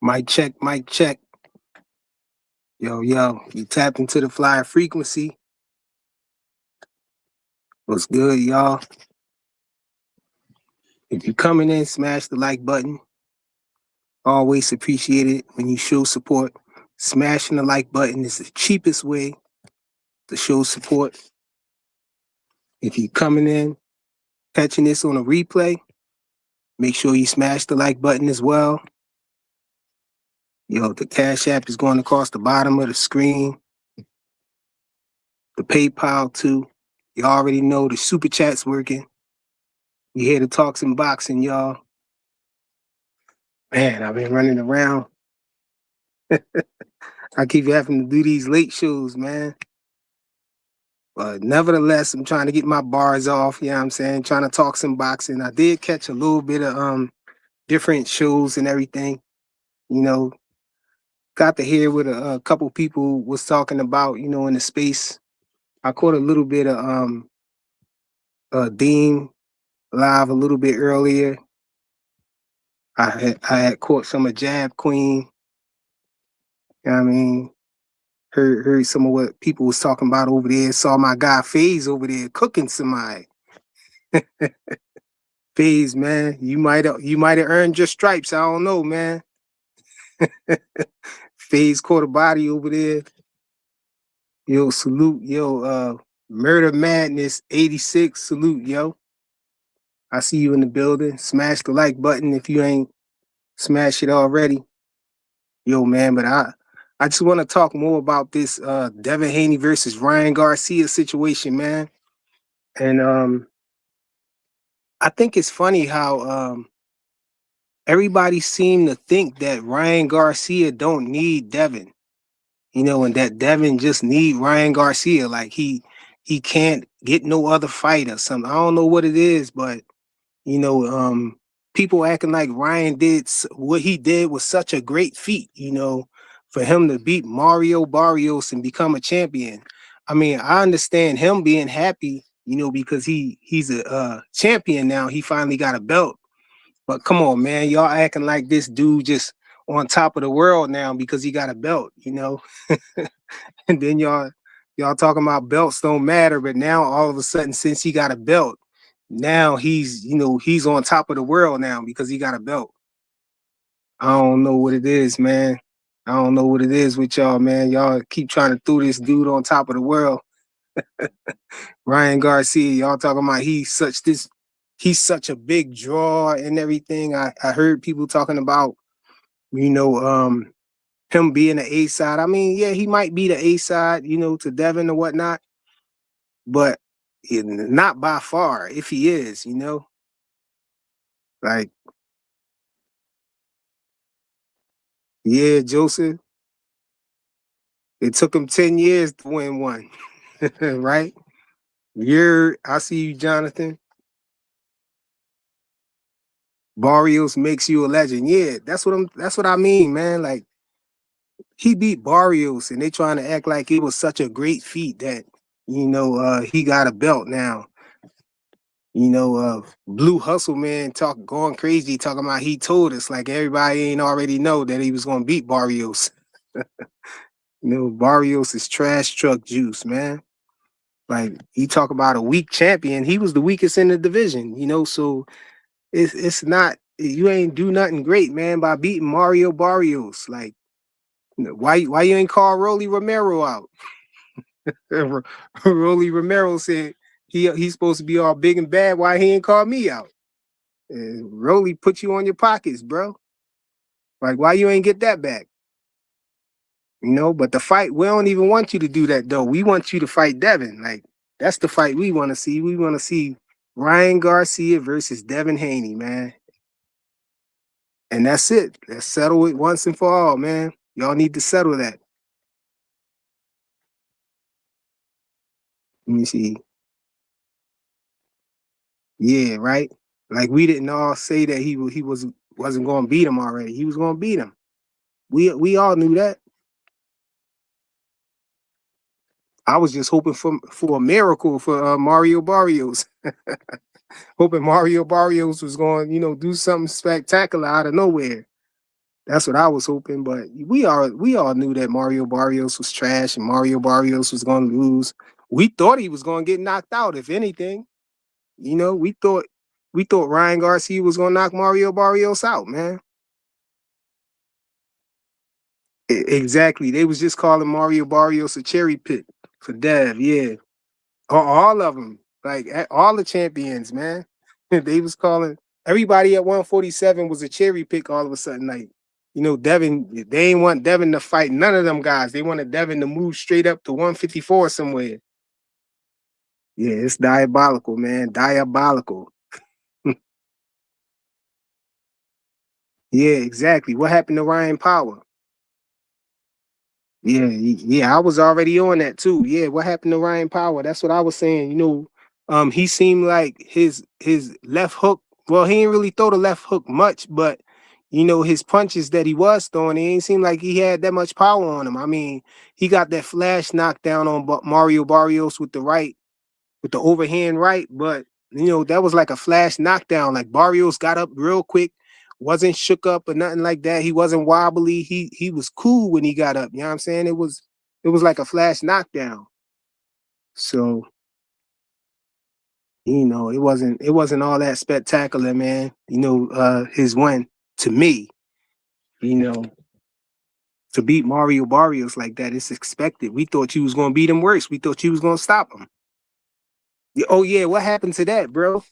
Mic check, mic check. Yo, yo, you tapped into the flyer frequency. What's good, y'all? If you're coming in, smash the like button. Always appreciate it when you show support. Smashing the like button is the cheapest way to show support. If you're coming in, catching this on a replay, make sure you smash the like button as well. Yo, the Cash App is going across the bottom of the screen. The PayPal too. You already know the super chat's working. You hear the talks and boxing, y'all. Man, I've been running around. I keep having to do these late shows, man. But nevertheless, I'm trying to get my bars off, you know what I'm saying? Trying to talk some boxing. I did catch a little bit of different shows and everything. You know, got to hear what a couple people was talking about, in the space. I caught a little bit of Dean live a little bit earlier. I had caught some of Jab Queen. You know what I mean? Heard some of what people was talking about over there. Saw my guy FaZe over there cooking somebody. FaZe, man, you might have earned your stripes. I don't know, man. FaZe caught a body over there. Yo, salute, yo, Murder Madness 86, salute, yo. I see you in the building. Smash the like button if you ain't smashed it already. Yo, man, but I just want to talk more about this Devin Haney versus Ryan Garcia situation, man. And I think it's funny how everybody seemed to think that Ryan Garcia don't need Devin, and that Devin just need Ryan Garcia. Like he can't get no other fight or something. I don't know what it is, but people acting like Ryan did what he did was such a great feat, for him to beat Mario Barrios and become a champion. I mean, I understand him being happy, because he's a champion now. He finally got a belt. But come on, man, y'all acting like this dude just on top of the world now because he got a belt, and then y'all talking about belts don't matter, but now all of a sudden, since he got a belt, now he's on top of the world now because he got a belt. I don't know what it is, man. I don't know what it is with y'all, man. Y'all keep trying to throw this dude on top of the world. Ryan Garcia, y'all talking about he's such a big draw and everything. I heard people talking about, him being the A side. I mean, yeah, he might be the A side, to Devin or whatnot, but not by far if he is, like, yeah, Joseph, it took him 10 years to win one, right? I see you, Jonathan. Barrios makes you a legend. Yeah, that's what I mean, man. Like, he beat Barrios and they trying to act like it was such a great feat that, he got a belt now. Blue Hustle Man going crazy, talking about he told us, like everybody ain't already know that he was gonna beat Barrios. Barrios is trash truck juice, man. Like, he talk about a weak champion. He was the weakest in the division, so it's not, you ain't do nothing great, man, by beating Mario Barrios. Like, why you ain't call Rolly Romero out? Rolly Romero said he's supposed to be all big and bad. Why he ain't call me out? Rolly put you on your pockets, bro. Like, why you ain't get that back? But the fight, we don't even want you to do that, though. We want you to fight Devin. Like, that's the fight we want to see. We want to see Ryan Garcia versus Devin Haney, man. And that's it. Let's settle it once and for all, man. Y'all need to settle that. Let me see. Yeah, right. Like, we didn't all say that he wasn't going to beat him already. He was going to beat him. We all knew that. I was just hoping for a miracle for Mario Barrios. Hoping Mario Barrios was going, do something spectacular out of nowhere. That's what I was hoping, but we all knew that Mario Barrios was trash and Mario Barrios was going to lose. We thought he was going to get knocked out, if anything. We thought Ryan Garcia was going to knock Mario Barrios out, man. Exactly. They was just calling Mario Barrios a cherry pick for Dev. Yeah, all of them, like all the champions, man. They was calling everybody at 147 was a cherry pick all of a sudden. Like, Devin, they ain't want Devin to fight none of them guys. They wanted Devin to move straight up to 154 somewhere. Yeah, it's diabolical, man. Diabolical. Yeah, exactly. What happened to Ryan Power? Yeah, yeah, I was already on that too. Yeah, what happened to Ryan Power? That's what I was saying. He seemed like his left hook. Well, he didn't really throw the left hook much, but his punches that he was throwing, it ain't seem like he had that much power on him. I mean, he got that flash knockdown on Mario Barrios with the overhand right, but that was like a flash knockdown. Like Barrios got up real quick, wasn't shook up or nothing like that. He wasn't wobbly. He was cool when he got up. You know what I'm saying? It was like a flash knockdown. So, it wasn't all that spectacular, man. His win to me, you know, to beat Mario Barrios like that, it's expected. We thought you was gonna beat him worse. We thought you was gonna stop him. Oh yeah, what happened to that, bro?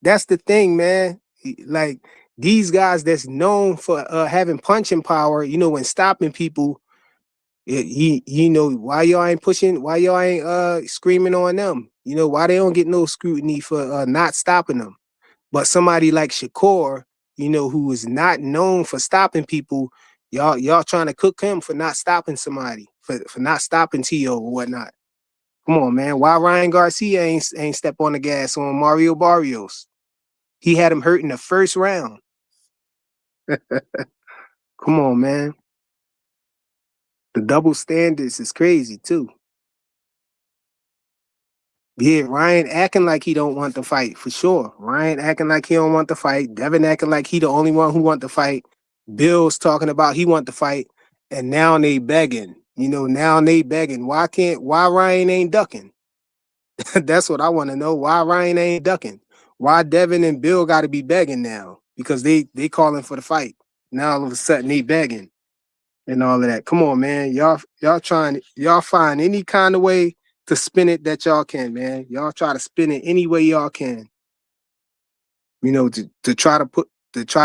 That's the thing, man. Like these guys that's known for having punching power, when stopping people, why y'all ain't pushing, why y'all ain't screaming on them? Why they don't get no scrutiny for not stopping them. But somebody like Shakur, who is not known for stopping people, y'all trying to cook him for not stopping somebody, for not stopping T.O. or whatnot. Come on, man. Why Ryan Garcia ain't step on the gas on Mario Barrios? He had him hurt in the first round. Come on, man. The double standards is crazy too. Yeah, Ryan acting like he don't want to fight for sure. Ryan acting like he don't want to fight. Devin acting like he the only one who want to fight. Bill's talking about he want to fight, and now they begging. Now they begging. Why Ryan ain't ducking? That's what I want to know. Why Ryan ain't ducking? Why Devin and Bill got to be begging now? Because they calling for the fight. Now all of a sudden they begging and all of that. Come on, man. Y'all find any kind of way to spin it that y'all can, man. Y'all try to spin it any way y'all can. To try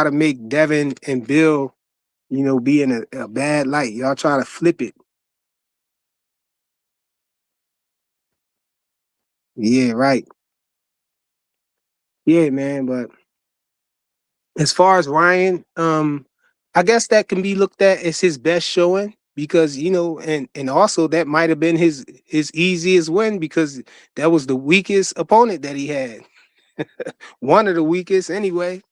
to make Devin and Bill, be in a bad light. Y'all try to flip it. Yeah, right. Yeah, man. But as far as Ryan, I guess that can be looked at as his best showing because and also that might have been his easiest win because that was the weakest opponent that he had. One of the weakest anyway.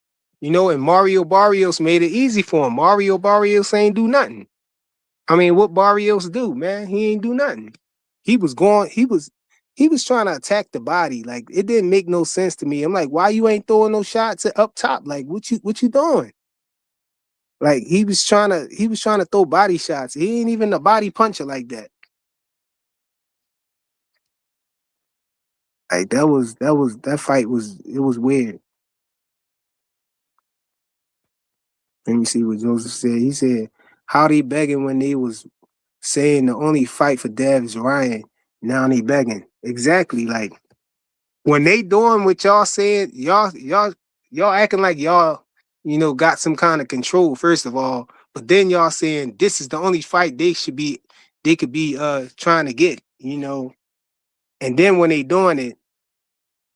And Mario Barrios made it easy for him. Mario Barrios ain't do nothing. I mean, what Barrios do, man? He ain't do nothing. He was going, he was trying to attack the body. Like it didn't make no sense to me. I'm like, why you ain't throwing no shots up top? Like what you doing? Like he was trying to throw body shots. He ain't even a body puncher like that. Like that fight was weird. Let me see what Joseph said. He said, how they begging when they was saying the only fight for Dev is Ryan. Now they begging. Exactly. Like when they doing what y'all said, y'all acting like y'all, got some kind of control, first of all. But then y'all saying this is the only fight they could be trying to get. And then when they doing it,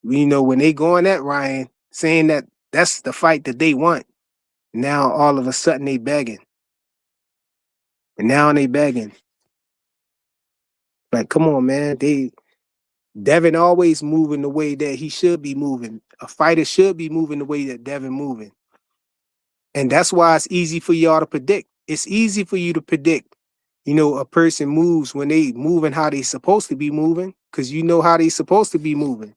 when they going at Ryan, saying that that's the fight that they want, now all of a sudden they begging. And now they begging. Like, come on, man. Devin always moving the way that he should be moving. A fighter should be moving the way that Devin moving. And that's why it's easy for y'all to predict. It's easy for you to predict, a person moves when they moving how they supposed to be moving, because you know how they supposed to be moving.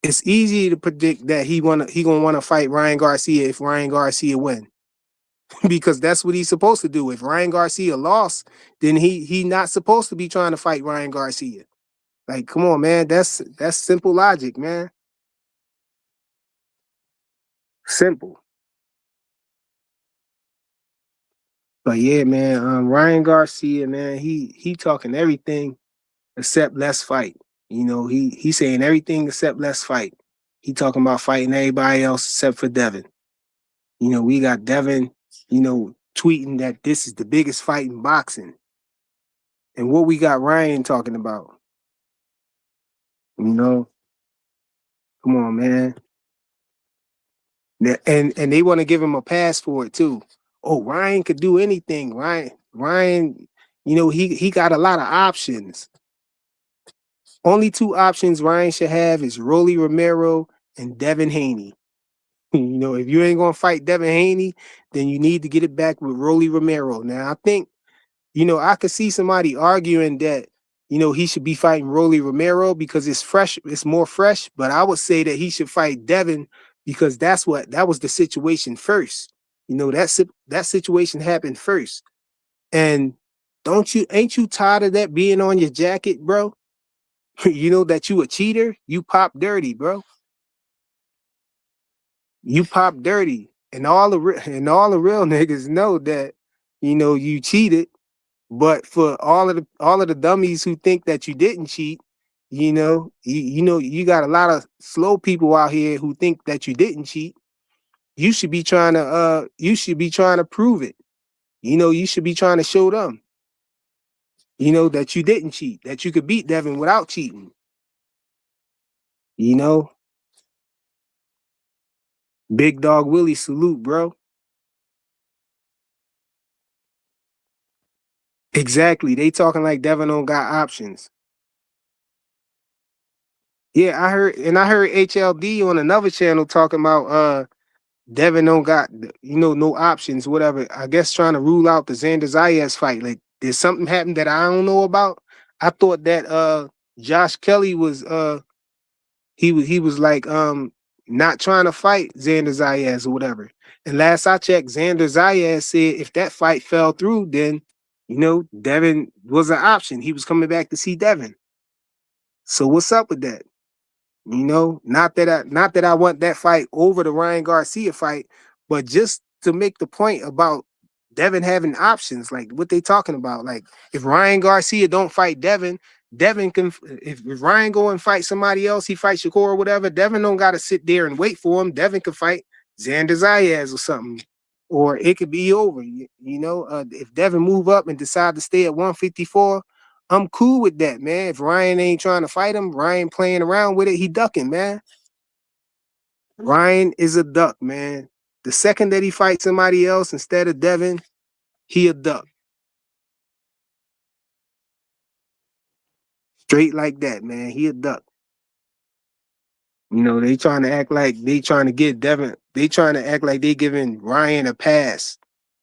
It's easy to predict that he gonna want to fight Ryan Garcia if Ryan Garcia win. Because that's what he's supposed to do. If Ryan Garcia lost, then he not supposed to be trying to fight Ryan Garcia. Like, come on, man. That's simple logic, man. Simple. But yeah, man, Ryan Garcia, man, he talking everything except let's fight. You know, he saying everything except let's fight. He talking about fighting everybody else except for Devin. You know, we got Devin, tweeting that this is the biggest fight in boxing. And what we got Ryan talking about, you know, come on, man. And they want to give him a pass for it too. Oh, Ryan could do anything. Ryan, he got a lot of options. Only two options Ryan should have is Rolly Romero and Devin Haney. If you ain't gonna fight Devin Haney, then you need to get it back with Rolly Romero. Now, I think, I could see somebody arguing that, he should be fighting Rolly Romero because it's fresh, it's more fresh. But I would say that he should fight Devin because that was the situation first. That situation happened first. And ain't you tired of that being on your jacket, bro? You know that you a cheater, you pop dirty, bro. You pop dirty. And all the real niggas know that, you cheated. But for all of the dummies who think that you didn't cheat, you got a lot of slow people out here who think that you didn't cheat. You should be trying to prove it. You should be trying to show them, that you didn't cheat, that you could beat Devin without cheating. You know, Big Dog Willie salute, bro. Exactly. They talking like Devin don't got options. Yeah, I heard HLD on another channel talking about Devin don't got no options, whatever. I guess trying to rule out the Xander Zayas fight. Like, did something happen that I don't know about? I thought that Josh Kelly was he was like not trying to fight Xander Zayas or whatever. And last I checked, Xander Zayas said if that fight fell through, then Devin was an option. He was coming back to see Devin. So what's up with that? Not that I want that fight over the Ryan Garcia fight, but just to make the point about Devin having options, like what they talking about. Like, if Ryan Garcia don't fight Devin, Devin can. If Ryan go and fight somebody else, he fights Shakur or whatever. Devin don't got to sit there and wait for him. Devin can fight Xander Zayas or something, or it could be over. If Devin move up and decide to stay at 154. I'm cool with that, man. If Ryan ain't trying to fight him, Ryan playing around with it, he ducking, man. Ryan is a duck, man. The second that he fights somebody else instead of Devin, he a duck. Straight like that, man. He a duck. They trying to act like they trying to get Devin. They trying to act like they giving Ryan a pass.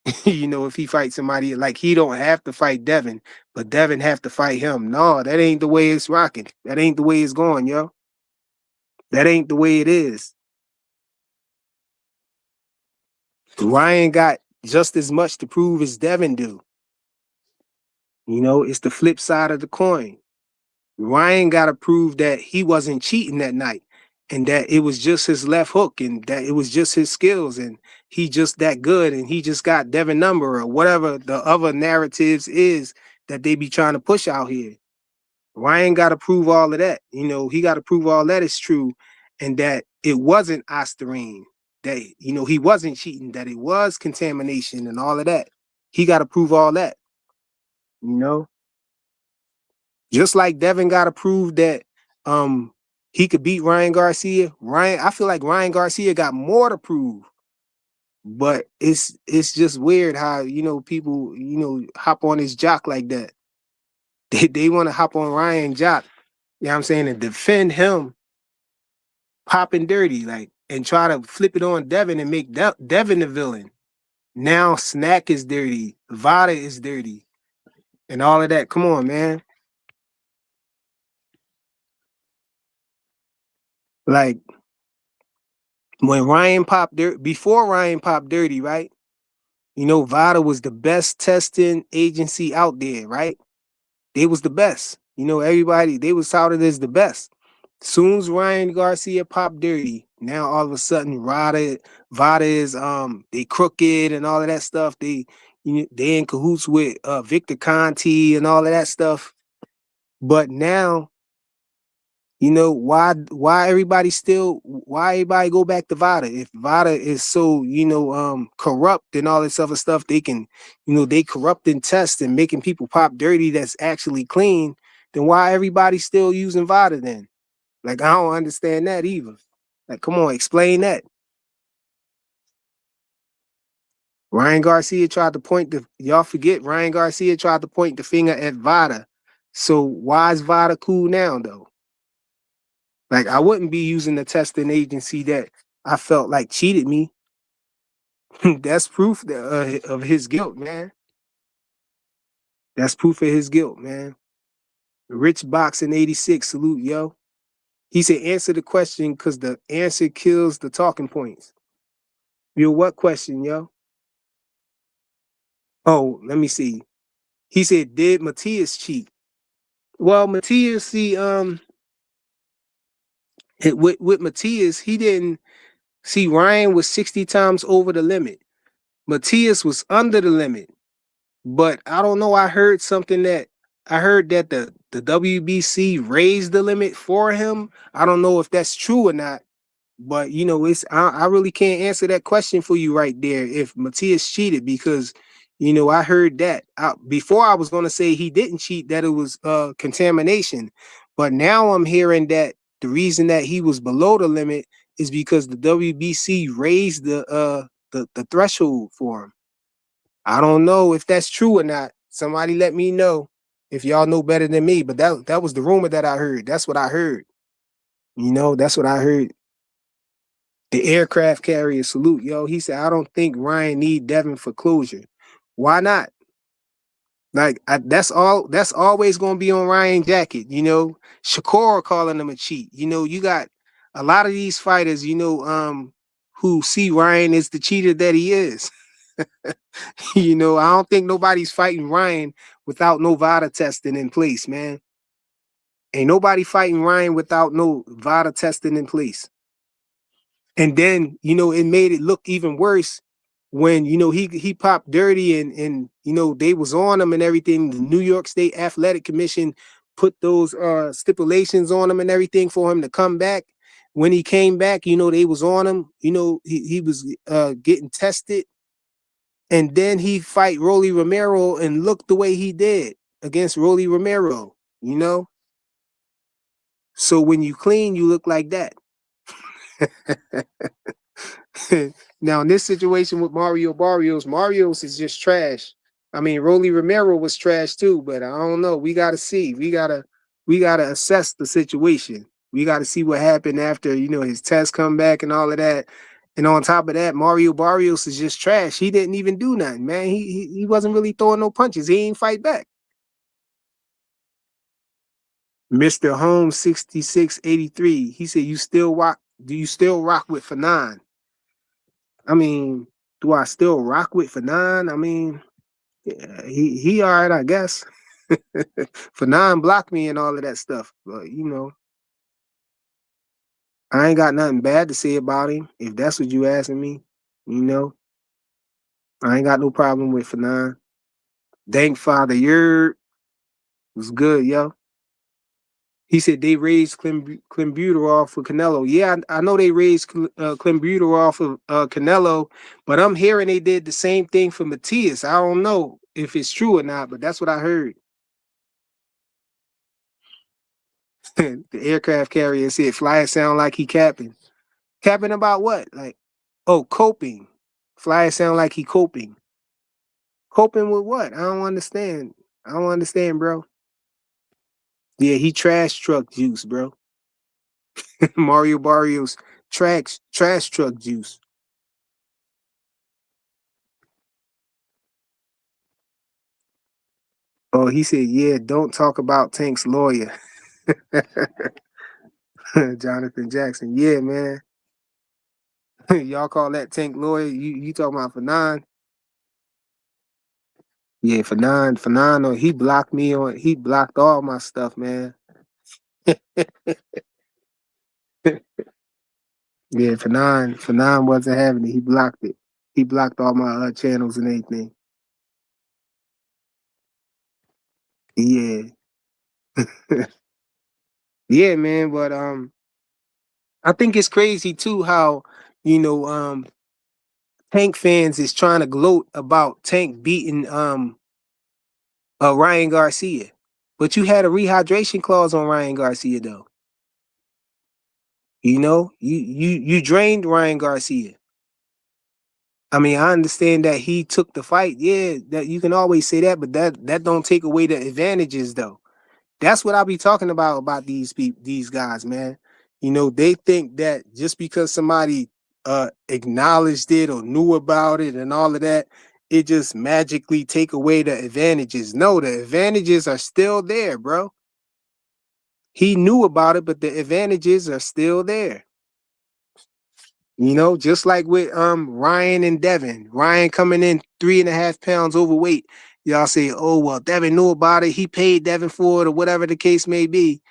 If he fights somebody, like, he don't have to fight Devin, but Devin have to fight him. No, that ain't the way it's rocking. That ain't the way it's going, yo. That ain't the way it is. Ryan got just as much to prove as Devin do. It's the flip side of the coin. Ryan got to prove that he wasn't cheating that night and that it was just his left hook and that it was just his skills and he just that good and he just got Devin number or whatever the other narratives is that they be trying to push out here. Ryan got to prove all of that. He got to prove all that is true and that it wasn't Ostarine, that, he wasn't cheating, that it was contamination and all of that. He got to prove all that, you know? Just like Devin got to prove that he could beat Ryan Garcia. I feel like Ryan Garcia got more to prove. But it's just weird how, people, hop on his jock like that. They want to hop on Ryan jock, you know what I'm saying, and defend him popping dirty, like, and try to flip it on Devin and make Devin the villain. Now Snack is dirty, Vada is dirty, and all of that. Come on, man. Like when Ryan popped dirt before Ryan popped dirty, right? You know, VADA was the best testing agency out there, right? They was the best. You know, everybody they was touted as the best. Soon as Ryan Garcia popped dirty, now all of a sudden VADA is they crooked and all of that stuff. They in cahoots with Victor Conti and all of that stuff. But now you know why everybody go back to VADA? If VADA is so, corrupt and all this other stuff, they can, they corrupting tests and making people pop dirty that's actually clean, then why everybody still using VADA then? Like I don't understand that either. Like, come on, explain that. Ryan Garcia tried to point the y'all forget Ryan Garcia tried to point the finger at VADA. So why is VADA cool now though? Like I wouldn't be using the testing agency that I felt like cheated me. That's proof of his guilt, man. That's proof of his guilt, man. Rich Boxing 86, salute, yo. He said, answer the question because the answer kills the talking points. Yo, what question, yo? Oh, let me see. He said, did Matias cheat? Well, Matias, see, with Matias, he didn't see Ryan was 60 times over the limit. Matias was under the limit. But I don't know. I heard that the WBC raised the limit for him. I don't know if that's true or not. But I really can't answer that question for you right there if Matias cheated because I heard that before I was going to say he didn't cheat, that it was contamination. But now I'm hearing that the reason that he was below the limit is because the WBC raised the threshold for him. I don't know if that's true or not. Somebody let me know if y'all know better than me. But that was the rumor that I heard. That's what I heard. That's what I heard. The aircraft carrier salute, yo. He said, I don't think Ryan need Devin for closure. Why not? Like that's all. That's always gonna be on Ryan jacket. Shakur calling him a cheat. You got a lot of these fighters. Who see Ryan as the cheater that he is. I don't think nobody's fighting Ryan without no VADA testing in place, man. Ain't nobody fighting Ryan without no VADA testing in place. And then, it made it look even worse when, he popped dirty and they was on him and everything. The New York State Athletic Commission put those stipulations on him and everything for him to come back. When he came back, they was on him. He was getting tested. And then he fight Rolly Romero and look the way he did against Rolly Romero. So when you clean, you look like that. Now in this situation with Mario Barrios is just trash. I mean, Rolly Romero was trash too, but I don't know. We gotta see. We gotta assess the situation. We gotta see what happened after his test come back and all of that. And on top of that, Mario Barrios is just trash. He didn't even do nothing, man. He wasn't really throwing no punches. He ain't fight back. Mr. Holmes 6683. He said, do you still rock with Fanon? I mean, do I still rock with Fanon? I mean, yeah, he all right, I guess. Fanon blocked me and all of that stuff. But I ain't got nothing bad to say about him, if that's what you asking me. You know, I ain't got no problem with Fanon. Thank Father Yerd was good, yo. He said they raised Clenbuterol for Canelo. Yeah, I know they raised Clenbuterol for Canelo, but I'm hearing they did the same thing for Matias. I don't know if it's true or not, but that's what I heard. The aircraft carrier said, "Flyer sound like he capping. Capping about what? Like, oh, coping. Flyer sound like he coping. Coping with what? I don't understand. I don't understand, bro. Yeah, he trash truck juice, bro. Mario Barrios trash truck juice. Oh, he said, yeah, don't talk about Tank's lawyer. Jonathan Jackson. Yeah, man. Y'all call that Tank Lloyd? You talking about Fanon? Yeah, Fanon. He blocked me on. He blocked all my stuff, man. Yeah, Fanon wasn't having it. He blocked it. He blocked all my channels and everything. Yeah, yeah, man. But I think it's crazy too how you know Tank fans is trying to gloat about Tank beating Ryan Garcia, but you had a rehydration clause on Ryan Garcia though. You know, you drained Ryan Garcia. I mean, I understand that he took the fight. Yeah, that you can always say that, but that don't take away the advantages though. That's what I be talking about these people, these guys, man. You know, they think that just because somebody acknowledged it or knew about it and all of that, it just magically take away the advantages. No, the advantages are still there, bro. He knew about it, but the advantages are still there. You know, just like with Ryan and Devin. Ryan coming in 3.5 pounds overweight. Y'all say, oh well, Devin knew about it. He paid Devin for it, or whatever the case may be.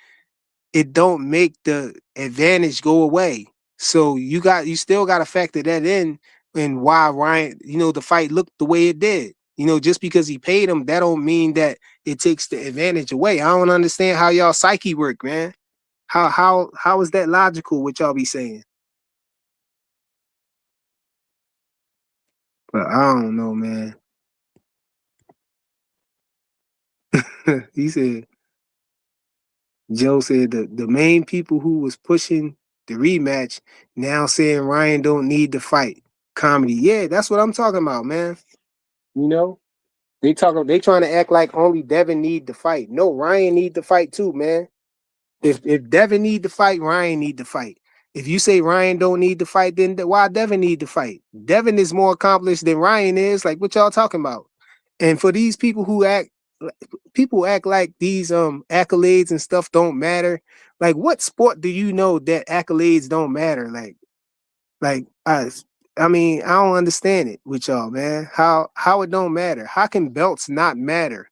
It don't make the advantage go away. So you still got to factor that in and why Ryan, the fight looked the way it did. Just because he paid him, that don't mean that it takes the advantage away. I don't understand how y'all psyche work, man. How is that logical? What y'all be saying? But I don't know, man. He said Joe said the main people who was pushing the rematch now saying Ryan don't need to fight. Comedy. Yeah, that's what I'm talking about, man. You know? They trying to act like only Devin need to fight. No, Ryan need to fight too, man. If Devin need to fight, Ryan need to fight. If you say Ryan don't need to fight, then why Devin need to fight? Devin is more accomplished than Ryan is. Like what y'all talking about? And for these people act like these accolades and stuff don't matter. Like what sport do you know that accolades don't matter? Like I mean, I don't understand it with y'all, man. How it don't matter? How can belts not matter?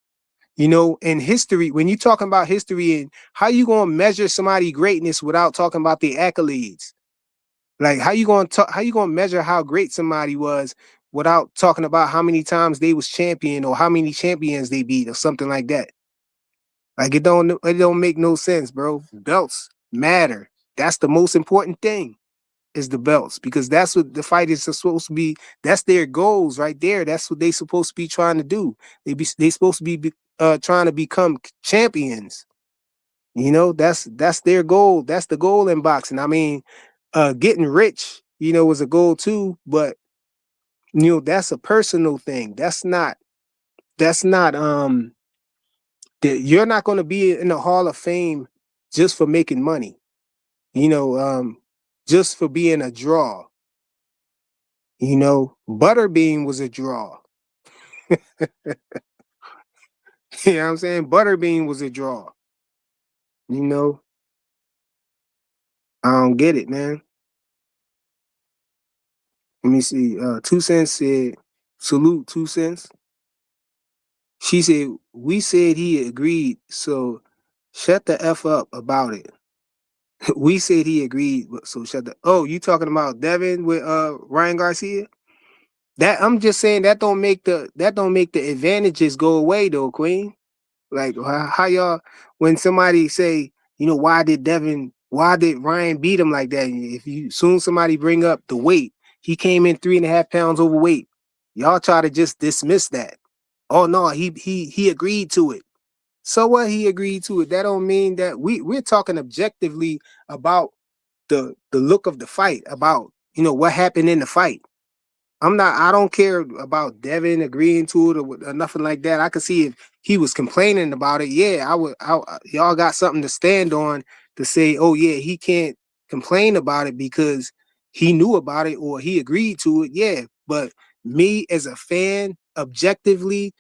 In history, when you talking about history and how you gonna measure somebody greatness without talking about the accolades? Like how you gonna measure how great somebody was without talking about how many times they was champion or how many champions they beat or something like that? Like it don't make no sense, bro. Belts matter. That's the most important thing is the belts because that's what the fighters are supposed to be. That's their goals right there. That's what they supposed to be trying to do. They supposed to be trying to become champions. That's their goal. That's the goal in boxing. I mean, getting rich, was a goal too, but that's a personal thing. That's not that you're not going to be in the Hall of Fame just for making money. You know, just for being a draw. Butterbean was a draw. You know what I'm saying? Butterbean was a draw. You know, I don't get it, man. Let me see. 2 Cents said, salute 2 Cents. She said, we said he agreed, so shut the F up about it. We said he agreed, so shut the Oh, you talking about Devin with Ryan Garcia? That I'm just saying that don't make the advantages go away though, Queen. Like how y'all when somebody say, why did Ryan beat him like that? If you soon somebody bring up the weight, he came in 3.5 pounds overweight. Y'all try to just dismiss that. Oh no, he agreed to it. So what he agreed to it? That don't mean that we're talking objectively about the look of the fight, about what happened in the fight. I don't care about Devin agreeing to it or nothing like that. I could see if he was complaining about it. Yeah, y'all got something to stand on to say, oh yeah, he can't complain about it because he knew about it or he agreed to it. Yeah, but me as a fan, objectively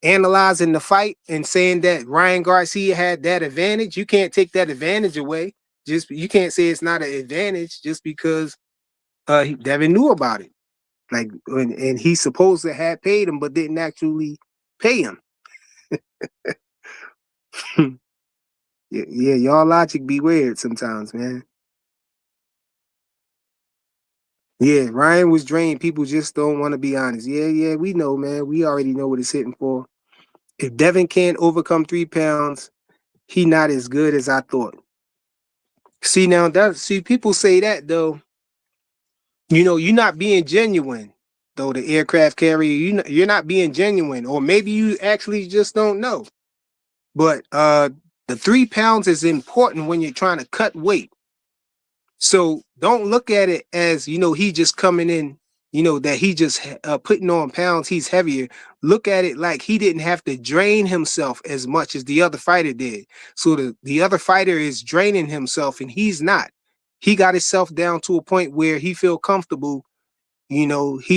analyzing the fight and saying that Ryan Garcia had that advantage, you can't take that advantage away Just you can't say it's not an advantage just because Devin knew about it. Like, and he supposed to have paid him, but didn't actually pay him. Yeah, y'all logic be weird sometimes, man. Yeah, Ryan was drained. People just don't want to be honest. Yeah, we know, man. We already know what it's hitting for. If Devin can't overcome 3 pounds, he not as good as I thought. See, people say that though. You're not being genuine. Though the aircraft carrier, you're not being genuine, or maybe you actually just don't know. But the 3 pounds is important when you're trying to cut weight. So don't look at it as, he just coming in, that he just putting on pounds, he's heavier. Look at it like he didn't have to drain himself as much as the other fighter did. So the other fighter is draining himself and he's not. He got himself down to a point where he feel comfortable. He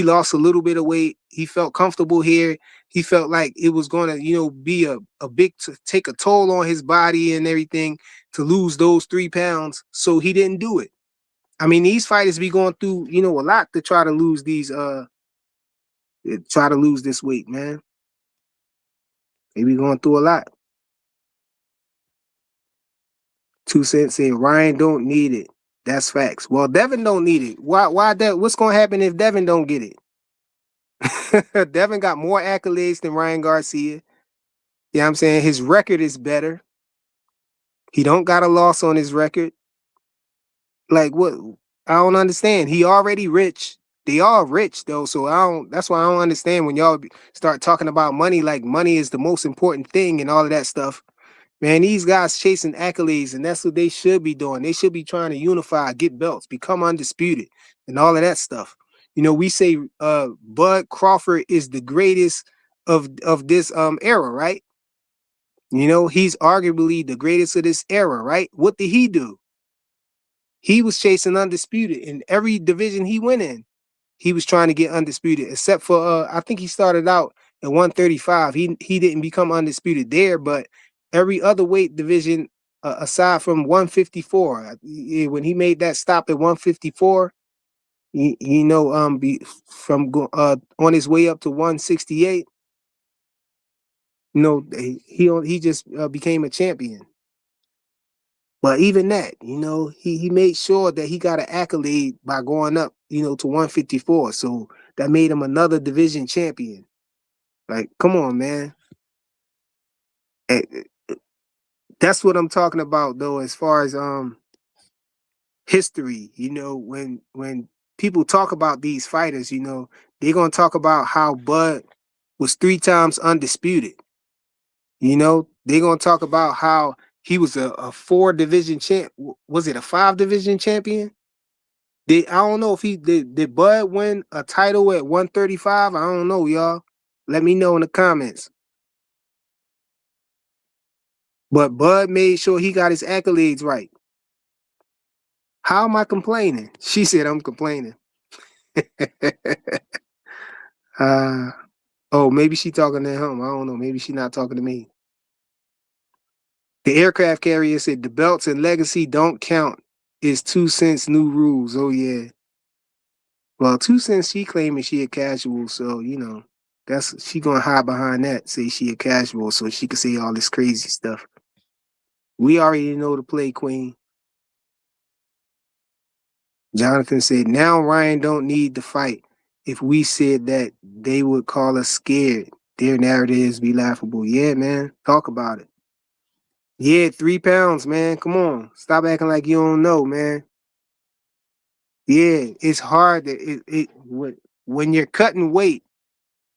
lost a little bit of weight. He felt comfortable here. He felt like it was going to, be a big, take a toll on his body and everything to lose those 3 pounds. So he didn't do it. I mean, these fighters be going through, a lot to try to lose this weight, man. They be going through a lot. 2 Cent said Ryan don't need it. That's facts. Well, Devin don't need it. Why that? What's gonna happen if Devin don't get it? Devin got more accolades than Ryan Garcia. You know what I'm saying? His record is better. He don't got a loss on his record. Like what? I don't understand. He already rich. They all rich though, so that's why I don't understand when y'all start talking about money like money is the most important thing and all of that stuff. Man, these guys chasing accolades, and that's what they should be doing. They should be trying to unify, get belts, become undisputed, and all of that stuff. We say Bud Crawford is the greatest of this era, right? He's arguably the greatest of this era, right? What did he do? He was chasing undisputed in every division he went in. He was trying to get undisputed, except for I think he started out at 135. He didn't become undisputed there, but every other weight division aside from 154, when he made that stop at 154, on his way up to 168, he just became a champion. But even that, he made sure that he got an accolade by going up, to 154. So that made him another division champion. Like, come on, man. Eh, That's what I'm talking about, though, as far as history. When people talk about these fighters, they're gonna talk about how Bud was 3 times undisputed. They're gonna talk about how he was a 4 division champ. Was it a 5 division champion? I don't know if he did Bud win a title at 135? I don't know, y'all. Let me know in the comments. But Bud made sure he got his accolades right. How am I complaining? She said I'm complaining. Oh, maybe she talking to him. I don't know. Maybe she not talking to me. The aircraft carrier said the belts and legacy don't count. It's 2 Cent's new rules. Oh yeah. Well, 2 Cent, she claiming she a casual, so that's she gonna hide behind that, say she a casual, so she can say all this crazy stuff. We already know the play, Queen. Jonathan said, now Ryan don't need to fight. If we said that, they would call us scared. Their narratives be laughable. Yeah, man. Talk about it. Yeah, 3 pounds, man. Come on. Stop acting like you don't know, man. Yeah, it's hard when you're cutting weight,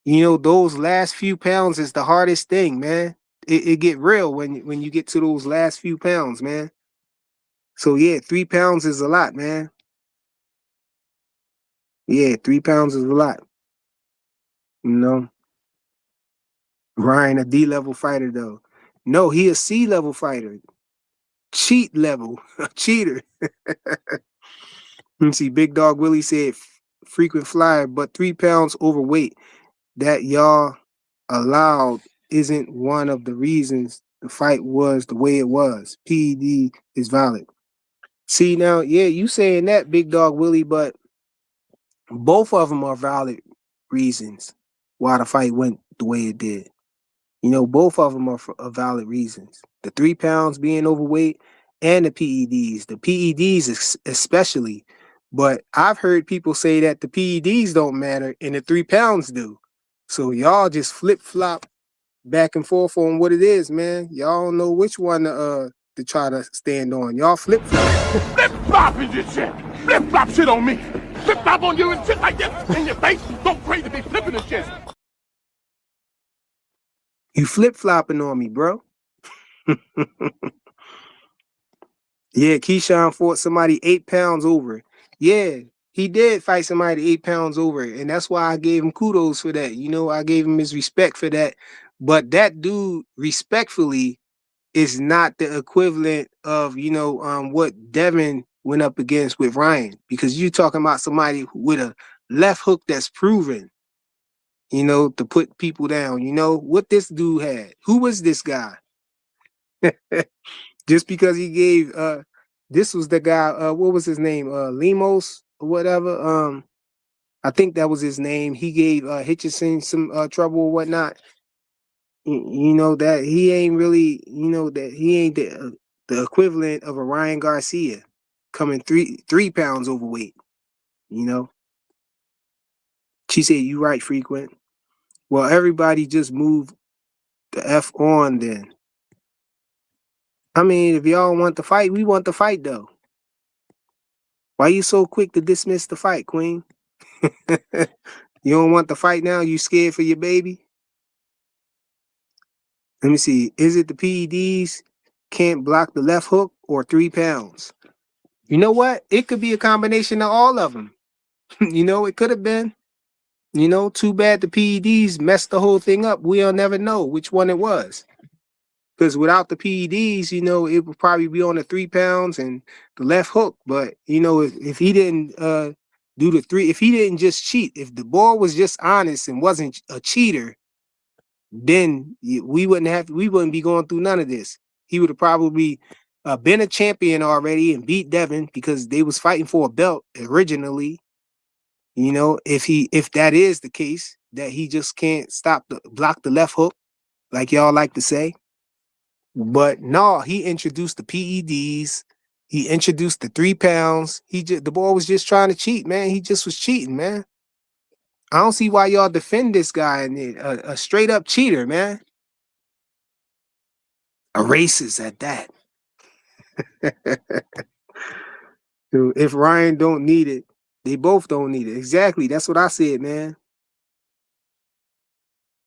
those last few pounds is the hardest thing, man. It get real when you get to those last few pounds, man. So yeah, 3 pounds is a lot, man. Yeah, 3 pounds is a lot. Ryan, a D-level fighter though. No, he a C-level fighter. Cheat level. A cheater. Let me see. Big Dog Willie said frequent flyer, but 3 pounds overweight that y'all allowed isn't one of the reasons the fight was the way it was. PED is valid. See now, yeah, you saying that, Big Dog Willie, but both of them are valid reasons why the fight went the way it did. You know, both of them are valid reasons. The 3 pounds being overweight and the PEDs. The PEDs especially. But I've heard people say that the PEDs don't matter and the 3 pounds do. So y'all just flip flop back and forth on what it is, man. Y'all don't know which one to try to stand on. Y'all flip flop. Flip flopping your shit. Flip flop shit on me. Flip flop on you and shit like this in your face. Don't crazy be flipping the shit. You flip flopping on me, bro. Yeah, Keyshawn fought somebody 8 pounds over. Yeah, he did fight somebody 8 pounds over, and that's why I gave him kudos for that. You know, I gave him his respect for that. But that dude, respectfully, is not the equivalent of what Devin went up against with Ryan, because you talking about somebody with a left hook that's proven, to put people down. You know what this dude had. Who was this guy? Just because he gave this was the guy, what was his name? Limos or whatever. I think that was his name. He gave Hitchison some trouble or whatnot. You know that he ain't really, that he ain't the equivalent of a Ryan Garcia coming 3 pounds overweight. You know, she said, "You right, frequent." Well, everybody just move the f on then. I mean, if y'all want the fight, we want the fight though. Why you so quick to dismiss the fight, Queen? You don't want the fight now? You scared for your baby? Let me see. Is it the PEDs can't block the left hook or 3 pounds? You know what? It could be a combination of all of them. It could have been. Too bad the PEDs messed the whole thing up. We'll never know which one it was. Because without the PEDs, it would probably be on the 3 pounds and the left hook. But, if he didn't do the three, if he didn't just cheat, if the boy was just honest and wasn't a cheater, then we wouldn't be going through none of this. He would have probably been a champion already and beat Devin because they was fighting for a belt originally. If that is the case, that he just can't block the left hook, like y'all like to say. But no, he introduced the PEDs. He introduced the 3 pounds. The boy was just trying to cheat, man. He just was cheating, man. I don't see why y'all defend this guy, and a straight up cheater, man. A racist at that. If Ryan don't need it, they both don't need it. Exactly. That's what I said, man.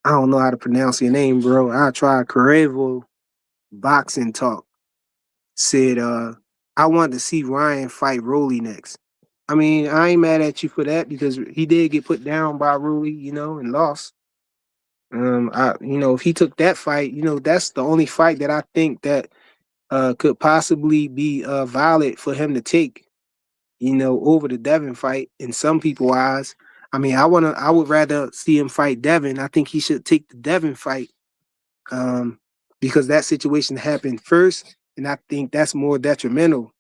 I don't know how to pronounce your name, bro. I tried Carevo Boxing Talk. Said I wanted to see Ryan fight Rolly next. I mean, I ain't mad at you for that because he did get put down by Rolly, and lost. If he took that fight, that's the only fight that I think that could possibly be valid for him to take, over the Devin fight in some people's eyes. I mean, I would rather see him fight Devin. I think he should take the Devin fight because that situation happened first, and I think that's more detrimental,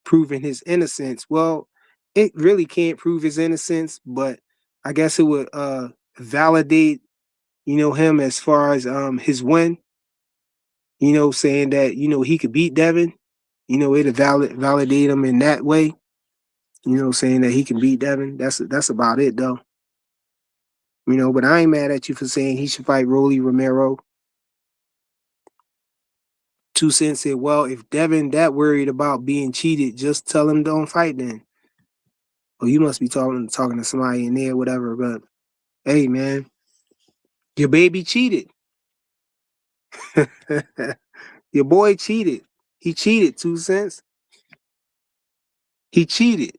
proving his innocence. Well, it really can't prove his innocence, but I guess it would validate, him as far as his win, saying that, he could beat Devin, it'll validate him in that way, saying that he can beat Devin. That's about it though. But I ain't mad at you for saying he should fight Rolly Romero. 2 Cents said, well, if Devin that worried about being cheated, just tell him don't fight then. Well, you must be talking to somebody in there, whatever. But hey, man, your baby cheated. Your boy cheated. He cheated, 2 Cents. He cheated.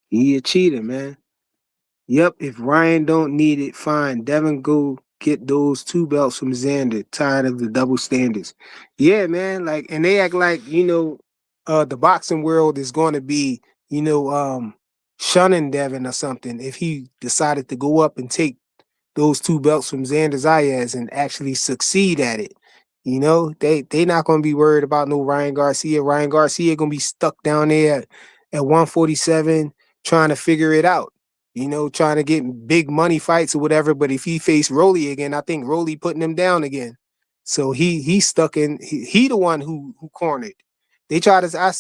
He a cheater, man. Yep, if Ryan don't need it, fine. Devin go get those 2 belts from Xander. Tired of the double standards. Yeah, man. And they act like, the boxing world is going to be, shunning Devin or something if he decided to go up and take those 2 belts from Xander Zayas and actually succeed at it. You know, they not gonna be worried about no Ryan Garcia. Ryan Garcia gonna be stuck down there at 147 trying to figure it out. You know, trying to get big money fights or whatever. But if he face Rolly again, I think Rolly putting him down again. So he's stuck in he the one who cornered. They try to I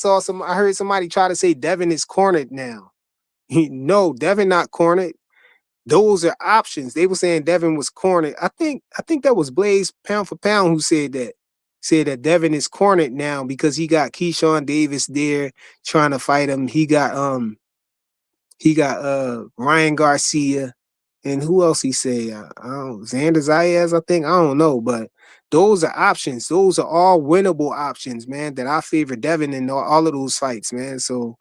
heard somebody try to say Devin is cornered now. No, Devin not cornered. Those are options. They were saying Devin was cornered. I think that was Blaze pound for pound who said that. Said that Devin is cornered now because he got Keyshawn Davis there trying to fight him. He got Ryan Garcia and who else he say? I don't Xander Zayas, I think. I don't know, but those are options. Those are all winnable options, man. That I favor Devin in all of those fights, man. So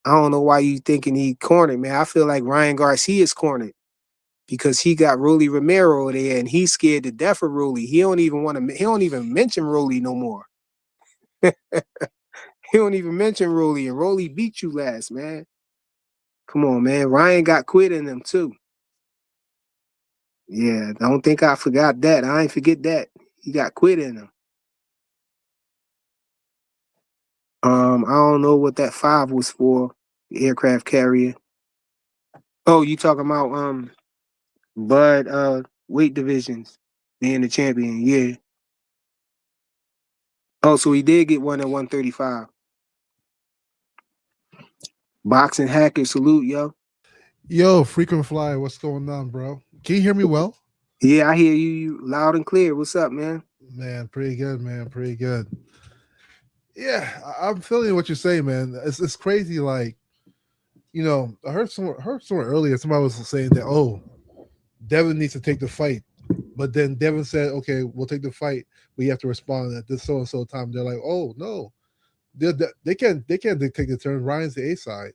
I don't know why you thinking he cornered, man. I feel like Ryan Garcia is cornered because he got Rolly Romero there and he's scared to death of Rolly. He don't even want to. He don't even mention Rolly no more. He don't even mention Rolly, and Rolly beat you last, man. Come on, man. Ryan got quit in them too. Yeah, don't think I forgot that. I ain't forget that. He got quit in him. I don't know what that 5 was for. The aircraft carrier. Oh, you talking about Bud weight divisions being the champion? Yeah. Oh, so he did get one at 135. Boxing hacker salute, yo. Yo, frequent flyer, what's going on, bro? Can you hear me well? Yeah, I hear you loud and clear. What's up, man? Man, pretty good, man. Pretty good. Yeah, I'm feeling what you're saying, man. It's crazy. Like, I heard someone earlier. Somebody was saying that, oh, Devin needs to take the fight, but then Devin said, okay, we'll take the fight, but you have to respond at this so and so time. They're like, oh no, they can't dictate the turn. Ryan's the A side.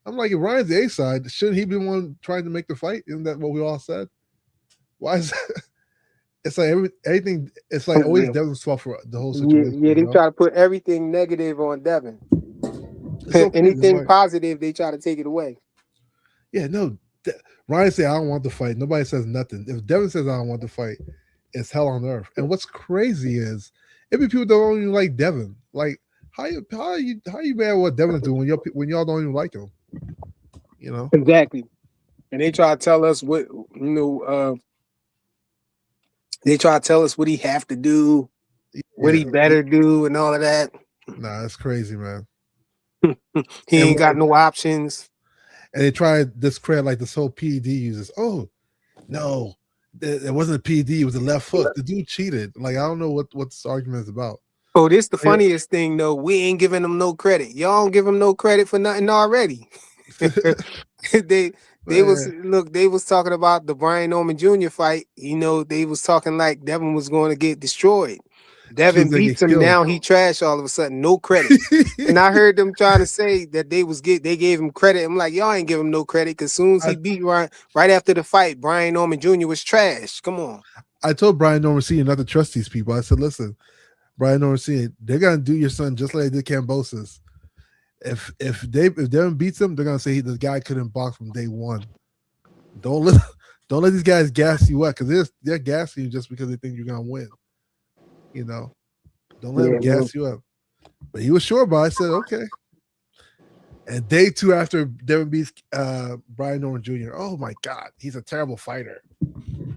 I'm like, if Ryan's the A side, shouldn't he be the one trying to make the fight? Isn't that what we all said? Why is it's like everything? It's like always Yeah, Devin's fault for the whole yeah, situation. yeah. They try to put everything negative on Devin. It's so crazy. I'm Anything like, positive, they try to take it away. yeah, no. Ryan say I don't want to fight. Nobody says nothing. If Devin says I don't want to fight, it's hell on earth. And what's crazy is every people don't even like Devin. Like how you mad at what Devin is doing when y'all don't even like him? You know? Exactly. And they try to tell us what they try to tell us what he have to do, what he Yeah. better do, and all of that. Nah, that's crazy, man. He And ain't got no options. they try to discredit like this whole PED uses. Oh no, it wasn't a PED. It was a left hook. The dude cheated. Like I don't know what this argument is about. Oh, this the Yeah. funniest thing though. We ain't giving him no credit. Y'all don't give him no credit for nothing already. they Man, they was talking about the Brian Norman Jr. fight. You know, they was talking like Devin was going to get destroyed. Devin Tuesday beats get him killed. now. He trash all of a sudden. No credit. And I heard them trying to say that they gave him credit. I'm like, y'all ain't give him no credit because soon as he I, beat Ryan right after the fight, Brian Norman Jr. was trash. Come on. I told Brian Norman Senior not to trust these people. I said, listen, Brian Norman Senior, they're gonna do your son just like they did Cambosis. If Devin beats him, they're gonna say the guy couldn't box from day one. Don't let don't let these guys gas you up because they're gassing you just because they think you're gonna win. You know, don't let them Yeah, man. gas you up. But he was sure about it. I said, okay. And day 2 after Devin beats Brian Norman Jr., oh my God, he's a terrible fighter.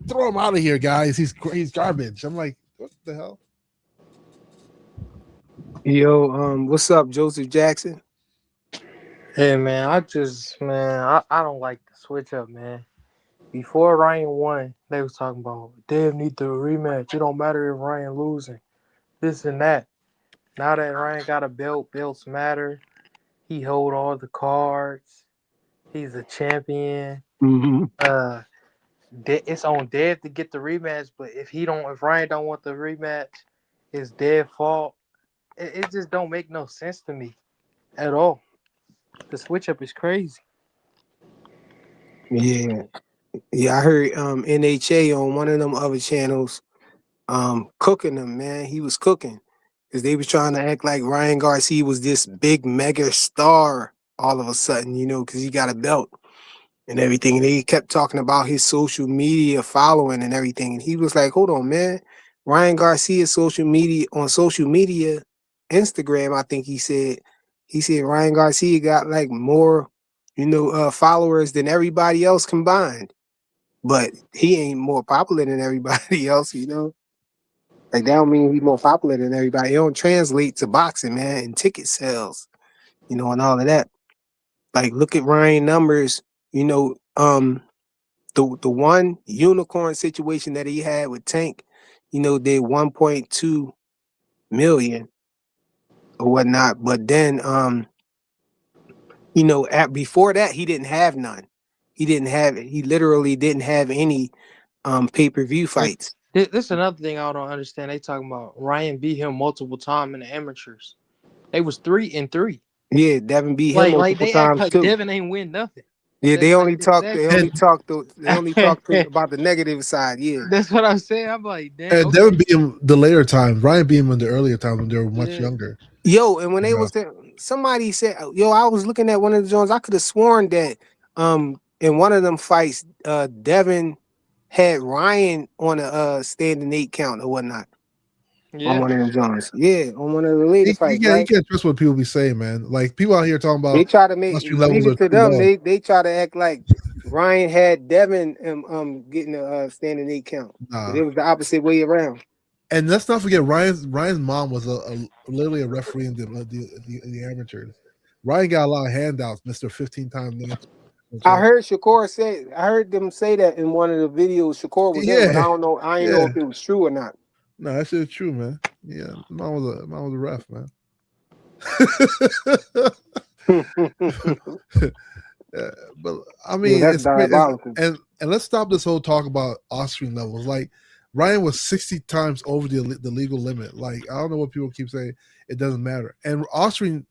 Throw him out of here, guys. He's garbage. I'm like, what the hell? Yo, what's up, Joseph Jackson? Hey man, I don't like the switch up, man. Before Ryan won, they was talking about Dev need the rematch. It don't matter if Ryan losing. This and that. Now that Ryan got a belt, belts matter. He hold all the cards. He's a champion. Mm-hmm. Uh, it's on Dev to get the rematch. But if Ryan don't want the rematch, it's Dev's fault. It just don't make no sense to me at all. The switch up is crazy. Yeah. Yeah, I heard NHA on one of them other channels cooking them, man. He was cooking. Because they was trying to act like Ryan Garcia was this big mega star all of a sudden, you know, because he got a belt and everything. And they kept talking about his social media following and everything. And he was like, hold on, man. Ryan Garcia social media, Instagram, I think he said Ryan Garcia got like more, followers than everybody else combined. But he ain't more popular than everybody else. Like that don't mean he's more popular than everybody. It don't translate to boxing, man, and ticket sales, and all of that. Like look at Ryan numbers, you know, the one unicorn situation that he had with Tank, did 1.2 million or whatnot. But then before that he didn't have none. He literally didn't have any pay-per-view And fights. this is another thing I don't understand. They talking about Ryan beat him multiple times in the amateurs. They was 3-3. Yeah, Devin beat him Like multiple they act times like too. Devin ain't win nothing. Yeah, That they like only talk. They exactly. only And talk. They only talk about the negative side. Yeah, That's what I'm saying. I'm like, dang, and Devin okay, beat him the later times. Ryan beat him in the earlier times when they were much yeah. younger. yo, and when You they know? was there, somebody said, yo, I was looking at one of the Jones. I could have sworn that in one of them fights, Devin had Ryan on a standing 8 count or whatnot on Yeah. one of them Jones. Yeah, on one of the later fights, You right? can't trust what people be saying, man. Like people out here talking They about try to make Austrian levels leave are it to too them. low. They try to act like Ryan had Devin getting a standing 8 count, but Nah. it was the opposite way around. And let's not forget Ryan's mom was literally a referee in the amateurs. Ryan got a lot of handouts, Mister 15-time national champ. I heard them say that in one of the videos Shakur was in, but I Yeah, don't know. I ain't know yeah. if it was true or not. No, that shit is true, man. Yeah, mom was a ref, man. Yeah, but I Yeah, mean, that's it's great. diabolical. And let's stop this whole talk about Austrian levels. Like Ryan was 60 times over the legal limit. Like I don't know what people keep saying. It doesn't matter. And Austrian,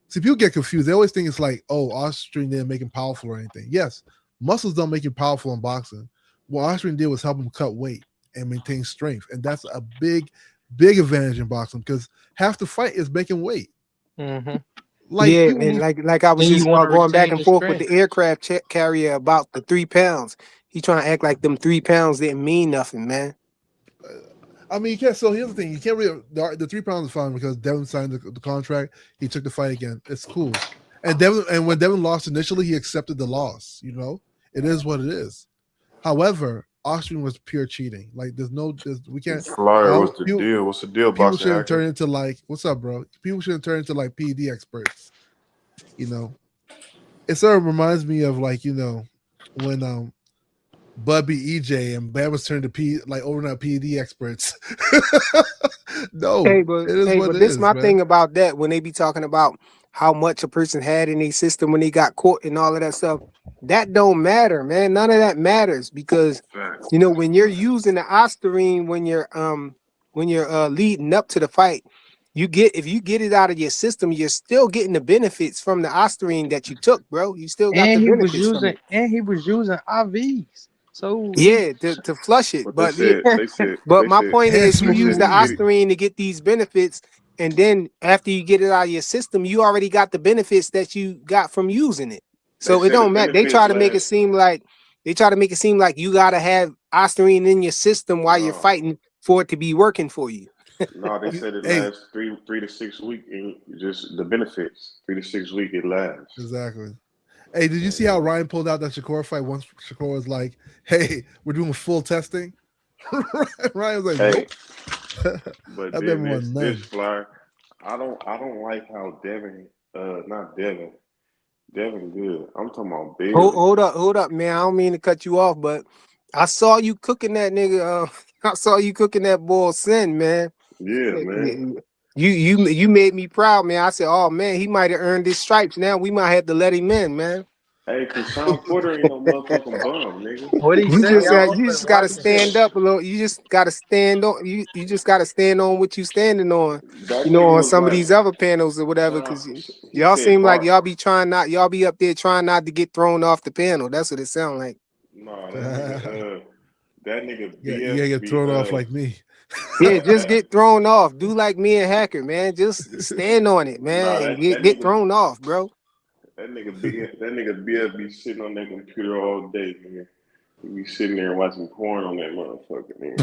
see, people get confused. They always think it's like, oh, Austrian didn't make him powerful or anything. Yes, muscles don't make you powerful in boxing. What Austrian did was help him cut weight and maintain strength, and that's a big advantage in boxing because half the fight is making weight. Mm-hmm. Like Yeah, people and lose. like I was And you just want to going back retain and the forth with strength. the aircraft carrier about the 3 pounds. He trying to act like them 3 pounds didn't mean nothing, man. I mean, you can't. So here's the thing: you can't really the 3 pounds is fine because Devin signed the contract. He took the fight again. It's cool. And when Devin lost initially, he accepted the loss. You know, it is what it is. However, Austrian was pure cheating. Like we can't. Flyer, Now what's the deal? What's the deal, people boxing shouldn't turn hacker? into like, what's up, bro? People shouldn't turn into like PED experts. You know, it sort of reminds me of like when Bud beat EJ and Bam was turned to like overnight PED experts. No, it is Hey, what but it this is, my man. thing about that when they be talking about how much a person had in their system when they got caught and all of that stuff. That don't matter, man. None of that matters because Facts. when you're using the ostarine when you're leading up to the fight, if you get it out of your system, you're still getting the benefits from the ostarine that you took, bro. You still got the benefits from it. And he was using IVs. So he Yeah, to flush it. But But yeah, but they my said, point And is, you they smoking use said the to get weed. it. ostarine to get these benefits, and then after you get it out of your system, you already got the benefits that you got from using it. They So it said the don't matter. benefits They try to make it seem like you gotta have ostarine in your system while you're no, fighting for it to be working for you. no. They said it Hey, lasts 3 to 6 weeks, and just the benefits 3 to 6 weeks it lasts. exactly. Hey, did you see how Ryan pulled out that Shakur fight once Shakur was like, "Hey, we're doing full testing"? Ryan was like, Hey, "Nope." but That then baby this won this none. flyer, I don't like how not Devin good. I'm talking about Bill. Hold up, man. I don't mean to cut you off, but I saw you cooking that nigga. I saw you cooking that boy sin, man. Yeah, man. You made me proud, man. I said, oh man, he might have earned his stripes. Now we might have to let him in, man. Hey, cause Sean Porter ain't no motherfucking bum, nigga. what he say? I You wasn't just gotta watching. stand up a little. You just gotta stand on you just gotta stand on what you standing on, That nigga on was some of like, these other panels or whatever, Sean, because he y'all said seem like Bart. y'all be up there trying not to get thrown off the panel. That's what it sounds like. Nah, Yeah, that nigga you gotta get thrown off like me. Yeah, just get thrown off. Do like me and Hacker, man. Just stand on it, nah, man, and that get nigga, thrown off, bro. that nigga BF be sitting on that computer all day, man. You be sitting there watching porn on that motherfucker, man.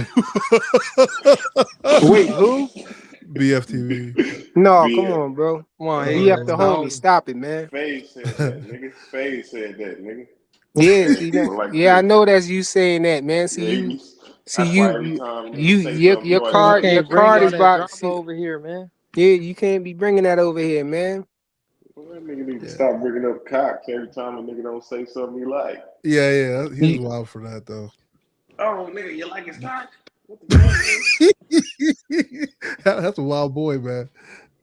Wait, who? BFTV. No, come BF, on, bro. Come on, Be Hater. up the Stop. homie. Stop it, man. Fade said that, nigga. Fade said that, nigga. Yeah, Fade see be that. going like Yeah, I this. know that's you saying that, man. Yeah, he be. See That's you, why every you, time niggas you, say something, you always Man, you gotta your can't bring card all is that about. drama See, over here, man. yeah, you can't be bringing that over here, man. well, that nigga need to Yeah. stop bringing up cocks every time a nigga don't say something he like. Yeah. He was You- wild for that though. Oh, nigga, you like his cock? What the fuck, nigga? That's a wild boy, man.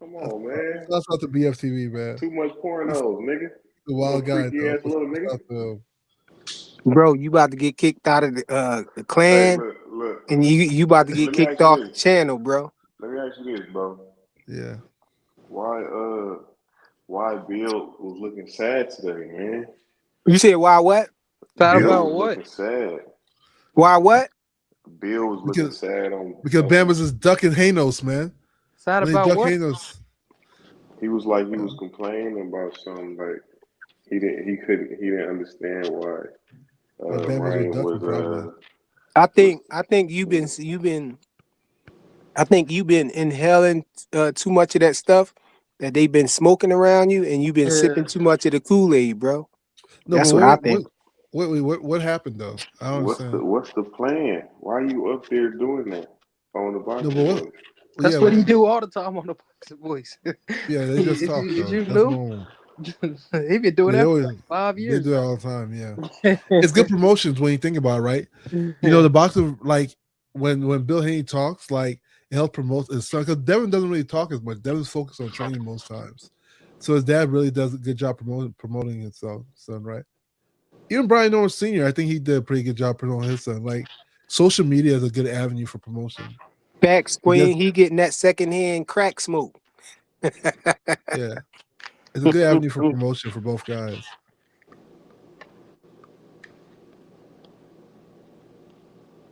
Come on, man. That's not the BFTV, man. Too much pornos, nigga. The You wild little guy freaky though. ass little nigga. Shout out to him. Bro, you about to get kicked out of the Hey, clan, look. and you about to get Let me kicked ask off you the this. channel, bro. Let me ask you this, bro. Yeah. Why Bill was looking sad today, man? You said why what? Sad Bill about was what? looking sad. Why what? Bill was looking sad on Because Bam was just ducking Hanos, man. Sad When he about ducked what? Hanos. he was like he was complaining about something like he didn't understand why Like Bam was Ryan ducking probably. was I think you've been inhaling too much of that stuff that they've been smoking around you, and you've been sipping too much of the Kool-Aid, bro. No, That's but what I think. what happened though? I don't understand. what's the plan? Why are you up there doing that on the No, boxing but what? boys? That's Yeah, what he do all the time on the Boxing Boys. yeah, they just Did talk you though. That's know? normal. He been doing Yeah, that for like 5 they years. do that all the time. Yeah, it's good promotions when you think about it, right? You know, the boxer like when Bill Haney talks, like it helps promote his son because Devin doesn't really talk as much. Devin's focused on training most times, so his dad really does a good job promoting his son, right? Even Brian Norris Sr., I think he did a pretty good job promoting his son. Like social media is a good avenue for promotion. Facts, Because, Queen. He getting that secondhand crack smoke. yeah, it's a good avenue for promotion for both guys.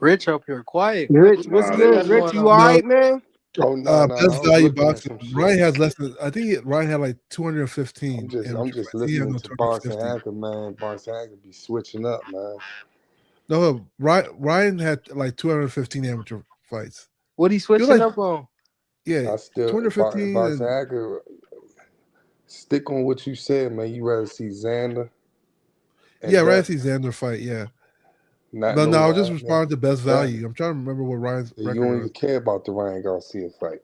Rich up here, quiet. Rich, what's Nah, good? they Rich, you going all No, right, man? Oh no, no, I best was value looking at boxing. some shit. Ryan has less than I think Ryan had like 215. I'm just amateur fights. He had listening no to Boxing 250. Hacker, man. Boxing Hacker be switching up, man. No, Ryan had like 215 amateur fights. What he switching like- up on? Yeah, I still 215. Boxing And, Hacker. Stick on what you said, man. You rather see Xander. yeah, Ryan sees Xander fight. Yeah, Not but no, I was just Ryan, responding to best Ryan. value. I'm trying to remember what Ryan's You record don't was. even care about the Ryan Garcia fight.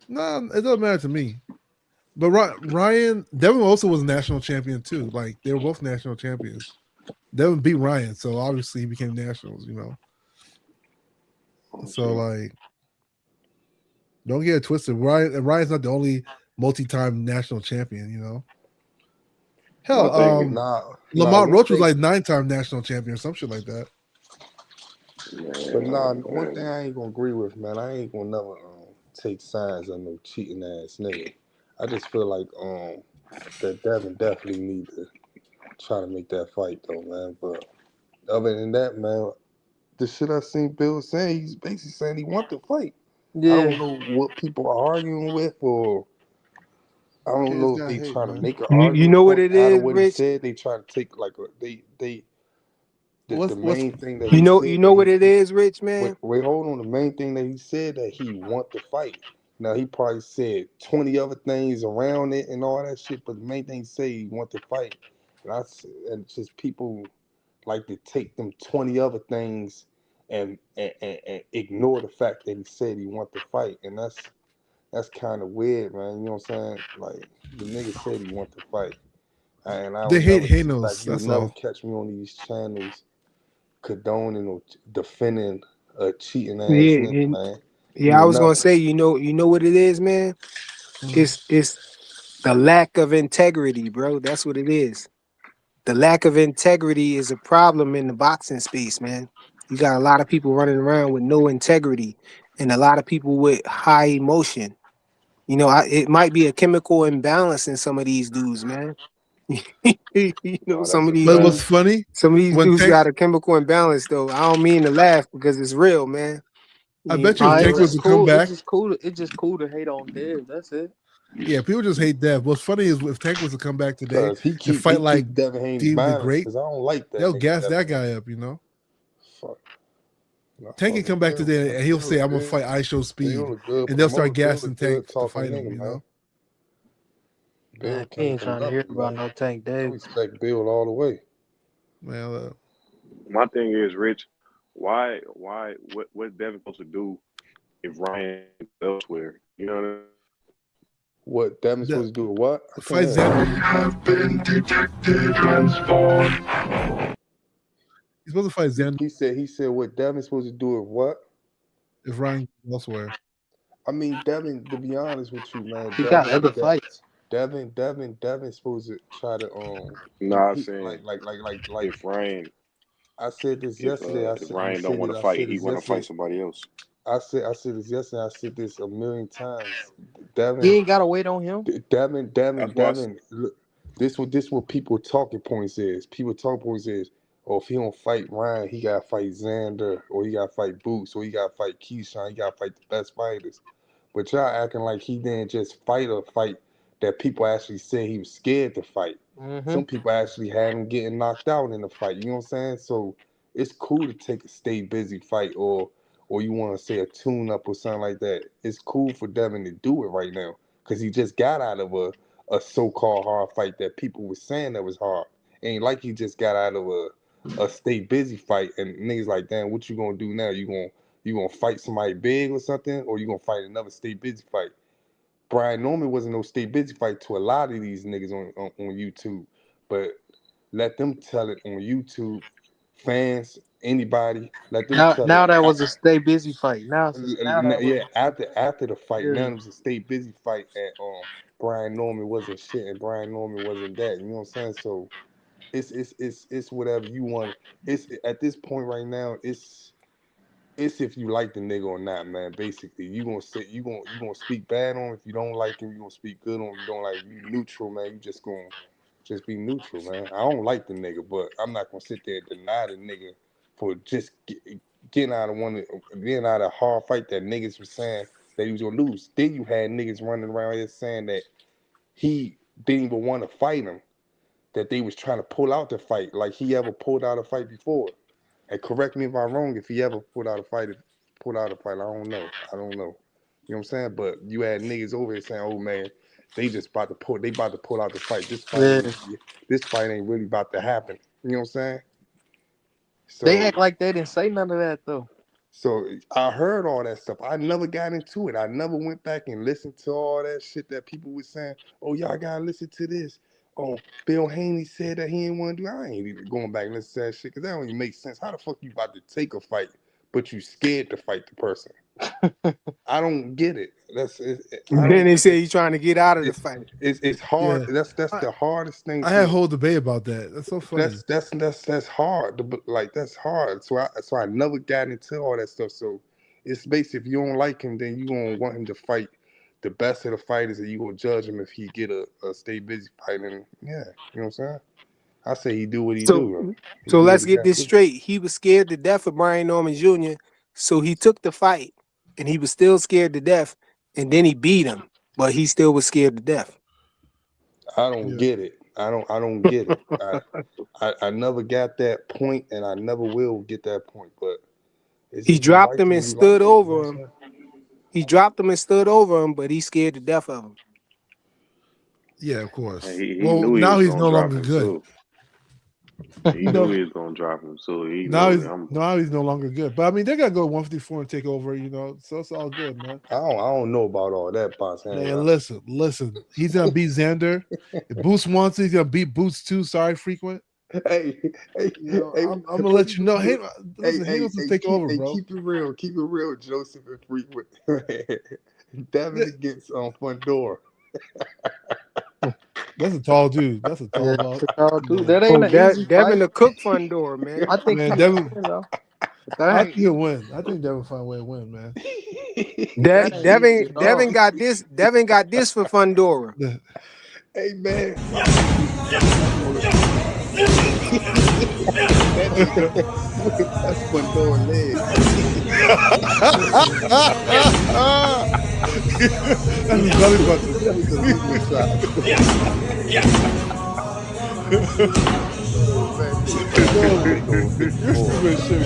No, it doesn't matter to me. But Ryan, Devin also was a national champion too. Like they were both national champions. Devin beat Ryan, so obviously he became nationals. You know, so like, don't get it twisted. Ryan's not the only multi-time national champion. You know, hell, Lamont Roach was like 9-time national champion or some shit like that. But nah, one thing I ain't gonna agree with, man. I ain't gonna never take sides on no cheating ass nigga. I just feel like that Devin definitely need to try to make that fight though, man. But other than that, man, the shit I seen Bill saying, he's basically saying he want to fight. Yeah. I don't know what people are arguing with, or I don't know if they trying to make an argument. You know what it out is, of what he Rich? said. They try to take like the main thing that You he know said what it is, Rich, man. Wait, hold on. The main thing that he said that he want to fight. Now he probably said 20 other things around it and all that shit, but the main thing he said he want to fight. And just people like to take them 20 other things and ignore the fact that he said he want to fight, and that's kind of weird, man. You know what I'm saying? Like the nigga said he want to fight, and I They would hate never, Hanos. like, you would That's never all. catch me on these channels condoning or defending a cheating ass Yeah, nigga, man. yeah. I was gonna say, you know what it is, man. It's the lack of integrity, bro. That's what it is. The lack of integrity is a problem in the boxing space, man. You got a lot of people running around with no integrity, and a lot of people with high emotion. You know, it might be a chemical imbalance in some of these dudes, man. You know, some of these But what's dudes, funny? some of these when dudes Tank, got a chemical imbalance, though. I don't mean to laugh because it's real, man. I bet you if It's Tank was just to come cool. back, It's just cool to hate on Dev. That's it. Yeah, people just hate Dev. What's funny is if Tank was to come back today Because he and keep fight like Devin Haney Dean the balanced. Great, Because I don't like that. they'll nigga, gas Devin that Haney. guy up, you know. Fuck. No, Tank can fuck come back Bill. today and he'll say, Bill, "I'm gonna Bill. fight ISO speed," Bill a good and they'll start promoter. Bill a gassing good Tank to talking fight him. nigga, You man. know. Bill Man, he came ain't from trying to hear nothing, about man. no Tank I Davis. respect Bill all the way. Well, My thing is, Rich, what's Devin supposed to do if Ryan is elsewhere? You know what I mean? What Devin's supposed to do? What? I fight can't hear. Xander. Have been detected and spawned. He's supposed to fight Xander He said what Devin's supposed to do is what? if Ryan goes elsewhere. I mean, Devin, to be honest with you, man, He got other fights. Devin's supposed to try to Nah, I'm he, saying like if Ryan I said this yesterday. if Ryan don't want to fight, he want to fight somebody else. I said this yesterday. I said this a million times. He Devin, ain't got to wait on him. That's why Look, this what people talking points is. People talking points is, oh, if he don't fight Ryan, he gotta fight Xander, or he gotta fight Boots, or he gotta fight Keyshawn. He gotta fight the best fighters. But y'all acting like he didn't just fight a fight that people actually said he was scared to fight. Mm-hmm. Some people actually had him getting knocked out in the fight. You know what I'm saying? So it's cool to take a stay busy fight, or you want to say a tune up or something like that. It's cool for Devin to do it right now because he just got out of a so-called hard fight that people were saying that was hard. Ain't like he just got out of a stay busy fight and niggas like, damn, what you gonna do now? You gonna fight somebody big or something, or you gonna fight another stay busy fight? Brian Norman wasn't no stay busy fight to a lot of these niggas on YouTube, but let them tell it on YouTube. Fans, anybody, let them tell Now it. that was a stay busy fight. Now that Yeah, was after the fight, now yeah. it was a stay busy fight, and Brian Norman wasn't shit, and Brian Norman wasn't that. You know what I'm saying? So it's whatever you want. It's at this point right now. It's if you like the nigga or not, man. Basically, you gonna speak bad on him. If you don't like him, you gonna speak good on him. You don't like him, you neutral, man. You just gonna be neutral, man. I don't like the nigga, but I'm not gonna sit there and deny the nigga for just getting out of a hard fight that niggas was saying that he was gonna lose. Then you had niggas running around here saying that he didn't even want to fight him, that they was trying to pull out the fight, like he ever pulled out a fight before. And correct me if I'm wrong, if he ever pulled out a fight, I don't know. You know what I'm saying? But you had niggas over here saying, oh man, they about to pull out the fight. This fight ain't really about to happen. You know what I'm saying? So They act like they didn't say none of that though. So I heard all that stuff. I never got into it. I never went back and listened to all that shit that people were saying. Oh, y'all gotta listen to this. Oh, Bill Haney said that he didn't want to do it. I ain't even going back and listen to that shit because that don't even make sense. How the fuck you about to take a fight, but you scared to fight the person? I don't get it. Then they say you're trying to get out of the fight. It's hard. Yeah. That's the hardest thing. I had a whole debate about that. That's so funny. That's hard. That's hard. So I never got into all that stuff. So it's basically if you don't like him, then you gonna want him to fight the best of the fighters, and you gonna judge him if he get a stay busy fight. And yeah, you know what I'm saying? I say he do what he do. So let's get this straight. He was scared to death of Brian Norman Jr., so he took the fight, and he was still scared to death, and then he beat him, but he still was scared to death. I don't get it. I don't get it. I never got that point, and I never will get that point. But he dropped him and stood over him. He dropped him and stood over him, but he's scared to death of him. Yeah, of course. Well, now he's no longer good. He knew he was gonna drop him, so now he's no longer good. But I mean, they gotta go 154 and take over, you know. So it's all good, man. I don't know about all that, boss. Man, listen. He's gonna beat Xander. If Boots wants it, he's gonna beat Boots too. Sorry, frequent. Hey, I'm gonna let you know. Hey, listen, take over, bro. Keep it real, Joseph and frequent. Devin against Fundora. That's a tall dude. That's a tall dude. That ain't easy Devin the cook Fundora, man. I think Devin. I think he'll win. I think Devin find a way to win, man. Devin got this. Devin got this for Fundora. Hey man. That's Fundora leg. That's his belly button. That's the legal shot. You're stupid shit,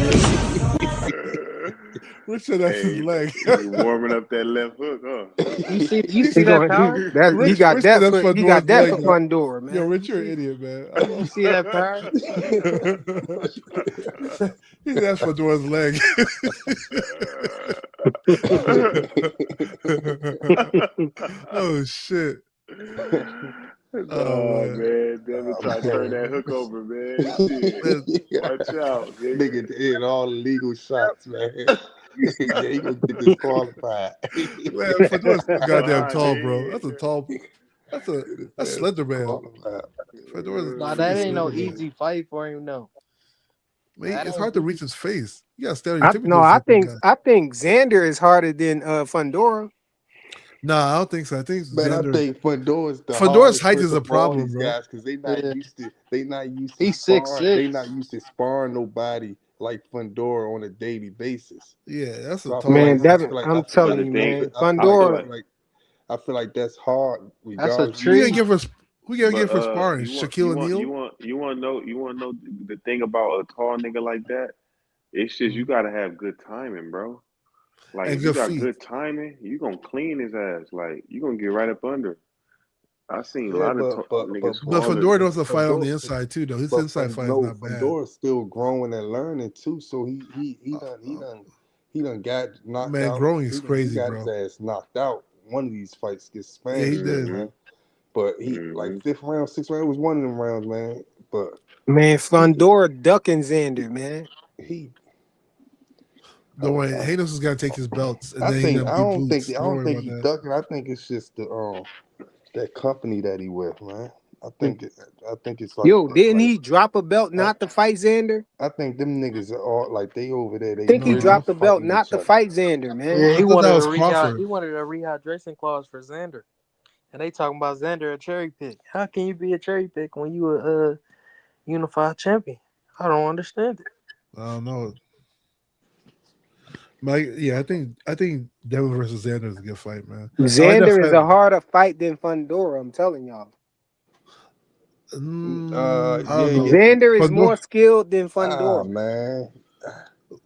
Rich said that's his Hey, leg. he warming up that left hook, huh? You see that power? He Rich got said that that's for leg, yo. Fundora, man. Yo, Rich, you're an idiot, man. You see that power? He said that's Fedora's leg. Oh shit. Oh, man. Devin trying to turn that hook over, man. Shit. Watch out, Nigga did all the legal shots, man. Yeah, he gonna get disqualified. Man, Fedora's so goddamn tall, bro. man. That's a tall. That's slender man. Fedora's Nah, that ain't no easy fight for him, no. Man, it's hard to reach his face. You gotta stare I think Xander is harder than Fundora. No, I don't think so. I think But Xander. I think Fedora's height is a problem, bro. guys, because they not used to. They not used to. He's sparring. 6'6". They not used to sparring nobody like Fundora on a daily basis. Yeah, that's a So I tall feel Man, like, Devin, I I'm feel telling you, man. I Fundora. feel like that's hard. That's a regardless. who you gonna give for sparring? Shaquille O'Neal? You want to know the thing about a tall nigga like that? It's just you got to have good timing, bro. Like, And if you good got feet. good timing, you going to clean his ass. Like, you going to get right up under. I seen a Yeah, lot of niggas But smaller. Fedora does a fight on the Fedora- inside too, though. His But inside fight is not bad. Fedora's still growing and learning too, so he done got knocked Man, out. growing is crazy, he got bro. his ass knocked out. One of these fights gets spanked. Yeah, he did. man. But he like 5th round, 6th round, it was one of them rounds, man. But Man, Fundora ducking Xander, man. he Don't worry, Haydos is gonna take his belts, and I then think he's I gonna don't beat think Boots. I Don't don't worry think about he's that. ducking. I think it's just the that company that he with, man. I think it's like Yo, that, didn't like, he drop a belt not to fight Xander? I think them niggas are all like they over there. They I think he really dropped the belt fighting not each to other. fight Xander, man. Yeah, I thought that was Crawford. he wanted a rehydration clause for Xander. And they talking about Xander a cherry pick. How can you be a cherry pick when you a unified champion? I don't understand it. I don't know. Mike, yeah, I think Devin versus Xander is a good fight, man. Xander is a harder fight than Fundora, I'm telling y'all. I don't know. Xander is more skilled than Fundora. Man.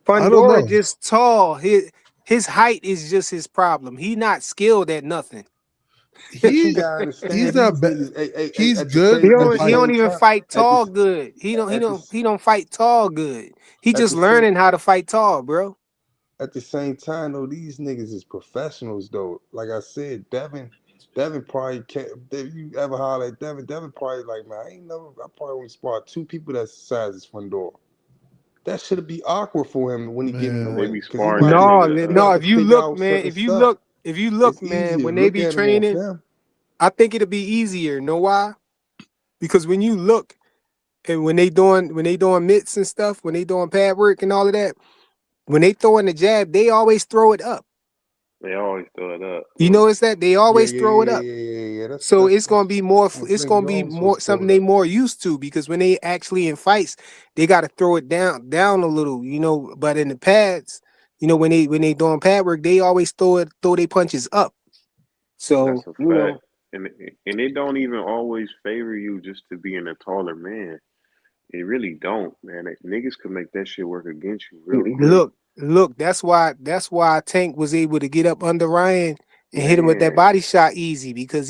Fundora just tall. His height is just his problem. He not skilled at nothing. He's not bad. He's good. He don't even fight tall good. He don't fight tall good. He just learning how to fight tall, bro. At the same time, though, these niggas is professionals, though. Like I said, Devin probably can't. If you ever holler at Devin probably like, man, I probably only spot 2 people that's the size as Fundora. That should be awkward for him when he get in the ring. No. If you look, man, if you look, man, when they be training, I think it'll be easier. Know why? Because when you look, and when they doing mitts and stuff, when they doing pad work and all of that, when they throw in the jab, they always throw it up. They always throw it up. You notice that they always throw it up. Yeah. So it's gonna be more. It's gonna be more something they more used to, because when they actually in fights, they got to throw it down a little. You know, but in the pads, you know, when they doing pad work, they always throw their punches up. So you know, and they don't even always favor you just to being a taller man. They really don't, man. Niggas could make that shit work against you. Really quick. Look. That's why Tank was able to get up under Ryan and hit him with that body shot easy, because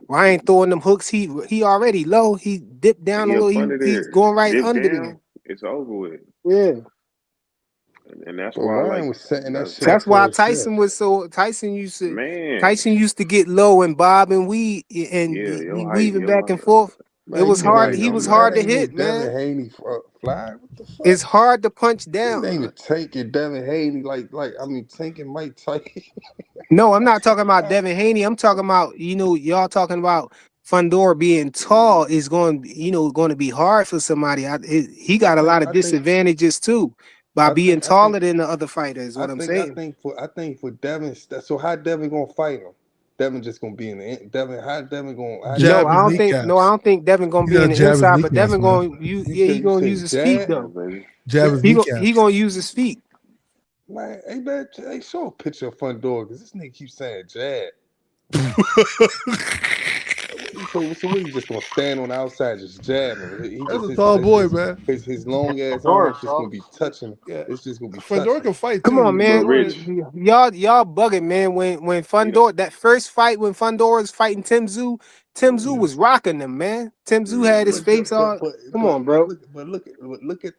Ryan throwing them hooks. He already low. He dipped down a little. He's going right under there. It's over with. Yeah. And that's why Ryan was setting that shit. That's why Tyson was so. Tyson used to get low and bob and weave and weaving back and forth. Man, it was hard. He was hard to hit, man. Devin Haney fly. What the fuck? It's hard to punch down. He ain't even taking Devin Haney taking Mike Tyson. No, I'm not talking about Devin Haney. I'm talking about, y'all talking about Fundora being tall is going to be hard for somebody. He got a lot of disadvantages too by being taller than the other fighters. What I'm saying. I think for Devin, so how Devin gonna fight him? Devin just gonna be in the Devin. How Devin gonna? No, I don't think Devin gonna be in the inside, but Devin gonna use. Yeah, he gonna use his feet though. Jab He gonna use his feet. Man, hey, show a picture of Fundora because this nigga keeps saying Jab. So what? He just gonna stand on the outside just jabbing? He That's just a tall boy, his man. his long ass Fedora arms just gonna tall. be touching. Yeah, It's just gonna be Fedora touching. can fight Come on, too. But man. Fedora, Rich, Y'all bugging, man. When you know, Fundora, that first fight when Fundora was fighting Tim Zoo yeah. was rocking them, man. Tim Zoo had his hmm face all. Come on, bro. Look at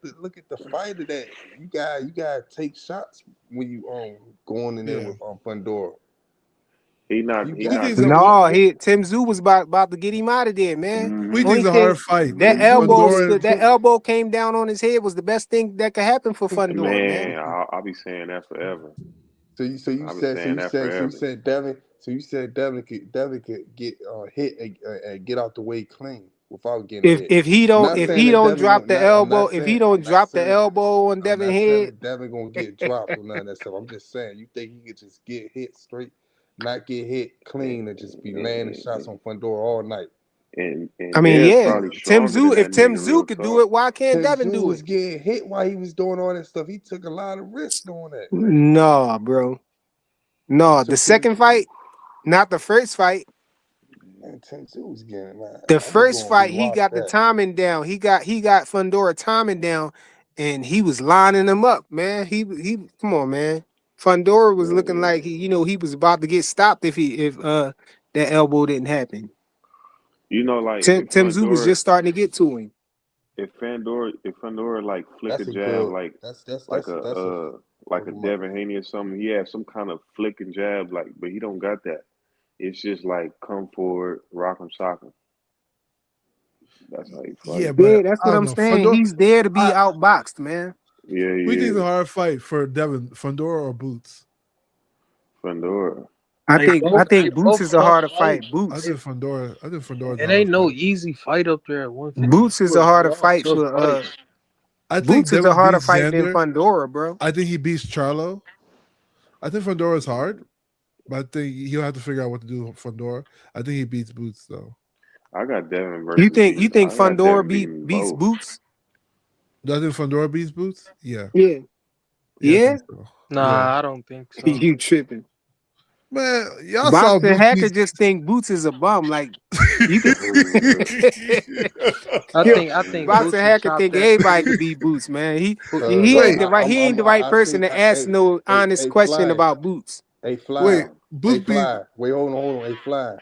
the fighter that you gotta take shots when you going in there Yeah. with Fundora. You he Who do you got think to. No, Tim Zoo was about to get him out of there, man. who do you hmm think Only is a harder thing fight? that elbow Fedora stood, and that elbow came down on his head was the best thing that could happen for Fundora, man. Man, I'll be saying that forever. So you I'll be said so saying you that said so you forever. said Devin could get hit and get out the way clean without getting If hit. if he I'm don't not if saying he that don't Devin drop gonna the not. elbow, if he don't drop the elbow on I'm Devin not saying head, that Devin gonna get dropped or none of that stuff. I'm just saying you think he could just get hit straight, not get hit clean, and just be landing shots on Fundora all night. I And mean, Dev's yeah, probably stronger than If that Tim nigga, Zoo real could do talk. it, why can't Tim Devin Zoo do was it? getting hit while he was doing all that stuff. He took a lot of risks doing that. No, bro. No, So the Tim, second fight, not the first fight. man, Tim Zoo was getting man. The I need to first go and fight, he rewatch got the that. timing down. He got Fundora timing down, and he was lining them up, man. He come on, man. Fundora was looking like he was about to get stopped if that elbow didn't happen. You know, like Tim Zoo was just starting to get to him. If Fandora like flick a That's a jab good. like That's like that's a that's a. like a Over my, Devin Haney or something, he has some kind of flick and jab like, but he don't got that. It's just like come forward, rock 'em, sock 'em. That's how he yeah, fight. but Yeah, that's I what don't I'm know. saying. Fedora, He's there to be I, outboxed, man. Yeah, who do you think is he a is. harder fight for Devin, Fedora or Boots? Fandora. I They think Boots both is a tough harder fight. fights. I Boots think Fedora. I think Fedora's a It harder ain't no fight. easy fight up there at Boots is 154. a They harder all fight tough for fights. I think Boots is a Devin harder beats fight than Xander. Fundora, bro. I think he beats Charlo. I think Fedora is hard, but I think he'll have to figure out what to do with Fedora. I think he beats Boots though. You think I got Fundora Devin beating beats both. Boots? Do I think Fedora beats Boots? Yeah, Yeah. yeah, I Yeah? think so. Yeah, Nah, I don't think so. You tripping. man, y'all saw Boxer Boots Hacker beat. just think Boots is a bum. Like you can Yo, I think Boxer Boots would Hacker chop think that. every can beat Boots, man. He Boot. ain't the right person to ask Hey, no hey, honest hey, question Fly, about Boots. hey, Wait, Fly, hey, Boots beat. Fly. Wait, hold on, hey, Fly.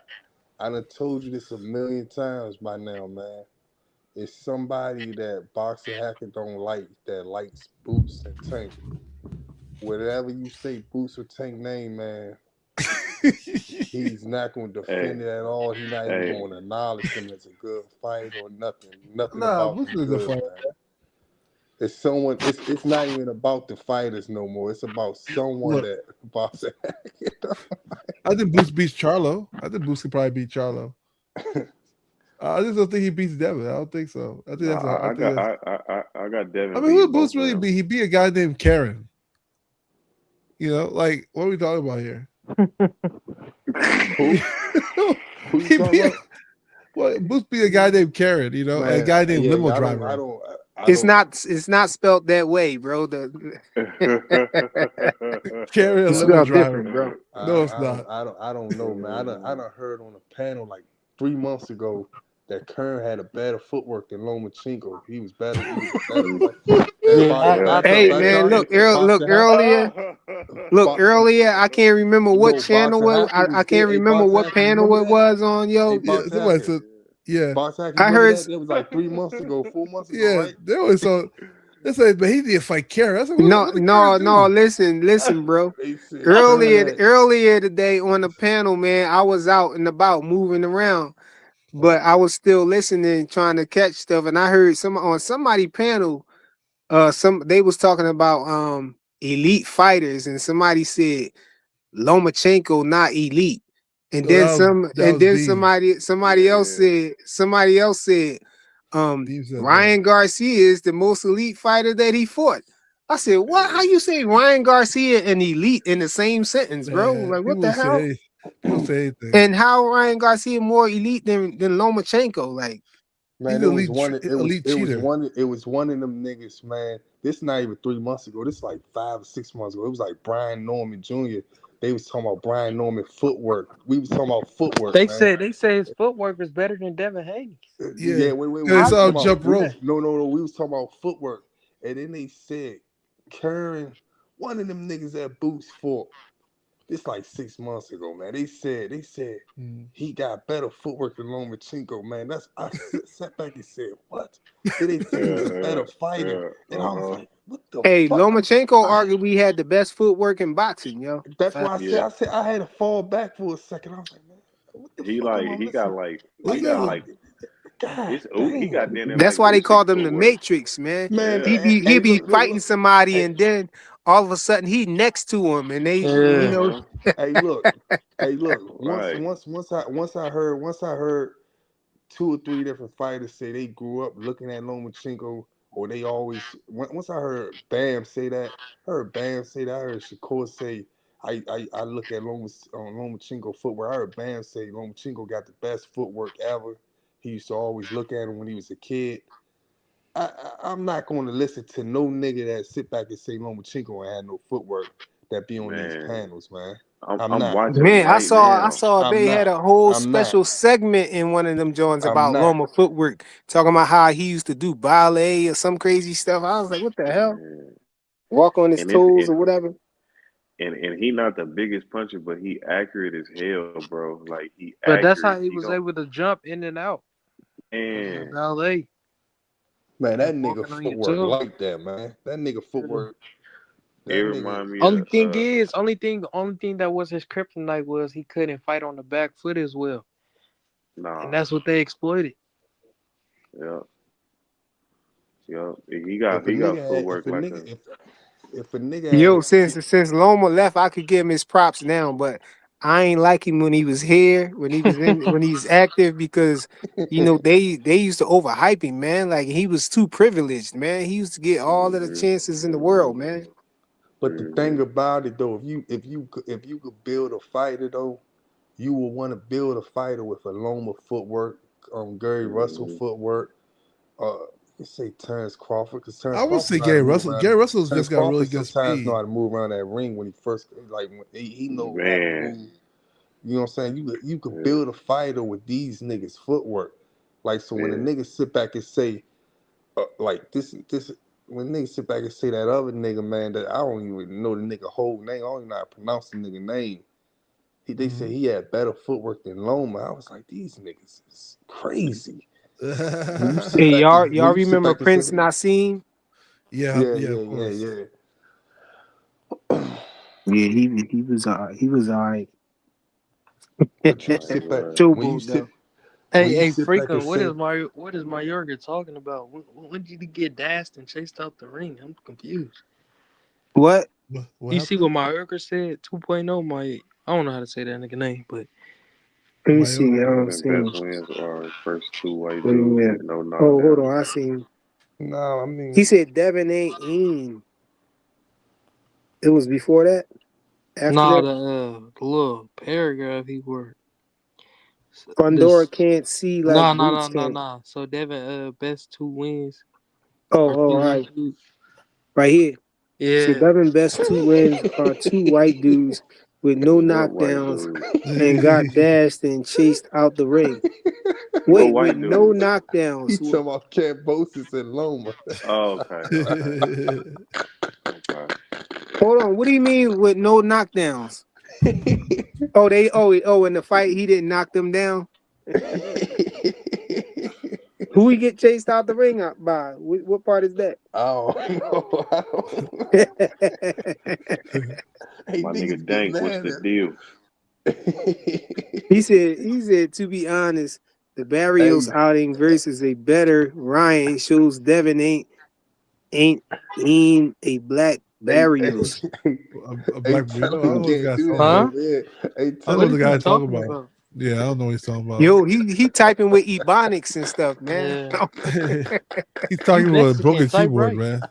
I done told you this a million times by now, man. It's somebody that Boxer Hacker don't like that likes Boots and Tank. Whatever you say Boots or Tank name, man, he's not going to Hey, defend it at all. He's not even hey, going to acknowledge them as a good fight or nothing. Nothing Nah, about Boots them is a good, fight. man. It's someone. It's not even about the fighters no more. It's about someone Look, that Boxer Hacker. I think Boots beats Charlo. I think Boots could probably beat Charlo. I just don't think he beats Devin. I don't think so. I think no, that's a. I think that's. I got I Devin mean, who beating did both Boots of really them. beat? He beat a guy named Karen. You know, like what are we talking about here? Who? Who you he talking beat. about? Well, Boots beat a guy named Karen. You know, a Man, guy named yeah, limo yeah. driver. It's not spelled that way, bro. Karen, a It's limo spelled driver. different, bro. No, it's not. I don't know, man. I done heard on a panel like 3 months ago that Kern had a better footwork than Lomachenko. He was better. He was a better fighter. And Yeah, boxer, Yeah. I back up, Hey think back man, up. look, And boxer hacker, look box, earlier. I can't remember what no, channel boxer hacker I was can't there. Hey, remember boxer what hacker, you panel remember it that? was on, Hey, yo. Yeah, boxer somebody hacker, said, yeah, boxer hacker. You I remember heard that? It was like 3 months ago, 4 months ago, yeah. right? They always saw. They said, but he didn't fight Karen. I said, no, what did Karen no. do? Listen, bro. They said Kern had. Earlier today on the panel, man, I was out and about moving around, but I was still listening, trying to catch stuff, and I heard somebody panel. They was talking about elite fighters, and somebody said Lomachenko not elite, and No, then that was Dean. somebody else said Dean said that. Ryan Garcia is the most elite fighter that he fought. I said, what? How Yeah. you say Ryan Garcia and elite in the same sentence, bro? Man, Like, what people the will hell? say, people say anything. And how Ryan Garcia more elite than Lomachenko? Like, Man, He's it an was one. elite It was cheater. one. It was one of them niggas, man. This not even 3 months ago. This like 5 or 6 months ago. It was like Brian Norman Jr. They was talking about Brian Norman footwork. We was talking about footwork, man. They say his footwork is better than Devin Haney. Yeah, Yeah, wait. because We it's was How all talking you about. jump say rope. that? No. We was talking about footwork, and then they said, Curran, one of them niggas that boots for. This like 6 months ago, man. They said Mm. he got better footwork than Lomachenko, man. Sat back and said, what? Then they said he's a better fighter, and I was like, what the Hey, fuck? Lomachenko argued we had the best footwork in boxing, yo. That's why I Facts. said Yeah. I had to fall back for a second. I was like, man, what the fuck am I He got missing? Let's Like, never. God he damn, got down there That's like why they Usyk called him the footwork. Matrix, man. man. Yeah. He Hey, be fighting look. somebody, Hey, and then all of a sudden he next to him, and they, Yeah. Uh-huh. hey, look. Hey, look. Right. Once I heard 2 or 3 different fighters say they grew up looking at Lomachenko, or they always. Once I heard Bam say that, I heard Shakur say, I look at Lomachenko footwork. I heard Bam say Lomachenko got the best footwork ever. He used to always look at him when he was a kid. I'm not going to listen to no nigga that sit back and say Lomachenko ain't had no footwork that be on these Man. panels, man. I'm I'm I'm not. watching him man, I right saw now. they I'm had not. a whole I'm not. special segment in one of them joints I'm about not. Loma footwork, talking about how he used to do ballet or some crazy stuff. I was like, what the hell? Man. Walk on his And it's toes or whatever. and he not the biggest puncher, but he accurate as hell, bro. Like he But that's accurate. how he He was don't able to jump in and out. Cause of the man. ballet. Man, Just that nigga walking on your footwork toes. like that, man. That nigga Yeah. footwork. It That nigga. remind me of Only thing that was his kryptonite was he couldn't fight on the back foot as well. And nah. that's what they exploited. Yeah. Yeah. If a He got nigga, footwork like a if a nigga had Yo, a since kid, Loma left, I could give him his props now, but I ain't like him when he was here, when he's active, because they used to overhype him, man. Like he was too privileged, man. He used to get all of the hmm chances in the world, man. but the thing hmm about it though, if you could build a fighter though, you will want to build a fighter with a Loma footwork, Gary Russell hmm footwork. You say Terrence Crawford, because Terrence I would Crawford say know how to Gary move Russell. around. Gary Russell's Terrence just got really Crawford good sometimes know speed. how to move around that ring when he know how to Man. move. You know what I'm saying? You could Yeah. build a fighter with these niggas' footwork. Like so when a Yeah. nigga sit back and say like this when niggas sit back and say that other nigga, man, that I don't even know the nigga whole name. I don't even know how to pronounce the nigga name. They said Mhm. he had better footwork than Loma. I was like, these niggas is crazy. When you sit Hey, back and y'all remember say Prince Nassim? Yeah, yeah, yeah, yeah, of yeah, course. yeah. Yeah, he was all right. But you Nah, he sit back was. Showboat though. when you Hey, sit back and Freakum, say, what is Mayorga talking about? When did he get dashed and chased out the ring? I'm confused. What? What You see what happened? Mayorga said? 2.0, I don't know how to say that nigga name, but Let me see. I Mayorga. don't Devin see best him. wins are first two white Wait a dudes minute. with no Oh, hold knockdown. on. I see him. no, I He mean, said Devin ain't in. It was before that? After nah, that? the little paragraph he wrote. Pandora This can't see like nah nah Boots nah nah can. nah. So Devin Oh, best two wins are oh, two all white right. dudes. Right here. So Yeah. Devin best two wins are two white dudes with no What white knockdowns dude? and got dashed and chased out the ring. What Wait, with white no dude? he knockdowns. talking about Cambosis and Loma. Oh, okay, okay, okay. Hold on. What do you mean with no knockdowns? Oh, in the fight he didn't knock them down. Who he get chased out the ring by? What part is that? Oh no, I don't. Hey, My nigga niggas get Dank, what's mad the deal? he said to be honest, the Barrios Hey, outing versus a better Ryan shows Devin ain't a black hey, Barrios. A hey, black man. tell No, I him don't you know what the can't guy's do talking that about. Huh? over here. Hey, I don't tell know What what him. the is he guy's talking talking about. about? Yeah, I don't know what he's talking about. Yo, he typing with ebonics and stuff, man. Yeah. He's You talking about a Mexican, broken type keyboard, right. man.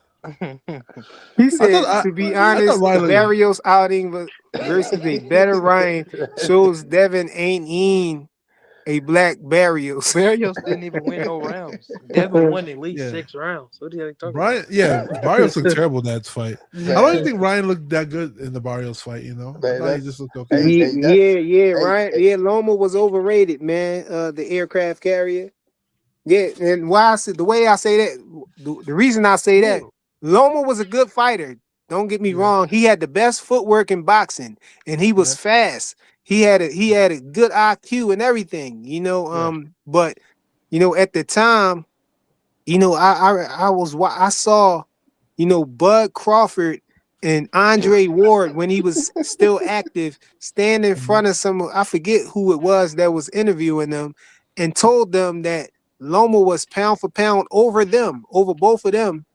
He I thought said, to be I thought honest, the Riley. Barrios outing versus a better Ryan shows Devin ain't in a black Barrios. Barrios didn't even win no rounds. Devin won at least Yeah. 6 rounds. What the hell are you talking Brian, about? yeah, Barrios looked terrible in that fight. I don't even Man, think Ryan looked that good in the Barrios fight. You know, I man, thought he just looked hey, okay. hey, that's Yeah, hey, Ryan. hey, Yeah, Loma was overrated, man. The aircraft carrier. Yeah, and why I said the way I say that, the reason I say that, Whoa. Loma was a good fighter. Don't get me Yeah, wrong. He had the best footwork in boxing, and he was yeah, fast. He had a good IQ and everything, you know. yeah. But at the time, I saw, Bud Crawford and Andre Ward when he was still active, stand in Mhm. front of I forget who it was that was interviewing them, and told them that Loma was pound for pound over both of them,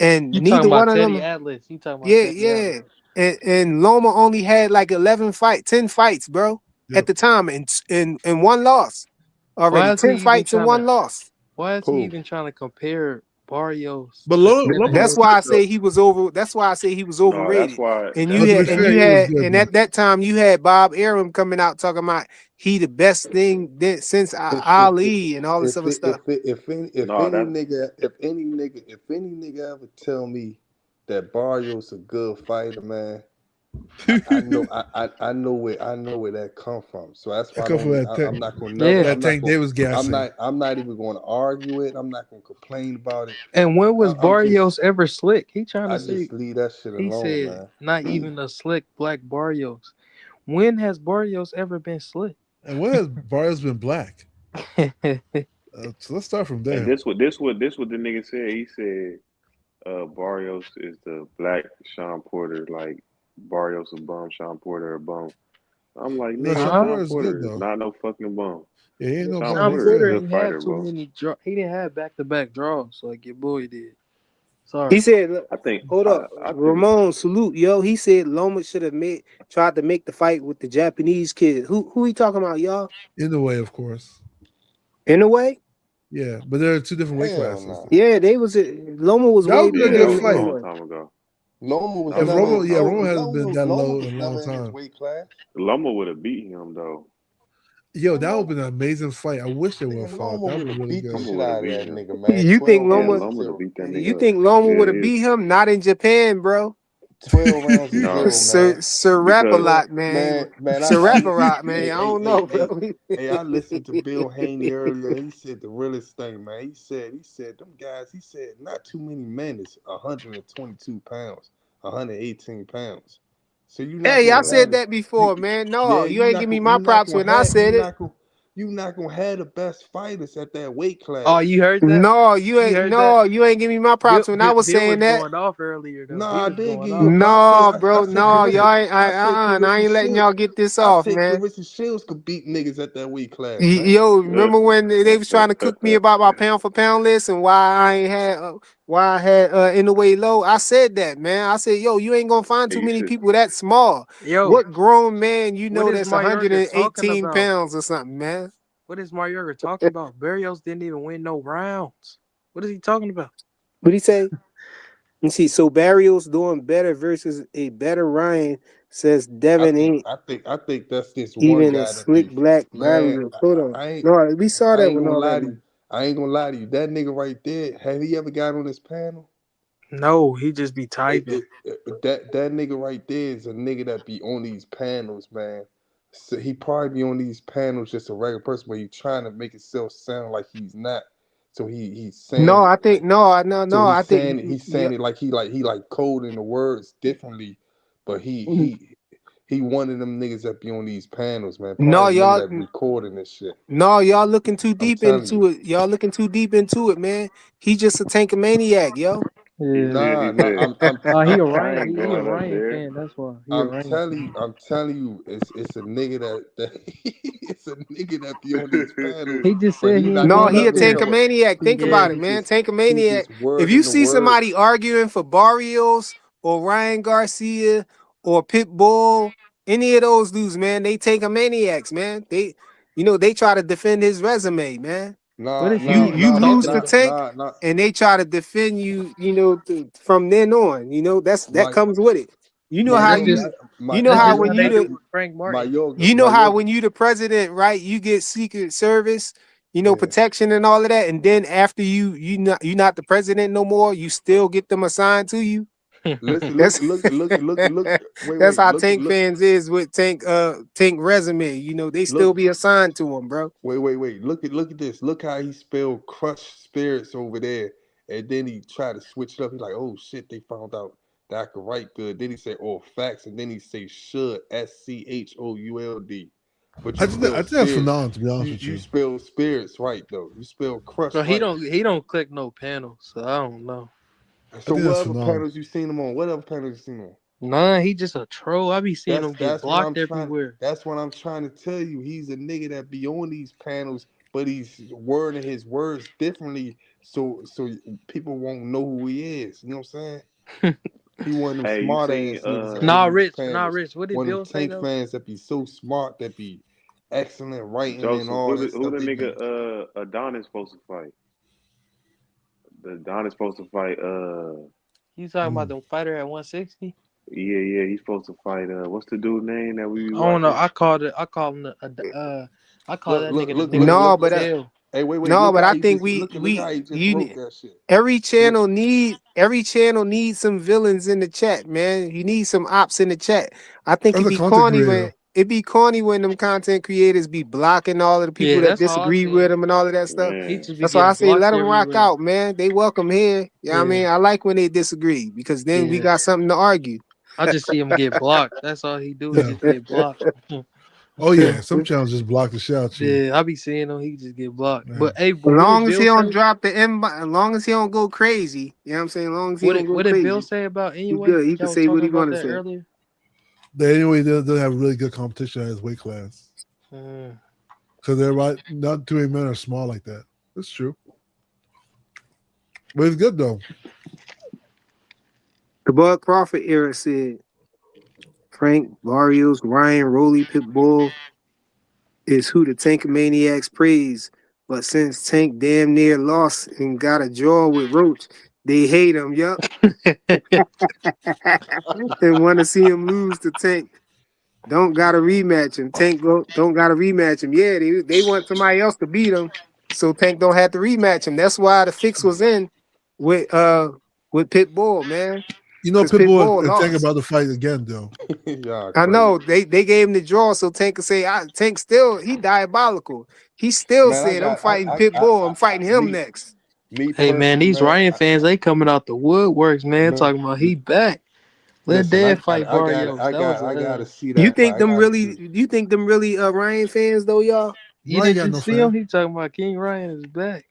and You talking neither about one of Teddy them. Atlas. You talking about Yeah, Teddy yeah. Atlas. And Loma only had like 10 fights, bro, at Yep. the time, and one loss already. Why is he 10 even fights and trying one to loss. why is he who? even trying to compare Barrios But to Loma Devin was That's Haney? good why I though. say he was over. That's why I say he was No, that's overrated. why. And you But That's to be had, and fair, you he was had, good and though. at that time you had Bob Arum coming out talking about he the best thing that since If Ali and all this other stuff. no. That if any nigga ever tell me that Barrios a good fighter, man, I know where that come from. So that's I why I come from don't. that tank, I'm not gonna never. Yeah. that Tank Davis gassing. I'm not even going to argue it. I'm not going to complain about it. And when was I'm just. Barrios ever slick? He trying to I say just leave that shit he alone, said man. not even a slick black Barrios. When has Barrios ever been slick? And when has Barrios been black? So let's start from and there. this what the nigga said. He said Barrios is the black Sean Porter. Like Barrios a bum, Sean Porter a bum. I'm like, No, nigga, Sean huh? Sean Porter is good Porter is though. not no fucking bum. Yeah, he ain't no Sean bum. Sean He's Porter is a Porter good. good ain't have fighter, too bro. many he didn't have back to back draws like your boy did. Sorry. He said, I think "Hold up, I think Ramon, salute, yo." He said Loma should have tried to make the fight with the Japanese kid. Who he talking about, y'all? In the way, of course. In a way, Yeah, but there are two different weight Hell classes. no. yeah, Loma was That way would be a yeah, bigger that good was a in a fight. long way. time ago. Loma was That was If a never. long Romo, yeah, time Romo ago. hasn't been that Loma low in was a long never in his time. weight class. Loma would have beat him though. Yo, that would have been an amazing fight. I wish they would have Nigga, fought. Loma That would would have been have really beat the good. Loma shit would have out of beat that him. nigga, man. You think 12 Yeah, rounds Loma? to Loma would have zero. beat that You nigga up. think Loma Yeah, would have beat him? Not in Japan, bro. 12 rounds to no, zero, man. Sir Rap a because lot, man. Man, Sir I Rap a listened. lot, man. I Hey, hey, don't hey, know, hey, bro. hey, I listened to Bill Haney earlier. He said the realest thing, man. He said, them guys, he said, not too many men is 122 pounds, 118 pounds. So you're not Hey, I gonna yeah, have said it. that You, before, man. No, yeah, you ain't give me my props when I said it. you not gonna have the best fighters at that weight Oh, class. you heard that? No, you You ain't. heard that? No, you ain't give me my props when I was Bill saying was that. going off earlier though. He Nah, I was did going give you a off. prop. No, bro. No, y'all Clarissa, ain't. I said I Clarissa ain't letting Shields. y'all get this I off, said man. Clarissa Shields could beat niggas at that weight class, man. Yo, remember when they was trying to cook me about my pound for pound list and why I ain't had why I had in the way low? I said that, man. I said, yo, you ain't gonna find too you many should. people that small. Yo, What grown man what is that's Mayorga talking 118 about? pounds or something, man? What is Mayorga talking about? Barrios didn't even win no rounds. What is he talking about? What he say? You see, so Barrios doing better versus a better Ryan says Devin ain't I think that's this one even a guy that slick be black man. Barrios. Hold on. I ain't No, we saw I that ain't one gonna lie to already. you. I ain't gonna lie to you. That nigga right there, have he ever got on this panel? No, he just be typing. That nigga right there is a nigga that be on these panels, man. So he probably be on these panels just a regular person, but he trying to make himself sound like he's not. So he's No, saying it I think like no, no, so no. I think he's yeah. saying it like he like coding the words differently, but he one of them niggas that be on these panels, man. No, Probably a nigga y'all. that recording this shit. No, y'all looking too I'm deep telling you. into it. Y'all looking too deep into it, man. He just a tankomaniac, yo. Yeah. He Nah, said, He a I Ryan. ain't He a going up Ryan there. fan. That's why he a Ryan fan. I'm telling you, it's a nigga that it's a nigga that be on these panels, He just but said he he ain't not No, going gonna he up a never there. come up. tankomaniac. Think Yeah. about it, man. He Tankomaniac. just If word you in the see word. somebody arguing for Barrios or Ryan Garcia or Pitbull, any of those dudes, man, they tankomaniacs, man. They try to defend his resume, man. What Nah, is You nah, he you nah, lose talking to nah, about? Tank, nah, nah. and they try to defend you, from then on. That Like comes with it. You know My how That's yoga, just you my you know that's how just yoga, when how you they do the with Frank my Martin. yoga, you know my how yoga. when you the president, right? You get Secret Service, Yeah. protection and all of that, and then after you not the president no more, you still get them assigned to you. Listen, look, That's look, look, look, look. Wait, that's wait, how look, Tank look, fans is with Tank resume. They still look. be assigned to him, bro. Wait. Look at this. Look how he spelled crushed spirits over there. And then he tried to switch it up. He's like, oh shit, they found out that I could write good. Then he said, oh, facts. And then he say should, SCHOULD. But I you think spell that's spirits. phenomenal, to be honest You with you you. spell spirits right though. You spell crushed But he right. don't click no panel, so I don't know. I So think that's whatever phenomenal. panels you seen him on, whatever panels you seen him on. Nah, he just a troll. I be seeing him get That's what I'm blocked trying. everywhere. That's what I'm trying to tell you. He's a nigga that be on these panels, but he's wording his words differently, so people won't know who he is. You know what I'm saying? He one of them Hey, you smart seen ass niggas that be on these Nah, panels. Rich. What did One of them Bill say Tank though? fans that be so smart, that be excellent writing and Joseph? all that Who stuff. the They nigga be Adonis supposed to fight? The Adonis supposed to fight. You talking about Mm. them fighter at 160? Yeah. He's supposed to fight. What's the dude name that we be I don't know. watching? I called it. I call him I call that nigga the nigga with No, the but tail. Hey, wait. no, Look but how I he think just we look how we he just wrote you that shit. Look, every channel needs some villains in the chat, man. You need some ops in the chat. I think As it'd a be content corny when creator, them content creators be blocking all of the people Yeah, that that's how I disagree see with him. them and all of that stuff. He Man, just be That's why I getting say let blocked them rock everywhere. out, man. They welcome here. Yeah, I Yeah, mean, I like when they disagree because then we yeah. got something to argue. I just see him get blocked. That's all he do. He yeah. just get blocked. Oh yeah, some channels just block the shit out you. Yeah, I be seeing him. He just get blocked. Yeah. But As what did long as he Bill don't say? drop the as long as he don't go crazy, you know what I'm saying? As long as he don't go What did Bill crazy, say about he anyway? good. He can Y'all was say what talking he about want to that say. earlier. They anyway they have really good competition at his weight class Mm. because they're not too many men are small like that. That's true, but it's good though. The Bud Crawford era said Frank, Barrios, Ryan, Rolly, Pitbull is who the Tankamaniacs praise. But since Tank damn near lost and got a draw with Roach, they hate him. Yup. And want to see him lose to Tank. Don't gotta rematch him. Don't gotta rematch him. Yeah, they want somebody else to beat him, so Tank don't have to rematch him. That's why the fix was in with Pitbull, man. You know, Because Pitbull Pitbull is thinking lost. about the fight again though. y'all I crazy. know they gave him the draw so Tank could say, Tank still he diabolical. He still Man, said, I'm fighting Pitbull. I'm fighting him next. me Hey man, personally, these man, Ryan fans, they coming out the woodworks, man. man. Talking about he back. Let Listen, Dad fight Barrios. That was I gotta see You that think fight. I them gotta really see. you think them really Ryan fans though, y'all? you Ryan didn't got just no see him. fans, He talking about King Ryan is back.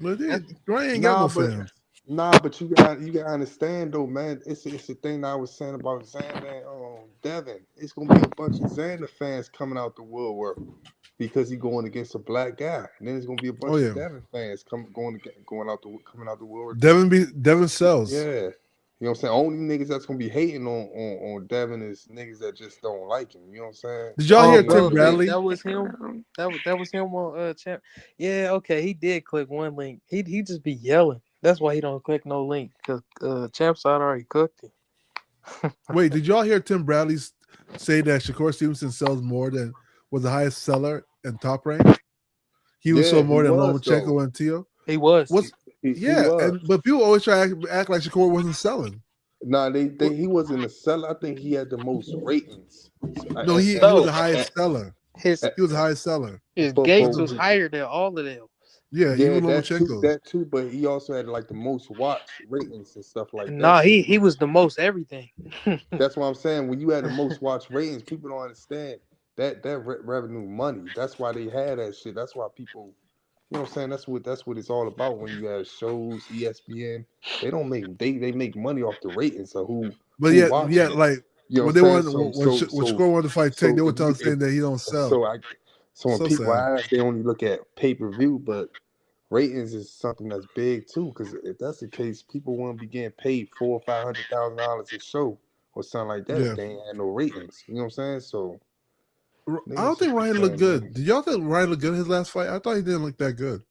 but That, Ryan ain't got Nah, no but fans. but you gotta understand though, man. It's the thing that I was saying about Xander and Devin. It's gonna be a bunch of Xander fans coming out the woodwork because he going against a black guy. And then there's gonna be a Oh bunch of yeah, Devin fans coming out the woodwork. Devin sells. Yeah. You know what I'm saying? Only niggas that's gonna be hating on Devin is niggas that just don't like him. You know what I'm saying? Did y'all oh, hear Ain't Tim nothing bro, to hate. Bradley? that was him. That was him on champ. Yeah, okay. He did click one link. He just be yelling. That's why he don't click no link because champ side already cooked him. Wait, did y'all hear Tim Bradley say that Shakur Stevenson sells more than was the highest seller in Top Rank? He was Yeah, sold he more than was though. Lomachenko and Tio. He was. What's He yeah, was. but people always try to act like Shakur wasn't selling. Nah, What? he wasn't a seller. I think he had the most ratings. No, he was So the highest seller. his He was the highest seller. For Gates who? was higher than all of them. Yeah, Yeah, even Lomachenko's. that too. But he also had like the most watch ratings and stuff like that. Nah, So he was the most everything. that's what I'm saying. When you had the most watch ratings, people don't understand that revenue money. That's why they had that shit. That's why people, you know what I'm saying. That's what it's all about. When you have shows, ESPN, they don't make they make money off the ratings of But who yeah, watching it. like You know when what they I'm saying? wanted when Shakur wanted to fight Tank, they So were if you telling if saying that he don't sell. so I so when So people sad. ask, they only look at pay per view, but ratings is something that's big too. Because if that's the case, people wouldn't be getting paid $400,000 or $500,000 a show or something like that if Yeah. they ain't had no ratings. You know what I'm saying? So I don't niggas think just be Ryan looked saying good. money. Did y'all think Ryan looked good his last fight? I thought he didn't look that good.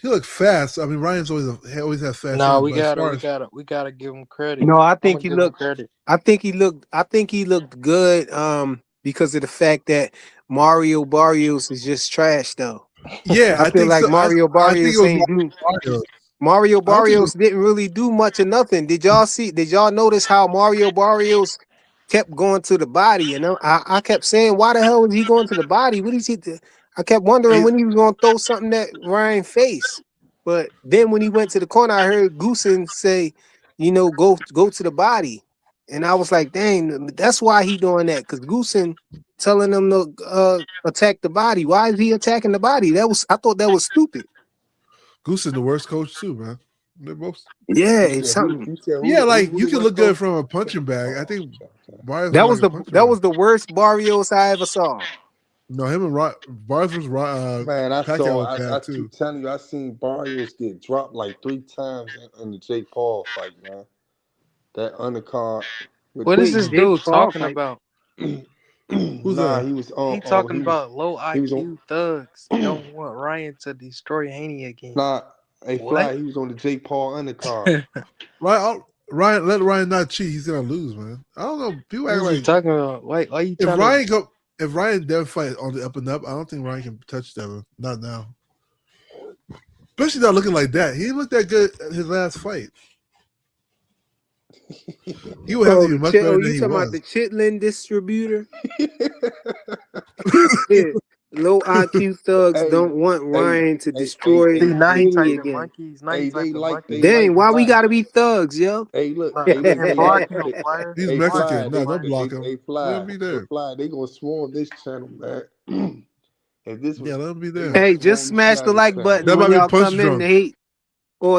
he looked fast. I mean, Ryan's always has fast No, hands, we but as gotta, far we as gotta, we gotta give him credit. No, I I'm think gonna he give him looked. credit. I think he looked good. Because of the fact that Mario Barrios is just trash though. yeah, I I feel think like so. Mario I think it Barrios was ain't do. Mario. Mario I don't think it Barrios didn't really do much of nothing. Did y'all see? Did y'all notice how Mario Barrios kept going to the body? And I kept saying, why the hell was he going to the body? What is he? I kept wondering was. when he was going to throw something at Ryan face. But then when he went to the corner, I heard Goosen say, go to the body. And I was like, dang, that's why he doing that. Because Goosen telling him to attack the body. Why is he attacking the body? I thought that was stupid. Goose is the worst coach too, man. They're both. Yeah, You it's said who? something. You said Yeah, like who you the can worst look good coach? from a punching bag. I think Okay. Barrios That was was like a punching bag. the worst Barrios I ever saw. No, him and Barrios was Man, Pacquiao was I bad too. keep telling you, I seen Barrios get dropped like 3 times in the Jake Paul fight, man. That undercard with What is Wait, this Jake dude Paul talking fight. about? Who's nah, that? he was He on talking about low he was IQ thugs don't want Ryan to destroy Haney again. nah a What? fly, he was on the Jake Paul undercard. Let Ryan not cheat. He's gonna lose, man. I don't know. People What act is he like talking about? Why you trying to? if Ryan Devin fight on the up and up, I don't think Ryan can touch Devin. Not now. Especially not looking like that. He didn't look that good at his last fight. He would have to be much better than You he talking about was. the Chitlin distributor? He said low IQ thugs hey, don't want hey, Ryan to hey, destroy See, hey, now he hey, Haney typing again. monkeys. Now he hey, they typing like monkeys. Dang, why we fly. gotta be thugs, yo? Hey, look, Nah, hey, look, and they like block him, flyer. He's hey, Block fly, Mexican. him, No, they, don't flyer. block him. hey, Let him fly, be hey, there. fly. They gonna swarm this channel, man. If this was, Yeah, let him be they there. gonna Hey, just swarm the shit smash out the of this like channel. button That when might be y'all punch come in to drunk. hate.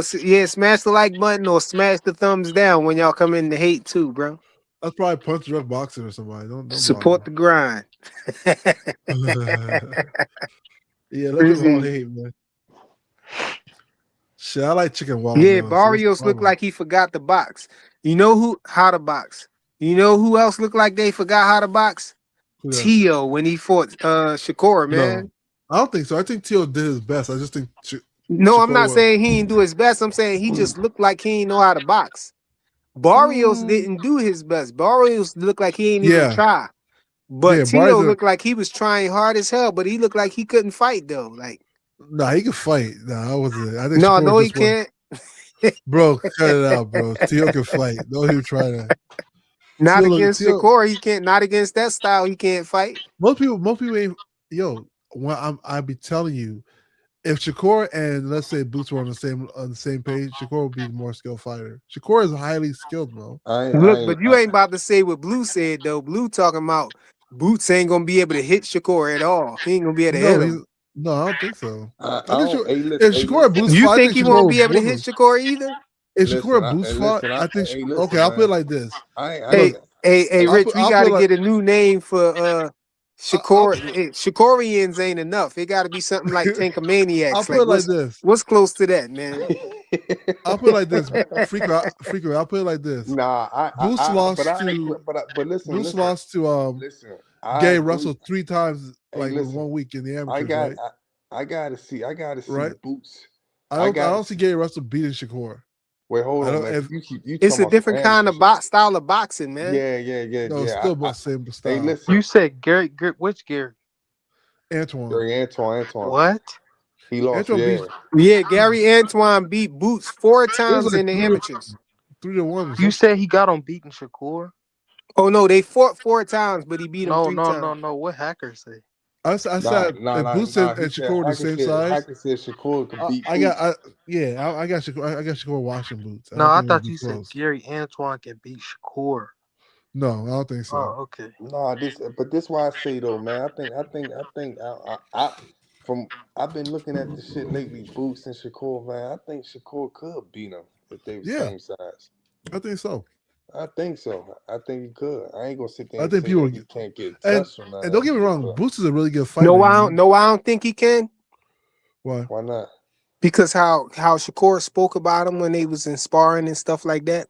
Smash the like button or smash the thumbs down when y'all come in to hate too, bro. That's probably punch drunk boxing or somebody. Don't block Support the grind. him. Yeah, let them all Crazy. hate, man. Shit, I like chicken Yeah, watermelon. So what's the Barrios looked problem? like he forgot to box. You know how to box. You know who else looked like they forgot how to box? Who that? Tio when he fought Shakur, No, man. I don't think so. I think Teal did his best. I just think No, I'm Shakur not was. saying he didn't do his best. I'm saying he just looked like he didn't know how to box. Barrios Mm, didn't do his best. Barrios looked like he ain't even yeah, try. But yeah. Tio Barrios. looked like he was trying hard as hell, but he looked like he couldn't fight though. Like, Nah, he could fight. Nah, I wasn't. I think no, Shakur he just won. can't. Bro, cut it out, bro. Teal can fight. Don't even try that. Not against Teal. Shakur, he can't. Not against that style, he can't fight. Most people ain't. Yo, when I be telling you, if Shakur and let's say Boots were on the same page, Shakur would be the more skilled fighter. Shakur is highly skilled, bro. Look, but you ain't about to say what Blue said though. Blue talking about Boots ain't gonna be able to hit Shakur at all. He ain't gonna be able to hit No, him. I don't think so. I I think don't. Hey, listen. if Hey, Shakur and listen. Boots You fought, I think think he Shakur won't would be able to win hit him. Shakur either? If Shakur Listen. and Boots fought, I think. Hey, Okay, listen, I'll put it man. like this. I Hey, ain't. hey, Hey, Rich, we I'll got put to it like get a new name for I'll, Shakur. Shakorians ain't enough. It got to be something like I'll Tankamaniacs. put Like it like this. what's close to that, man? I'll put it like this. Freaker. I'll put it like this. nah, Boots but lost I ain't. to But listen, Boots lost to listen. I Gary agree. Russell 3 times, Hey, like in listen. 1 week in the I amateurs, got. right? I gotta see. I gotta see Right. Boots. I I don't. I gotta don't see see. Gary Russell beating Shakur. Wait, hold I on, don't. man. If You It's talking a about some different kind amateur of shit? style of boxing, man. no, Yeah. still about same Hey, style. listen. You said Gary, which Gary? Antoine. Gary Antoine. What? He lost. Antoine Yeah. beats. Yeah, Gary Antoine beat Boots 4 It was times like in the amateurs. 3-1 or You something. said he got on beating Shakur? Oh no, they fought 4 times, but he beat him No, 3 times. no. What hacker say? I said if Boots and He said Shakur were the Hackett same said size, Shakur could beat I got. Boots. I got Shakur. I got Shakur watching Boots. I No, don't I think it would thought be you said close. Gary Antoine can beat Shakur. No, I don't think so. Oh, okay. Nah, this why I say though, man. From I've been looking at the shit lately, Boots and Shakur, man. I think Shakur could beat him if they were the Yeah, same size. I think so. I think so. I think he could. I ain't gonna sit there I and think say people that he can't get and touched or none of don't that get me shit, wrong. but Boots is a really good fighter. No, I don't think he can. Why? why not? Because how Shakur spoke about him when they was in sparring and stuff like that.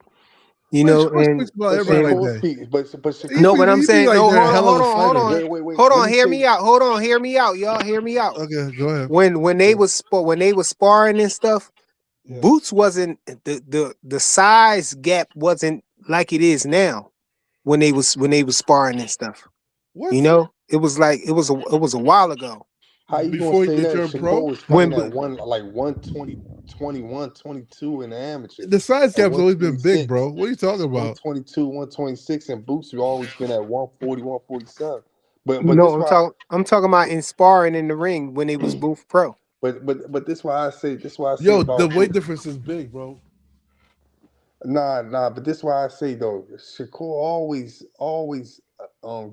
You Man, know, Shakur and speaks about But everybody like Shakur that. speak, but He no, Shakur. be but I'm he be saying like no. that Hold on, hell of hold a on, hold fighter. on, Wait. hold Let on. me Hear say. me out. Hold on, hear me out, y'all. Hear me out. Okay, go ahead. When they was sparring and stuff, Yeah. Boots wasn't the size gap wasn't like it is now when they was sparring and stuff. What? You know, it was like it was a while ago. How you gonna Before say they that? turned pro? Shakur was When fighting at one like 120, 21, 22 in the amateur, The size at gap's always been big, 126, bro. What are you talking about? 122, 126, and Boots have always been at 140, 147. But no, this why I'm talking about in sparring in the ring when they was both pro. but this why I say Yo, the about weight difference is big, bro. nah. But this why I say though, Shakur always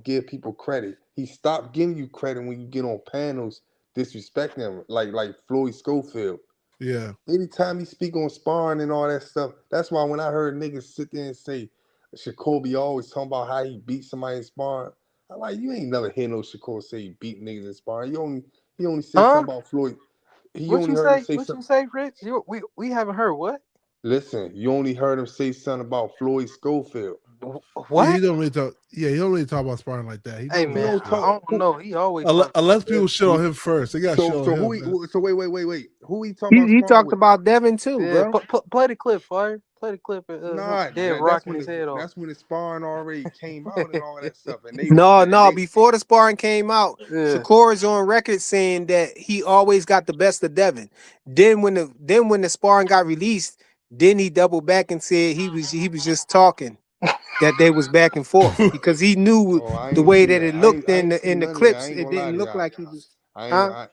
give people credit. He stopped giving you credit when you get on panels disrespecting him, like Floyd Schofield. Yeah. Anytime he speak on sparring and all that stuff, that's why when I heard niggas sit there and say Shakur always talking about how he beat somebody in sparring, I'm like, you ain't never hear no Shakur say he beat niggas in sparring. He only said Huh? something about Floyd. He What only you heard him say? say What you something. say, Rich? We haven't heard what? Listen, you only heard him say something about Floyd Schofield. Yeah, What? he don't really talk. Yeah, he don't really talk about sparring like that. He Hey talk He about man, don't shit. I talk. don't know. He always Unless, talk about unless people that. shit on him first, they got shit on So him, man. so wait. Who he talking about He sparring talked with? about Devin too, Yeah, bro. play the clip, fire. Play the clip of him Nah, dead that's rocking when his head off. the sparring already came out and all that stuff, and No, they before the sparring came out, Yeah. Shakur is on record saying that he always got the best of Devin. Then when the sparring got released, then he doubled back and said he was just talking that they was back and forth because he knew Oh, I the ain't way see that that. it looked I ain't see in the none of that. I clips. ain't It gonna lie didn't to look y'all. like he was, I ain't huh?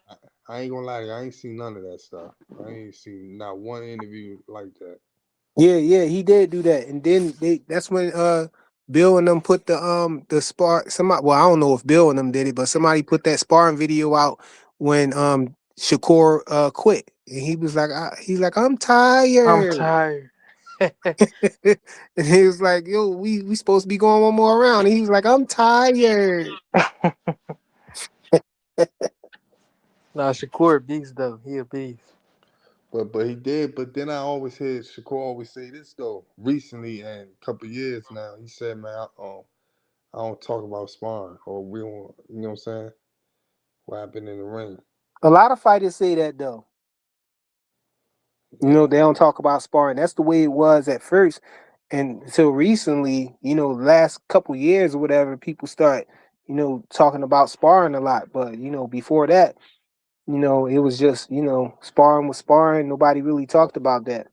I ain't gonna lie to you. I ain't seen none of that stuff. I ain't seen not one interview like that. Yeah, he did do that, and then that's when Bill and them put the spar somebody. Well, I don't know if Bill and them did it, but somebody put that sparring video out when Shakur quit, and he was like, he's like, I'm I'm tired, tired. and he was like, yo, we supposed to be going one more round, and he was like, I'm tired. Nah, Shakur beast though. He a beast. But he did. But then I always hear Shakur always say this though. Recently and a couple of years now, he said, "Man, I don't talk about sparring or we don't. You know what I'm saying? What happened in the ring? A lot of fighters say that though. You know, Yeah. they don't talk about sparring. That's the way it was at first. And until recently, last couple years or whatever, people start, talking about sparring a lot. But, before that, it was just, sparring was sparring. Nobody really talked about that.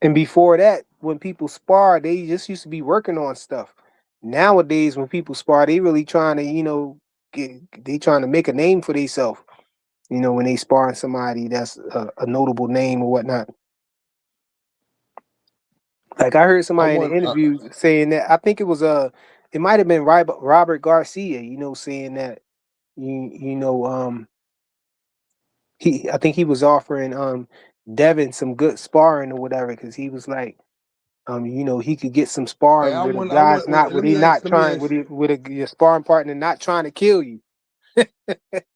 And before that, when people spar, they just used to be working on stuff. Nowadays, when people spar, they really trying to, they trying to make a name for themselves. When they sparring somebody that's a notable name or whatnot. Like I heard I somebody in the want. interview saying that I think it might have been Robert Garcia, saying that you know I think he was offering Devin some good sparring or whatever because he was like he could get some Hey, sparring with a I guy's want. Wait, not with he not let me trying ask. your sparring partner not trying to kill you.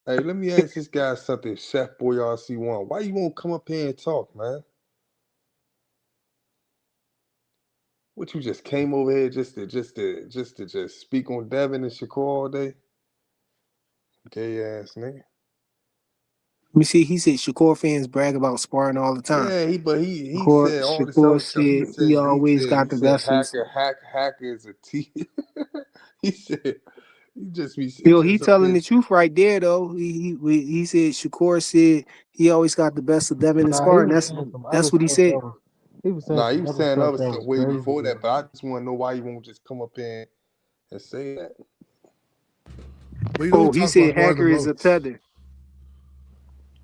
Hey, let me ask this guy something, Chef Boy RC1. Why you won't come up here and talk, man? What you just came over here just to speak on Devin and Shakur all day? Gay ass nigga. Let me see. He said Shakur fans brag about sparring all the time. Yeah, he Shakur, said all this Shakur other stuff. said he always got He the said best of him. hacker is a T. He said he Yo, he just up telling there. the truth right there though. He said Shakur said he always got the best of Devin and Nah, he sparring. was saying some other That's what he stuff said. that was. He was saying Nah, he some was other saying stuff other that stuff was way crazy before that, though. but I just want to know why you won't just come up here and say that. But you know he Oh, he talks about said sparring the hacker is a most. tether.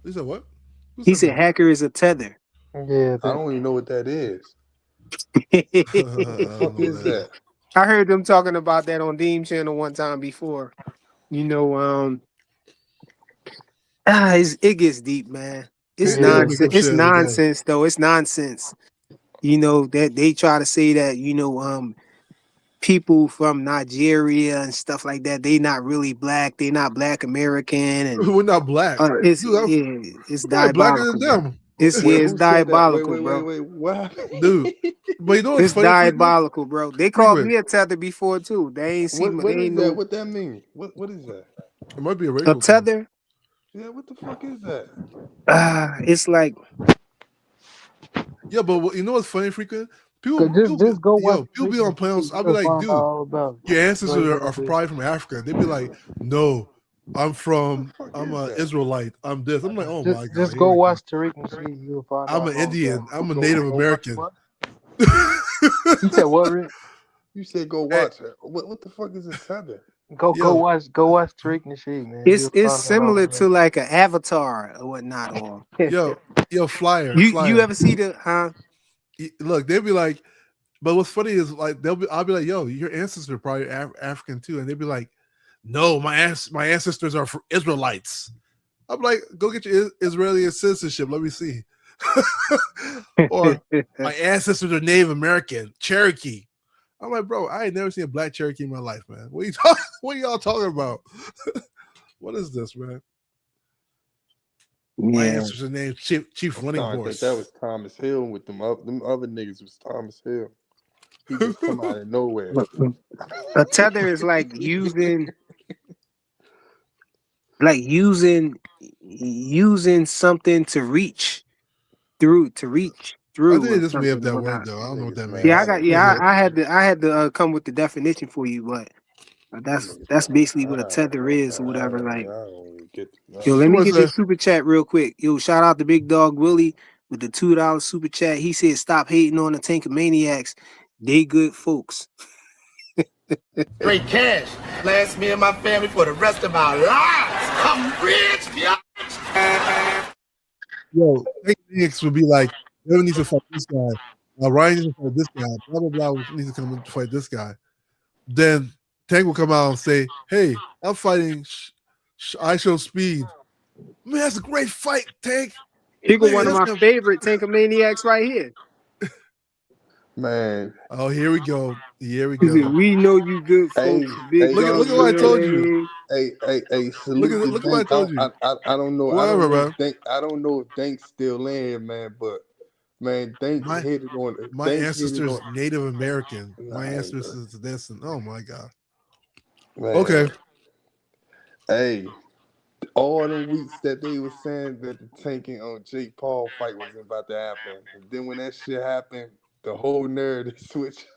He said what? Who He said said that? hacker is a tether. Yeah, I don't even know what that is. I The don't fuck know what is that is. that? I heard them talking about that on Deem Channel one time before. You know, it gets deep, man. It's People yeah. make nonsense. up It's shit every day. nonsense though. It's nonsense. That they try to say that, people from Nigeria and stuff like that, they not really black, they not black American, and We're not black. it's Dude, yeah, it's we're probably blacker than diabolical, bro. them. It's Wait, it's who said that? Wait, diabolical, wait, wait, bro. wait. What happened? dude. But you know what's It's funny, Freakman? diabolical, bro. They called Freakman, me a tether before too. They ain't see What they is ain't that? no What that mean? What is that? it might be a a racial thing. tether. Yeah, what the fuck is that? It's like Yeah, but you know what's funny, Freakman? People, Just people, be, just go watch yo, people Rick be and on panels. Morty. I'll be You'll like, find out dude, all about your it. ancestors What are that is. probably from Africa. They'd be like, no, What the fuck I'm is an that? Israelite. I'm this. I'm like, oh Just my god, just here go we go. watch the Rick and see. You'll find I'm out an all Indian. about I'm a it. Native Go watch American. what? You said what, Rick? You said go Hey, watch it. What the fuck is a tether? Go yo, watch the Rick and see, man. it's You'll it's find out all similar to about like an avatar or whatnot. Or it. yo, flyer, you flyer. ever see the Look, they'd be like, but what's funny is like I'll be like, yo, your ancestors are probably African too, and they'd be like, no, my ancestors are Israelites. I'm like, go get your Israeli citizenship. Let me see. Or my ancestors are Native American, Cherokee. I'm like, bro, I ain't never seen a black Cherokee in my life, man. What are you talking? What are y'all talking about? What is this, man? My yeah. ancestors are named Chief I'm Running starting to think that was Horse. Thomas Hill with them other niggas was Thomas Hill. He just come out of nowhere. A tether is like using something to reach I through think they or just made up something or that word whatnot. though. I don't know what Niggas that Yeah, I mad means. as got Go yeah, ahead. I had to come with the definition for you, but that's basically what a tether is or whatever. Like, I don't even get yo, let me Someone get this said, super chat real quick. Yo, shout out to Big Dog Willie with the $2 super chat. He said, "Stop hating on the Tankamaniacs. They good folks." Straight cash. Last me and my family for the rest of our lives. I'm rich, yo. yo, Phoenix would be like, Devin needs to fight this guy. Ryan needs to fight this guy. Blah blah blah needs to come and fight this guy. Then Tank will come out and say, "Hey, I'm fighting I Show Speed." Man, that's a great fight, Tank. Here go Look one of at my him. favorite Tankamaniacs right here. man. Oh, here we go. Here we He said, go. "We know you good Hey, folks, Big hey, Dog Look at what I told you. Willie." hey, salute to Look at what I Dank. told you. I don't know. I don't Whatever, know man. if Dank. I don't know if Dank's still in, man. But man, Dank My hit it on. my Dank hit it on. ancestors Native American. My Nah, ancestors this and oh my god. man. Okay. Hey, all them weeks that they was saying that the tanking on Jake Paul fight wasn't about to happen, and then when that shit happened, the whole narrative switched.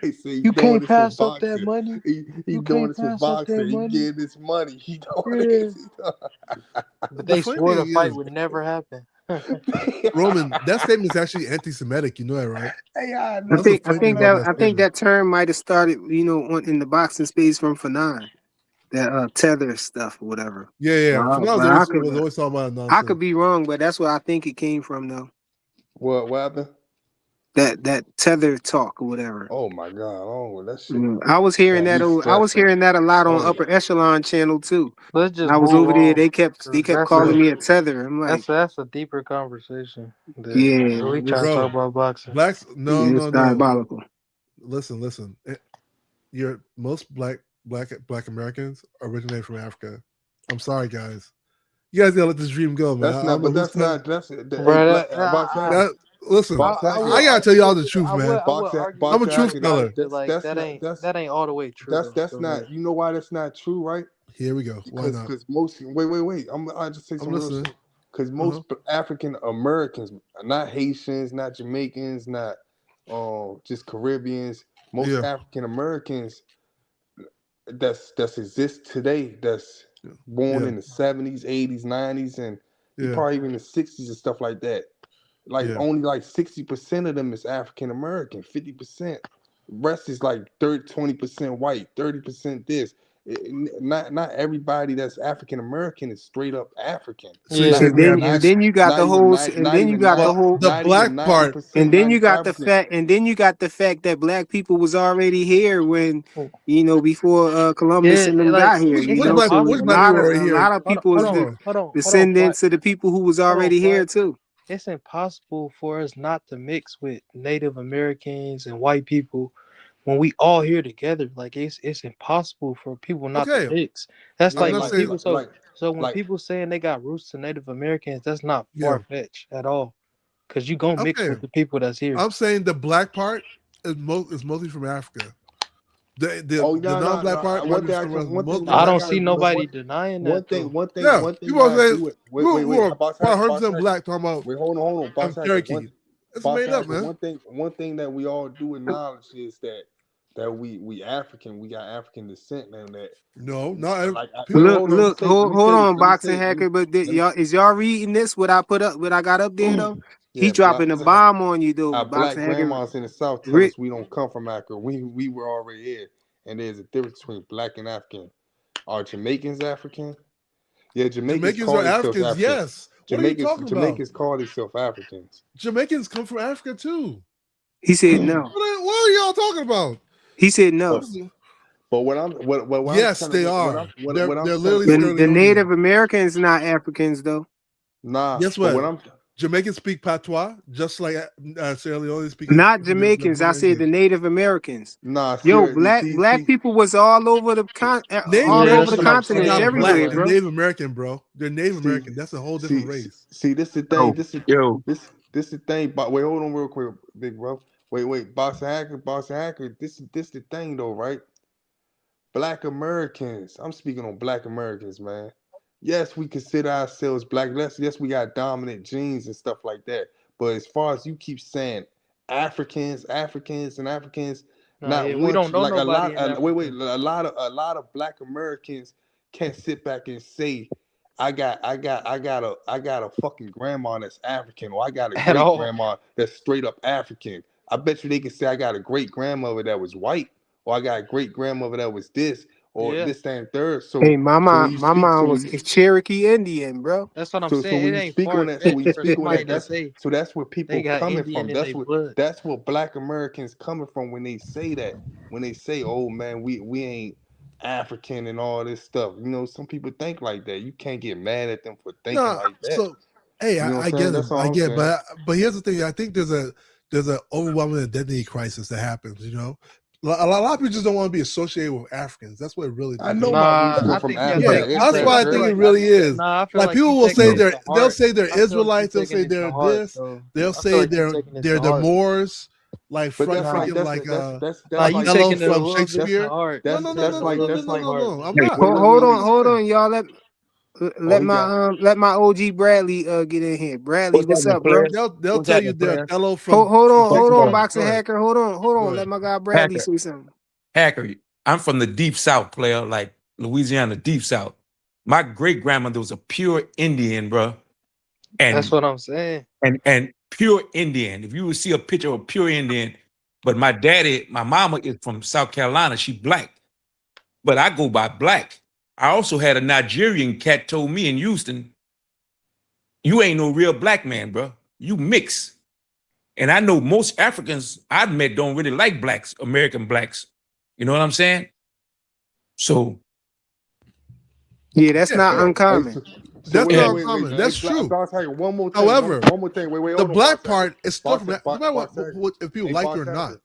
They say he You doing can't this for pass up that boxing. money. He You doing can't this for pass up that boxing. He money. getting this money. He doing Yeah. this. But The they funny swore the thing fight is, would never happen. Roman, that statement is actually anti-Semitic. You know that, right? Hey, I I That's know. the think I funny thing think about that that I think statement. that term might have started, in the boxing space from Fanon, that tether stuff or whatever. Yeah, yeah. For now, But was always talking about I could nonsense. be wrong, but that's where I think it came from, though. What happened? That tether talk or whatever. Oh my God! Oh, that shit. I was hearing Got that. me I was stressing. hearing that a lot on Oh, Upper Echelon channel too. Let's When just I was move over there, on. they kept That's calling a me a tether. I'm like, that's a deeper conversation. yeah, We trying to it's, talk Bro, about boxing. blacks, no, it's no, no. diabolical. Listen. Your most black Americans originate from Africa. I'm sorry, guys. You guys gotta let this dream go, man. that's I not. don't know But who's that's telling not. That's the. Hey, Bro, black box Ackett. that. Listen, Box I I Ackett. would gotta tell argue y'all with the you. truth, man. I would argue I'm with a you truth Ackett. about teller. it, but like That's not. that ain't all the way true though. That's So not. like, You know why that's not true, right? Here we go. Why not? Because most. Wait. I just say I'm some real listening. shit. Because Uh-huh. most African Americans, not Haitians, not Jamaicans, not just Caribbeans. Most Yeah, African Americans that's exist today. That's born yeah, in the 70s, 80s, 90s, and yeah, probably even the 60s and stuff like that. Like yeah. only like 60% of them is African American, 50%. Rest is like 20% white, 30% this. Not everybody that's African American is straight up African. So you're yeah, Not saying we even have And 90, then you got not the even whole, 90, and not then you even got the 90, whole, the not even black part. 90%, and then you got the 95%. fact, and then you got the fact that black people was already here when, before Columbus yeah, and them like got here. it's So Which a black impossible. lot people of right a here? lot of people is the Hold on, Black. descendants of the people who was Hold on, already Black. here too. It's impossible for us not to mix with Native Americans and white people when we all here together. Like it's impossible for people not to Okay, mix. That's I'm Yeah, like not when like saying. people like like So when Like, people saying they got roots to Native Americans, that's not Yeah. far fetched at all. Cause you gonna mix Okay. with the people that's here. I'm saying the black part is mostly from Africa. oh The no, non-black part might one be thing I somewhere can, else. one Most thing, of one the I thing black don't I, part see is one, mostly. nobody one, denying one that thing, though. one thing, Yeah, one thing you want I to do say it. Wait, Boss I Hacker, heard Boss some Hacker. black talking about Wait, hold on, Boss I'm Hacker. Cherokee. It's Boss made up, Hacker. man. One thing that we all do acknowledge is that we African, we got African descent, man. That No, not like, people. wait, Look, hold on. look, hold, hold on, boxing Let me, hacker. But let me, y'all is y'all reading this? What I put up, what I got up there though? He yeah, dropping a bomb on you though, our black boxing hacker. grandmas in the South tell Rick, us we don't come from Africa. We were already here, and there's a difference between black and African. Are Jamaicans African? Yeah, Jamaicans Jamaicans are call themselves Africans, African. yes. What are you talking about? Jamaicans call themselves Africans. Jamaicans come from Africa too. he said no. What are y'all talking about? He said no. But what I'm Yes, they are. They're literally The, Sierra the Leonean. Native Americans not Africans though. nah. Guess But what? what I'm Jamaicans speak patois, just like Sierra Leone speak. Not their Jamaicans. I said the language. Native Americans. nah. Yo, Seriously, black people was all over the Native all Yeah, over that's the Americans what I'm are continents, saying, not black. everywhere, They're bro. bro. Native American, bro. They're Native American. That's a whole different race. See, this the thing. Yo, yo, This the thing. But wait, hold on, real quick, big bro. Wait, Boss Hacker. This the thing though, right? Black Americans. I'm speaking on Black Americans, man. Yes, we consider ourselves black. Yes, we got dominant genes and stuff like that. But as far as you keep saying Africans, Nah, not yeah, we one, don't know like a nobody lot. in Wait, Africa a lot of Black Americans can't sit back and say, I got a fucking grandma that's African, or I got a at great all. grandma that's straight up African. I bet you they can say I got a great grandmother that was white, or I got a great grandmother that was this, or Yeah, this, that, and third. Hey, So my so when mom, you my speak, mom was a Cherokee Indian, bro. that's what I'm so saying. when It you ain't speak on far that, so when you fetched for speak on somebody that, to say that's where they people got coming Indian from. in their blood. That's what Black Americans coming from when they say that. When they say, "Oh man, we ain't African and all this stuff." Some people think like that. You can't get mad at them for thinking No, like that. so hey, You know what I I'm saying? get it. That's I all I'm get it. saying. But here's the thing. I think there's a overwhelming identity crisis that happens. A lot of people just don't want to be associated with Africans. That's what it really I is. know my roots Nah, come I from think y'all Yeah, Africa. take It's you that's take. why I I feel think it like really is. nah. I feel Like like you people will taking say it to they'll heart. say they're I feel like you Israelites. They'll taking say it to they're heart, this. though. They'll I feel say like you taking it they're to the heart. Moors, like But that's Nah, like nah, you Othello taking it a from little bit to Shakespeare. heart. No, that's no, You no, taking that's no, it a no, like no, little no, bit that's no, to like no, heart. no. I'm hey, not. wait, Hold I'm on, just hold saying. on, y'all. oh, Let he got my OG Bradley get in here. Bradley, what's what's happening, up, bro? player? They'll What's tell you happening, they're player? Othello Hold, Check hold this on, out. Go boxing ahead. hacker. Hold Go on. ahead. Let my guy Bradley Hacker, say something. hacker. I'm from the deep south, player, like Louisiana, deep south. My great grandmother was a pure Indian, bro, That's and what I'm saying. and pure Indian. If you would see a picture of a pure Indian, but my mama is from South Carolina. She black, but I go by black. I also had a Nigerian cat told me in Houston, "You ain't no real black man, bro. You mix." And I know most Africans I've met don't really like blacks, American blacks. You know what I'm saying? So Yeah, that's Yeah, not yeah. Hey, uncommon. so that's wait, yeah, not wait, wait. uncommon. Hey, That's true. Boss Hacker, one more thing. However, One more thing. Wait, the hold on, Boss black Hacker. part is still Boss, from no Boss, matter Boss Hacker. if people Hey, like it Boss or not. Hacker.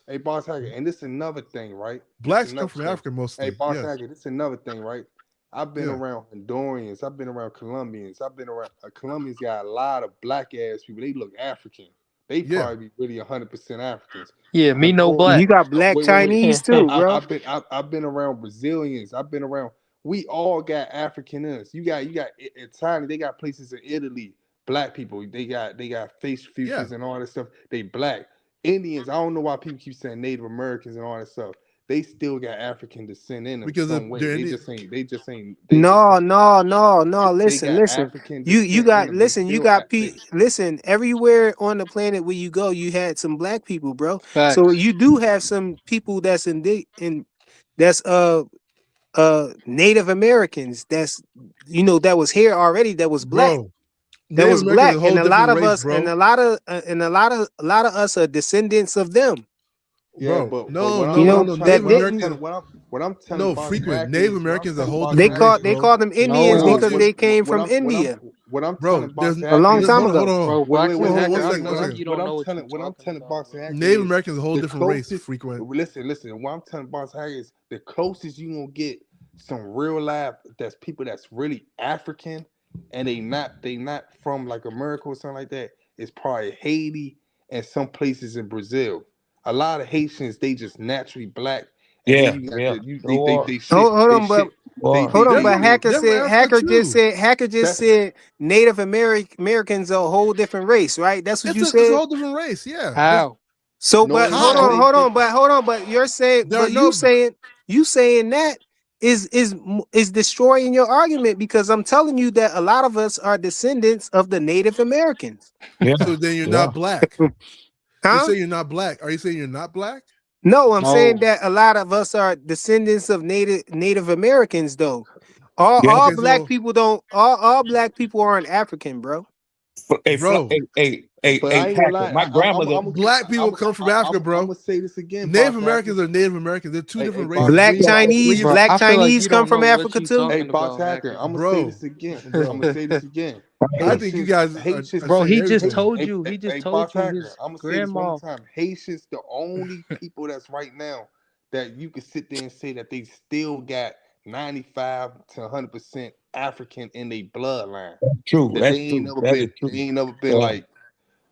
Hey, Boss Hacker. And this is another thing, right? This is Blacks come another from thing. Africa Hey, mostly. Boss Yes. Hacker, this is another thing, right? I've been Yeah. around Hondurans. I've been around Colombians. I've been around Colombians got a lot of black ass people. They look African. They Yeah. probably be really 100% Africans. Yeah, me no Honduran. You black. got black Wait. Chinese too, I, bro. I've been around Brazilians. I've been around. We all got African in us. You got Italian. They got places in Italy. Black people. They got face Yeah. features and all that stuff. They black. Indians. I don't know why people keep saying Native Americans and all that stuff. They still got African descent in them Because some way. they're They Indian. just ain't. They just ain't. They just No, ain't. no, no, no. They Listen, got listen. African You descent in got them. They listen. You still. got They, listen. Everywhere on the planet where you go, you had some black people, bro. So Facts. you do have some people that's in that's Native Americans. That's that was here already. That was black. Bro, That Native was Americans is black, a and whole a lot different of race, us, and bro. a lot of us are descendants of them. yeah, Bro, but no, what no, You I'm no, what know I'm no. trying that Native what they I'm Americans, telling what I'm telling no, Boss frequent. Hacker Native is what I'm Americans is a telling whole Boss they different Hacker race, call they bro. call them Indians No, because they came from India what I'm Bro, telling Boss a Hacker long is time hold ago. on. bro, wait, boxing Hold on, hacker. one I second, feel one like second. you don't know what you're what I'm talking telling about, Boss bro. Hacker Native is Americans is a whole the different race, closest. frequent. Listen. What I'm telling Boss Hacker is the closest you gonna get some real life that's people that's really African and they not from like America or something like that. It's probably Haiti and some places in Brazil. A lot of Haitians they just naturally black, and then Yeah, you got yeah. the you Or, they shit Hold they on, but shit they hold on, but Them, they Hacker them from said Africa too. Hacker just that's said Native Americans are a whole different race, right? That's what you It's a said. whole different race. Yeah. How? So, no but they How? hold on, but you're saying, There are but no. you saying that is destroying your argument because I'm telling you that a lot of us are descendants of the Native Americans, yeah, So then you're yeah. not black. You huh? say you're not black. Are you saying you're not black? No, I'm saying No. that a lot of us are descendants of Native Americans, though. Yeah. All Okay, black so people don't. All black people aren't African, bro. bro, but I ain't gonna Hacker. lie. My grandmother. black people come from Africa, I'm bro. gonna say this again, Native boss hacker. Americans are Native Americans. They're two different Boss, races. Black read my Chinese, When Bro, black I feel like Chinese you come don't from know what Africa you too. Hey, talking boss about, hacker, Hacker. I'm gonna say bro, this again. I'm bro, gonna say this again. I think you Haitians, guys Haitians, are Bro, saying he just everything. told you. He just told boss you hacker. his I'm gonna say this one more grandma. time. Haitians, the only people that's right now that you can sit there and say that they still got 95 to 100% African in their bloodline. True. That That's true. That is they true. ain't never been Yeah. like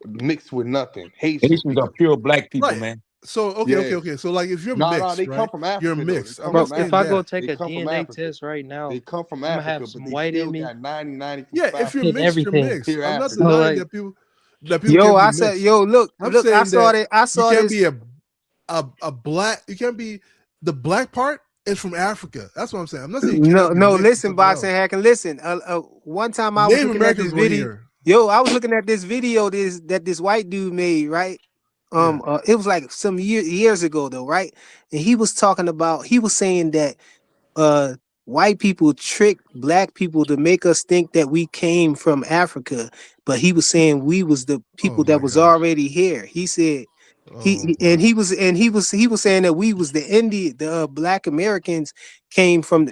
mixed with nothing. Haitians, Haitians are because pure black people, Right. man. So yeah, okay. So like if you're no, mixed, they come right? from You're Africa though. They mixed. I'm come not Bro, from saying if I Africa. go that. take They a come from DNA Africa. test right They now, come from I'm gonna Africa, have but some they white still in me. got 90 Yeah, if you're 95% and mixed, you're everything. mixed. pure I'm not African. So denying like, that people Yo, can be I said, mixed. yo, look, I'm I saying saw that that. I you saw can't this. be a black. You can't be the black part is from Africa. That's what I'm saying. I'm not saying you cannot be No, mixed with listen, something boxing else. hacking. Listen, one time I was Native looking at Americans this were video. here. Yo, I was looking at this video that this white dude made, right? Yeah. It was like some years ago though, right? And he was talking about. He was saying that uh white people trick black people to make us think that we came from Africa, but he was saying we was the Oh people that my was gosh. already here. He said Oh and my. he was saying that we was the black Americans came from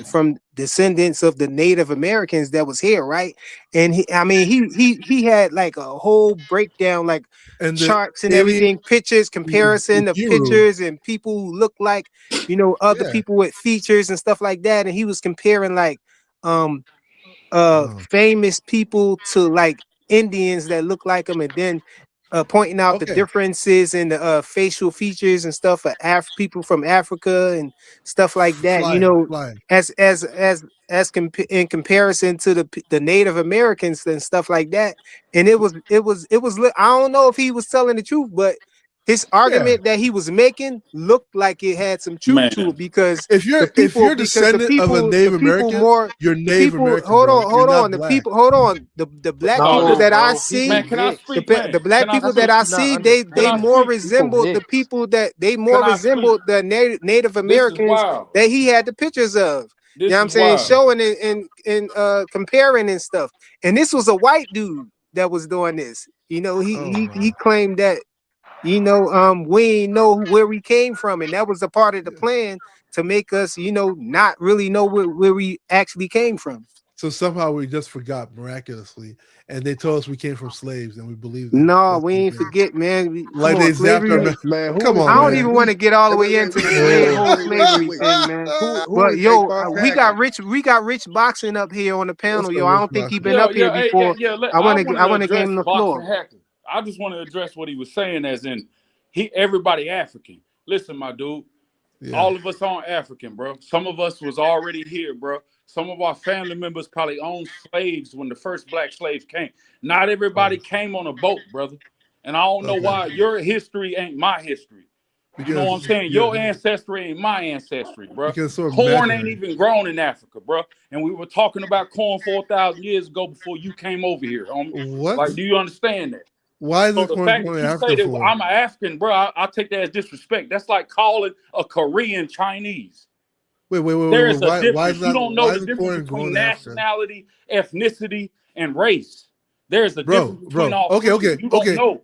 from descendants of the Native Americans that was here, right? And I mean he had like a whole breakdown, like And the charts and alien everything, pictures, in comparison of Europe. pictures and people who look like, other Yeah. people with features and stuff like that. And he was comparing like um Oh. famous people to like Indians that look like them, and then pointing out the Okay. differences in the facial features and stuff for people from Africa and stuff like that. Fly. In comparison to the Native Americans and stuff like that. And I don't know if he was telling the truth, but his Yeah. argument that he was making looked like it had some truth to Man, it because If you're a descendant of a Native the people American, more you're the Native people American, bro. You're hold not on the black. people hold on the black oh, people this no, that I bro, people see, man, can I the speak, the man? black Can I people that's that speak? I what you not see, Can they I understanding. more speak? People resemble the mix. people that they more Can I speak? resemble the Native This is Americans wild. that he had the pictures of. You know This what is I'm saying? wild. Showing and comparing and stuff. And this was a white dude that was doing this. Oh He my. claimed that we ain't know where we came from, and that was a part of the Yeah. plan to make us, not really know where we actually came from. So somehow we just forgot miraculously, and they told us we came from slaves, and we believed them. No, That's we what ain't it is. forget, man. Come Like on, they zapped our. slavery. Man, who Come is I on, don't man? man. even want Who? to get all the Wait, way wait, into wait, the wait, wait, whole wait, wait, wait, slavery wait. thing, man. Who But is a yo, boss hacker? we got Rich Boxing up here on the What's panel, up, yo. I Rich don't think he Boxer? been Yeah, up here yeah, hey, yeah, before. yeah. I wanted to want to give address him the boxing floor. hacker. I just want to address what he was saying, as in everybody African. Listen, my dude. Yeah. All of us aren't African, bro. Some of us was already here, bro. Some of our family members probably owned slaves when the first black slaves came. Not everybody Oh, came on a boat, brother. And I don't know okay. why your history ain't my history. You know what I'm Because saying? yeah, Your ancestry ain't my ancestry, bro. because it's so Corn ain't imaginary. even grown in Africa, bro. And we were talking about corn 4,000 years ago before you came over here. What? Like, do you understand that? Why is So the the corn fact going that to you say Africa that for? I'm an African, bro, I take that as disrespect. That's like calling a Korean Chinese. There Wait. is a Why difference. is You not? don't know Why the is the difference corn between going to Africa, nationality, ethnicity, and race. There's a bro? difference between Bro. all Okay. three. Okay. You don't Okay. know.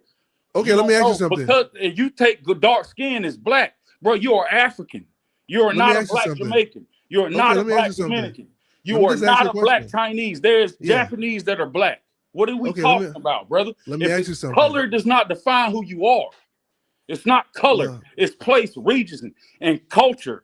You Okay. Let me don't ask you know. something. Because if you take dark skin as black, bro, you are African. You are Let me not a ask you black something. Jamaican. You are Okay. not a Let me ask you black something. Dominican. Let You me are just ask you not a a black question. There's Yeah. Japanese that are black. What are we Okay. talking about, brother? Let me If ask it's you something. color does not define who you are. It's not color. Well, It's place, regions, and culture.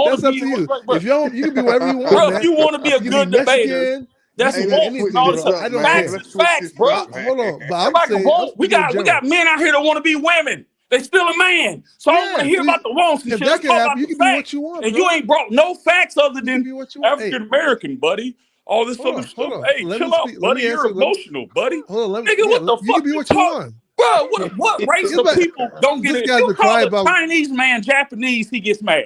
want That's to up be, to you. bro, If you can be whatever you want, bro, if man. you want to be a You can good be debater, Mexican. You that's can Hey, be let's want. switch anything, No, this this bro. is I up, don't man. facts care. is Let's switch facts, this bro. up, man. Hold on, but I'm Everybody can saying I'm vote. We speaking in got general. men out here that want to be women. They still a man. So I don't want Yeah, to hear so about the wants and if shit. that Let's can talk happen, about you the can be what facts. you want, And you bro. ain't brought no facts other You can than be what you want. Hey, African American, buddy. All this other hold stuff. on. Hey, Let me chill out, speak. Let buddy. me You're answer. emotional, buddy. Hold on. Nigga, what the You can fuck be you what you talk? want. Bro, what race It's of like people don't get this it? If guy's you been call crying a about. Chinese man Japanese, he gets mad.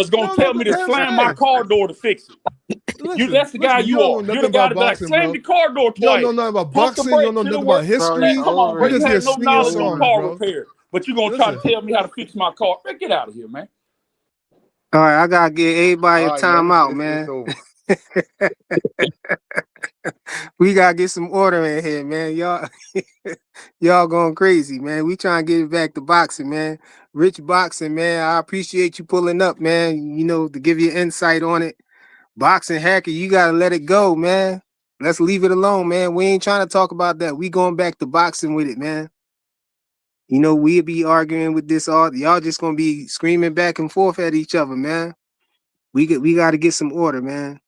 was gonna No, tell no, me to damn slam my straight. car door to fix it. That's the guy You you don't know are. You're nothing the guy about to be like, boxing, slam bro. the car door You don't twice. know nothing about Pump the boxing. You don't brakes, know hit nothing it about work. Bro, history. it's Man, come on, bro. over. You You just have hear no singing knowledge of songs, car bro. repair, but you're gonna try to Listen. tell me how to fix my car. Man, get out of here, man. All right, I gotta get everybody a All right, man. timeout, It's man. over. We gotta get some order in here, man. Y'all going crazy, man. We trying to get it back to boxing, man. Rich boxing, man. I appreciate you pulling up, man. You know, to give you insight on it. Boxing hacker, you gotta let it go, man. Let's leave it alone, man. We ain't trying to talk about that. We going back to boxing with it, man. You know, we'll be arguing with this all. Y'all just gonna be screaming back and forth at each other, man. We gotta get some order, man.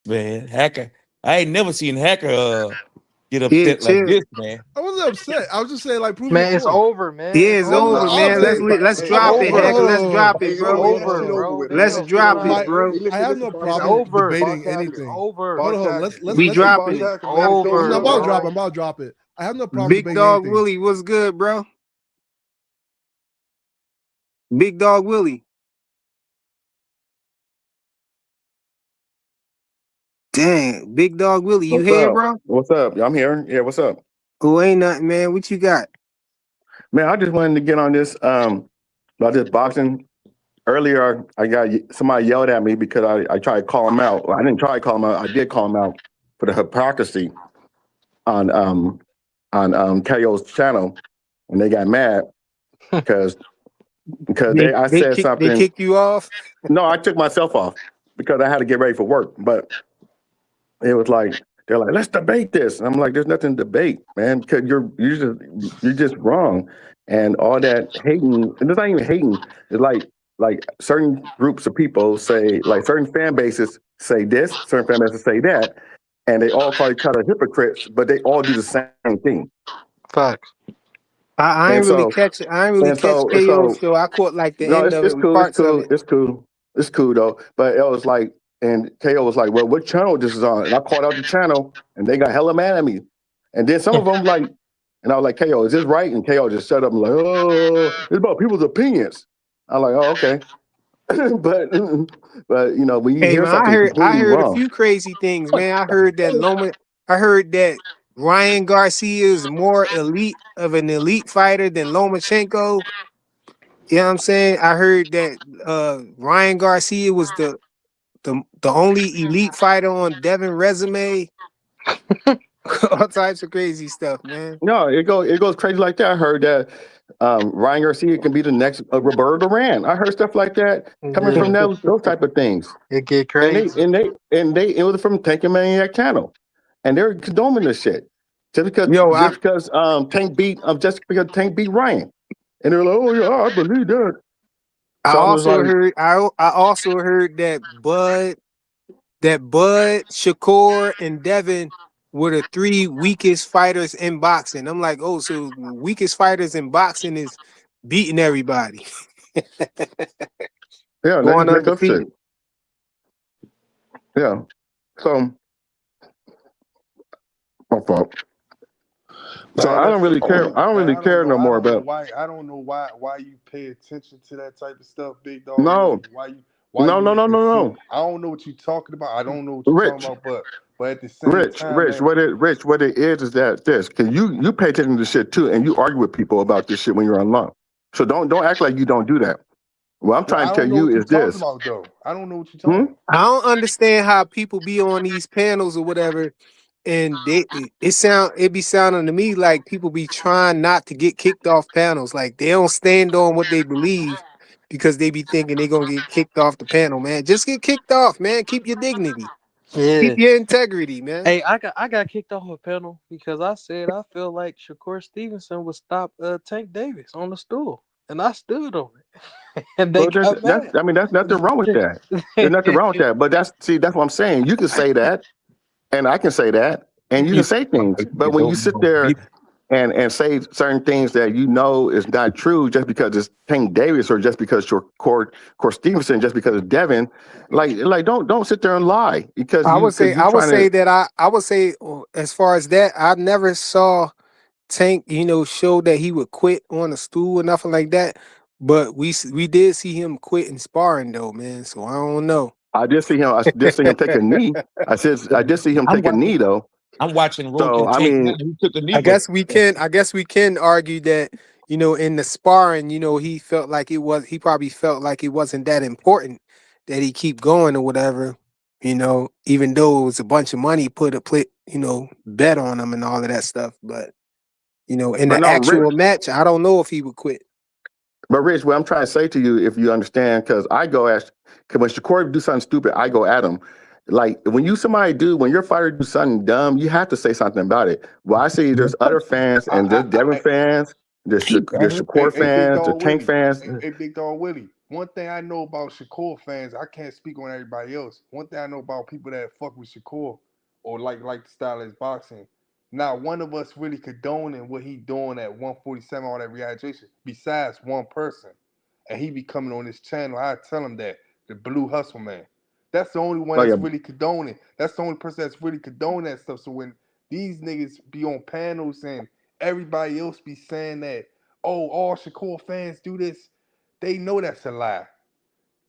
Man, Hacker. I ain't never seen Hacker get Yeah, upset like chill. this, man. I wasn't upset. I was just saying, like, prove your Man, it's point. over, man. Yeah, It's it's No, over. over, all I'm man. saying, Let's It's drop it, over. Hacker. Let's drop Hey, it, It's yo, bro. man, that over, shit over bro. with, There's man. Let's That no shit drop over it, with. time. bro. Hey, I listen, have listen, no boss It's problem Hackett. over. debating Boss Hackett. anything. It's over. Hold Boss on, Hackett. let's We Hey, drop boss it. Hackett, man, throw I'm Over, something about to out, drop it. bro. I'm man. about to drop it. I have no problem Big debating Dog anything. Willie, what's good, bro? Big Dog Willie. Dang, Big Dog Willie, you What's here, up? bro? What's up? I'm here. Yeah, what's up? Oh, ain't nothing, man. What you got? Man, I just wanted to get on this about this boxing. Earlier I got somebody yelled at me because I tried to call him out. Well, I didn't try to call him out. I did call him out for the hypocrisy on KO's channel, and they got mad because I said They something. kicked you off? No, I took myself off because I had to get ready for work. But it was like they're like, let's debate this. And I'm like, there's nothing to debate, man, because you're just wrong. And all that hating, and it's not even hating, it's like certain groups of people say, like certain fan bases say this, certain fan bases say that, and they all call each other hypocrites, but they all do the same thing. Facts. I And ain't really so catch I ain't really and catch so and KO so show. I caught like the no, end of it it's and cool, it's parts of cool, it. it's cool. It's cool though. But it was like, and KO was like, well, what channel this is on? And I called out the channel and they got hella mad at me. And then some of them like, and I was like, KO, is this right? And KO just shut up and like, oh, it's about people's opinions. I'm like, oh, okay. but you know, when you Hey hear man, something I completely heard a wrong, few crazy things, man. I heard that Ryan Garcia is more elite of an elite fighter than Lomachenko. You know what I'm saying? I heard that Ryan Garcia was the only elite fighter on Devin resume. All types of crazy stuff, man. no, it goes crazy like that. I heard that Ryan Garcia can be the next Roberto Duran. I heard stuff like that coming from Yeah. those type of things. It get And crazy. it was from Tank Maniac channel, and they're condoning this shit Yo, just because Tank beat Ryan, and they're like, oh yeah, I believe that. So I'm just like, I also heard that Bud, Shakur, and Devin were the three weakest fighters in boxing. I'm like, oh, so the weakest fighters in boxing is beating everybody, yeah, they going just make up shit. undefeated. Yeah. So my fault. So Man, I don't that's really care. I don't man. really care no I more don't know about. why. I don't know why you pay attention to that type of stuff, big dog. No, Willie. Why you no, even see? no. I don't know what you're talking about. I don't know what you're talking Rich, about. But at the same time, man. Rich, what it is that this because you pay attention to shit too, and you argue with people about this shit when you're online. So don't act like you don't do that. What I'm Well, trying I to tell don't know you what you're is talking this. about though. I don't know what you're Hmm? talking about. I don't understand how people be on these panels or whatever, and it be sounding to me like people be trying not to get kicked off panels. Like they don't stand on what they believe because they be thinking they gonna get kicked off the panel, man. Just get kicked off, man. Keep your dignity. Yeah. Keep your integrity, man. Hey, I got kicked off a panel because I said I feel like Shakur Stevenson would stop Tank Davis on the stool, and I stood on it, and they Well, got mad. that's nothing wrong with that. There's nothing wrong with that. But that's what I'm saying. You can say that, and I can say that, and you can say things. But when you sit there and say certain things that you know is not true just because it's Tank Davis or just because you're Core Stevenson, just because it's Devin, like don't sit there and lie because you I would trying say to. that I would say as far as that, I never saw Tank, show that he would quit on a stool or nothing like that. But we did see him quit in sparring though, man. So I don't know. I did see him take a knee. I did see him I'm take a watching. knee though. I'm watching Roach So and I Tank now. mean, He took the knee, I but guess we can. I guess we can argue that in the sparring, he felt like it was. He probably felt like it wasn't that important that he keep going or whatever. Even though it was a bunch of money put a play, bet on him and all of that stuff. But in but the no, actual Rich. match, I don't know if he would quit. But Rich, what I'm trying to say to you, if you understand, because I go at, because when Shakur do something stupid, I go at him. Like when when your fighter do something dumb, you have to say something about it. Well, I see there's other fans and there's Devin I fans, there's Shakur Big fans, there's Dog Tank Willie. fans. Big Dog Willie. One thing I know about Shakur fans, I can't speak on everybody else. One thing I know about people that fuck with Shakur or like the style of his boxing, Not one of us really condoning what he doing at 147, all that rehydration, besides one person. And he be coming on this channel. I tell him that, the Blue Hustle Man. That's the only one Oh yeah, that's really condoning. That's the only person that's really condoning that stuff. So when these niggas be on panels and everybody else be saying that, oh, all Shakur fans do this, they know that's a lie.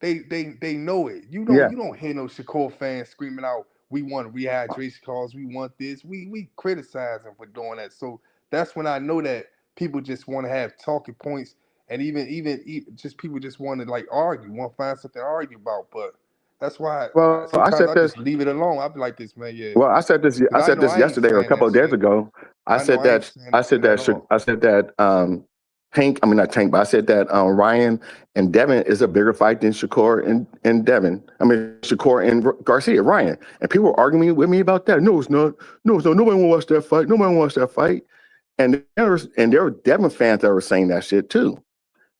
They know it. You yeah. don't hear no Shakur fans screaming out, we want rehydration calls, we want this. We criticize him for doing that. So that's when I know that people just want to have talking points, and even just people just want to like argue, want to find something to argue about. But that's why Well, I sometimes said I this. just leave it alone. I be like this, man, yeah, Well, I said this. I because I said know this I ain't yesterday or a saying that couple of days shit. ago. I I know said I ain't that. saying I said that at that. all. I said that. Tank. I mean not Tank, but I said that Ryan and Devin is a bigger fight than Shakur and Devin. I mean Shakur and Garcia. Ryan, and people were arguing with me about that. No, it's not. No, it's not. Nobody want to watch that fight. Nobody wants that fight. And there were Devin fans that were saying that shit too.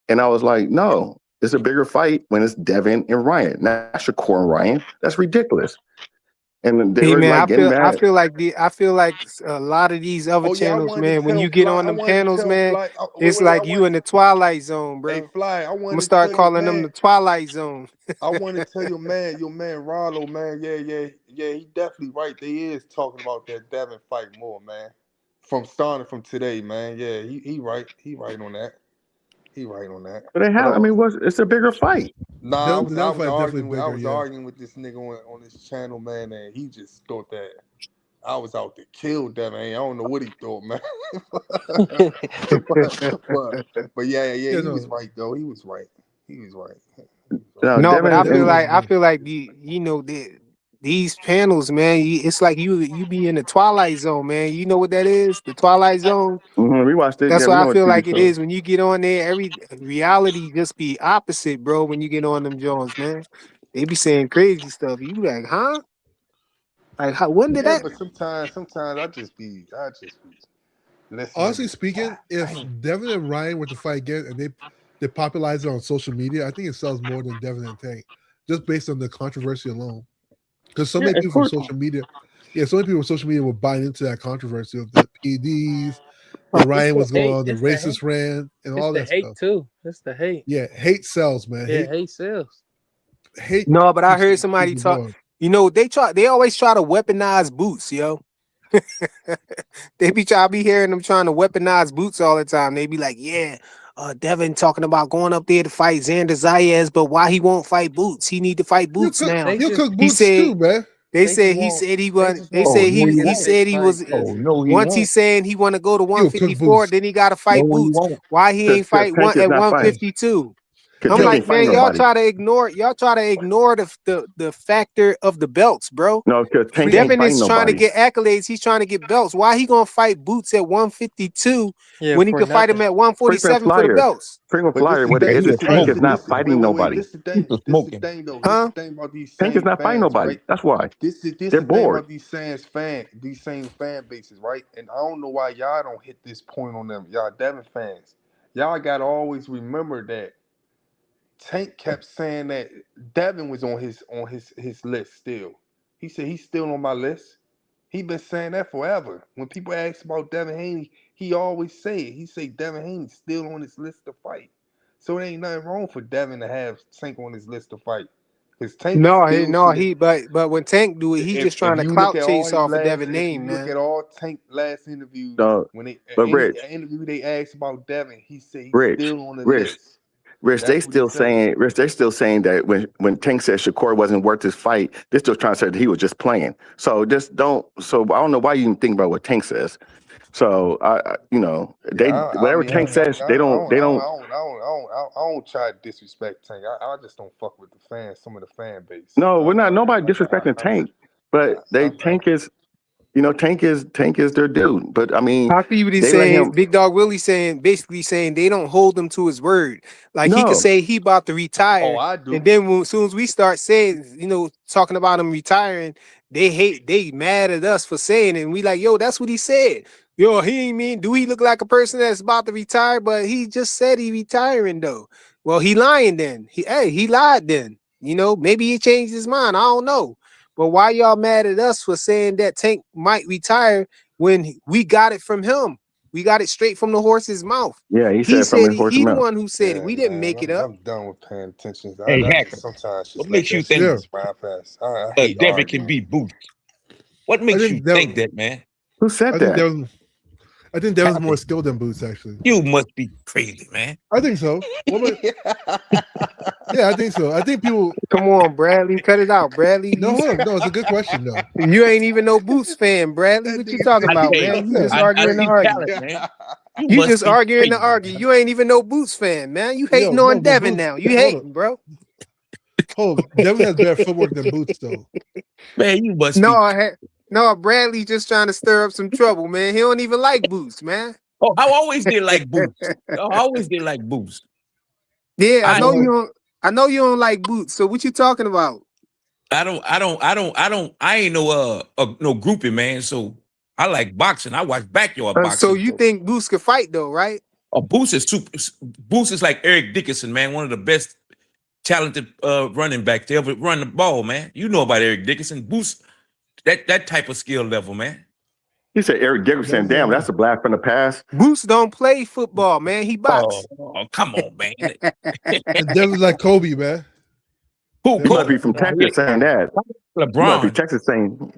And I was like, no, it's a bigger fight when it's Devin and Ryan, not Shakur and Ryan. That's ridiculous. And they Hey were man, like I getting feel I mad. feel like a lot of these other Oh yeah, I channels, wanted to man, when tell you get Fly. on I them wanted to panels, tell man, Fly. it's Wait. I like you want. in the twilight zone, Hey bro. Fly. I I'm gonna wanted to start tell your calling them man. the twilight zone. I want to tell your man Rollo, man. Yeah. He definitely right. They is talking about that Devin fight more, man. From starting from today, man. Yeah, he right. He right on that. He right on that. But they But have, I mean, it's a bigger fight. nah, The Devil fight definitely bigger. Yeah. arguing with this nigga on this channel, man, and he just thought that I was out to kill Devin. I don't know what he thought, man. but yeah, Yeah. he was No. right though. He was right. He was right. He was right. Now, No, but Devin, Devil was I bigger. feel like these panels, man, it's like you be in the twilight zone, man. You know what that is? The twilight zone. we watched it. That's Yeah, we what I know what feel TV like it show. is when you get on there. Every reality just be opposite, bro. When you get on them Jones, man, they be saying crazy stuff. You be like, huh? Like, how? When did Yeah, that? but sometimes I just be listening. Honestly Just speaking, if dang. Devin and Ryan were to fight again and they popularize it on social media, I think it sells more than Devin and Tank, just based on the controversy alone. Because so Yeah, many of people from course. social media, so many people from social media were buying into that controversy of the PEDs, the It's Ryan the was going hate. on, the It's the hate. racist rant, and It's all the that hate stuff. too. It's the hate. Yeah, hate sells, man. Yeah, hate sells. Hate No, but I keeps heard somebody people talk. going. You know, they always try to weaponize boots, yo. I be hearing them trying to weaponize boots all the time. They be like, yeah, Devin talking about going up there to fight Xander Zayas, but why he won't fight Boots? He need to fight He'll Boots cook. now. They He'll just cook He boots said too, man. they just he want said he they want just they want Oh, said no, Boots he he won't. English said he was fight. Oh, no, he once won't. he's saying he want to go to He'll cook 154, boots. then he got to fight No, he Boots. won't. Why he ain't Because fight Tank one is at not fighting. 152? Because I'm Tank Yo, ain't like, fighting man, nobody. y'all try to ignore the factor of the belts, bro. No, because Tank ain't Devin fighting is trying to nobody. get accolades. He's trying to get belts. Why he gonna fight Boots at 152 Yeah, when he for could fight him nothing. at Frequent 147 for the flyer. belts? Frequent But this flyer. the What it thing. Yeah, is, he This a the Tank thing. is smoker. not This fighting wait. nobody. This the He's thing. a This the smoking. thing though. This the Huh? thing about these Tank is same not fighting fans, nobody. right? That's why. This They're the thing bored. about these same fan bases, right? And I don't know why y'all don't hit this point on them, y'all Devin fans. Y'all gotta always remember that Tank kept saying that Devin was on his list still. He said he's still on my list. He been saying that forever. When people ask about Devin Haney, he always say it. He say Devin Haney's still on his list to fight. So it ain't nothing wrong for Devin to have Tank on his list to fight. Because Tank still No, said, he but when Tank do it, he just if trying to you look clout at all chase his off of last, Devin if you name, look man. at all Tank last interviews, No, when they but any Rich, interview they asked about Devin, he said he's Rich, still on the Rich, list. Rich, That's what he said. They're still saying that when Tank said Shakur wasn't worth his fight, they're still trying to say that he was just playing. So just don't. So I don't know why you even think about what Tank says. So Yeah, they I whatever mean, Tank says, I don't try to disrespect Tank. I just don't fuck with the fans, some of the fan base. No, we're not. Nobody disrespecting Tank, but Tank is their dude. But I mean, I see what he's they let saying. him. Big Dog Willie saying, basically saying they don't hold him to his word. Like he could No, say he about to Oh, retire, I and do. then as soon as we start saying, talking about him retiring, they mad at us for saying it. And we like, yo, that's what he said. Yo, he ain't mean. Do he look like a person that's about to retire? But he just said he retiring though. Well, he lying then. He lied then. Maybe he changed his mind. I don't know. But why y'all mad at us for saying that Tank might retire? when we got it from him. We got it straight from the horse's mouth. Yeah, he He said from said his horse's he the mouth. one who said it. Yeah, We didn't make it up. I'm done with paying attention. Hey, I Hacker, just sometimes what just let makes you that think shit Yeah. just ride past. I hate Devin can arguing. beat Boots? What makes you think Devin- think that, man? Who I said think that? Devin's more skilled than Boots, actually. You must be crazy, man. I think so. Yeah, I think so. I think people. Come on, Bradley, cut it out, Bradley. No, hold on. No, it's a good question though. You ain't even no Boots fan, Bradley. What you talking about, Hey, man? You just I arguing to see argue. talent, man. You must just be arguing to crazy, argue. man. You ain't even no Boots fan, man. You Yo, hating no, on but Devin Boots- now. You hold hating, bro. Hold on. Devin has better footwork than Boots, though. Man, you must No, be. no, Bradley just trying to stir up some trouble, man. He don't even like Boots, man. Oh, I always did like Boots. I always did like Boots. Yeah, I I know know. you don't. I know you don't like Boots. So what you talking about? I ain't no groupie, man. So I like boxing. I watch backyard boxing. So you think Boots could fight though, right? Boots is like Eric Dickerson, man. One of the best talented running backs to ever run the ball, man. You know about Eric Dickerson. Boots, that type of skill level, man. He said Eric Dickerson. Damn, that's a blast from the past. Boots don't play football, man. He box. Oh, come on, man. And Devin's like Kobe, man. Who? You must be from Texas saying that. You must be LeBron. Texas saying.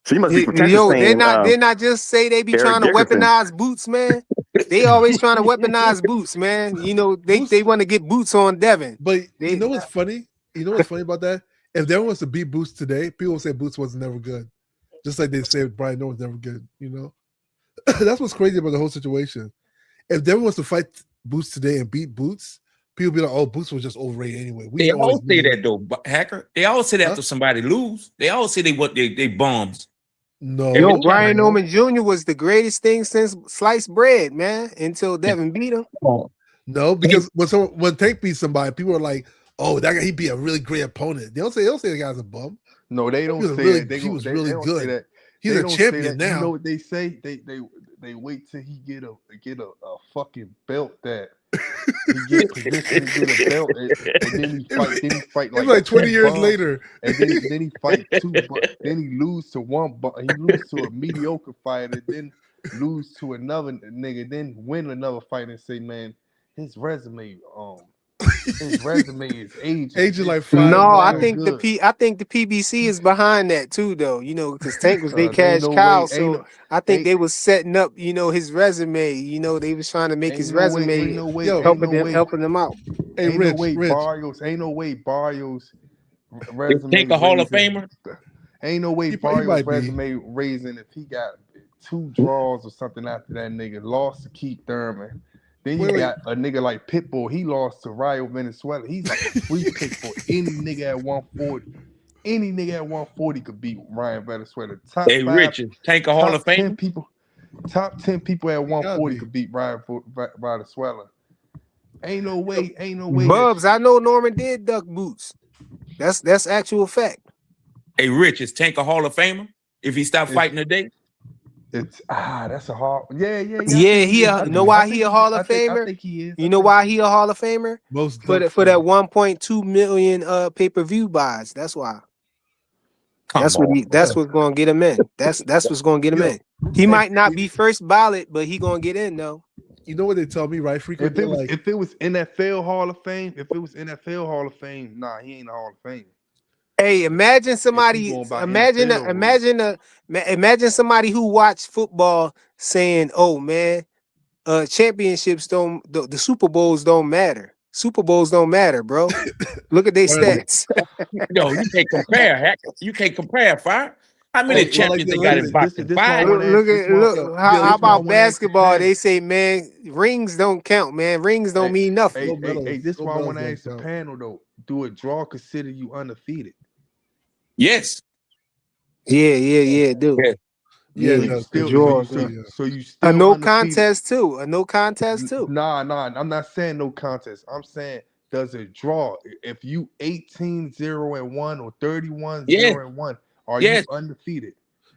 So you must be from Texas Yo, saying. they're not just say they be Eric trying to Dickerson. weaponize Boots, man. They always trying to weaponize Boots, man. You know, they want to get Boots on Devin. But They- you know what's funny? You know what's funny about that? If Devin was to beat Boots today, people would say Boots was never good. Just like they say Brian Noah was never good, you know? That's what's crazy about the whole situation. If Devin was to fight Boots today and beat Boots, people be like, "Oh, Boots was just overrated anyway." They all say knew that though, Hacker. They all say that after somebody lose. They all say they bombs. No, Yo, Every Brian no. Norman Jr. was the greatest thing since sliced bread, man. Until Devin beat him. No, because when Tank beats somebody, people are like, "Oh, that guy he be a really great opponent." They don't say the guy's a bum. No, they don't He was say really- that. They he gon- was they really don't good. say that. He's They a don't say champion that. now. You know what they say? They wait till he get a fucking belt that he get position to get a belt, and then he fight. Then he fight It's like 20 two years bums, later. and then he fight two. Then he lose to one. He lose to a mediocre fighter. Then lose to another nigga. Then win another fight and say, man, his resume is Aging like 5 No, I years. think I think the PBC is behind that too, though. You know, because Tank was they Ain't cash no cow, way- so ain't no- I think ain't- they was setting up, you know, his resume. You know, they was trying to make his resume helping them out. Hey, Ain't Rich, no way Rich. Barrios. Ain't no way Barrios resume. Take a Hall of raising- Famer. Ain't no way He Barrios might be. resume raising if he got 2 draws or something after that nigga lost to Keith Thurman. Then you Wait. got a nigga like Pitbull. He lost to Rayo Venezuela. He's like a free pick for any nigga at 140. Any nigga at 140 could beat Ryan Venezuela. Top Hey, 5, Rich, take a Hall top of Fame. 10 people. Top 10 people at 140 be. could beat Ryan Venezuela. Ain't no way. that- Bubs, I know Norman did duck Boots. That's actual fact. Hey, Rich, is Tank a Hall of Famer if he stopped fighting today? It's that's a hard. Yeah. Yeah, he is. I you think- know I why think he a Hall of I think Famer? he is. You know why he a Hall of Famer? Most For that 1.2 million pay-per-view buys. That's why. That's what's gonna get him in. That's what's gonna get him Yo, in. He might not be first ballot, but he gonna get in though. You know what they tell me, right? Frequently, If it was NFL Hall of Fame, nah, he ain't a Hall of Fame. Hey, imagine somebody, going by imagine NFL somebody who watched football saying, "Oh man, championships the Super Bowls don't matter. Super Bowls don't matter, bro. Look at their stats." Yo, you can't compare. Heck, you can't compare. Fire. How many champions they got in boxing? this why I Five. wanna ask- this why- Look. How this why I about wanna ask the basketball? panel. They say, man, rings don't count, man. Rings don't mean nothing. No medals. This No why I medals want to don't ask the count. panel though. Do a draw consider you undefeated? Yes. Yeah, dude. Yes. Yeah, So it you does. still, Draw, so you, yeah. so you still A no undefeated. contest too. A no contest too. Nah. I'm not saying no contest. I'm saying does it draw? If you 18-0-1 or 31-0-1, are Yes. you undefeated?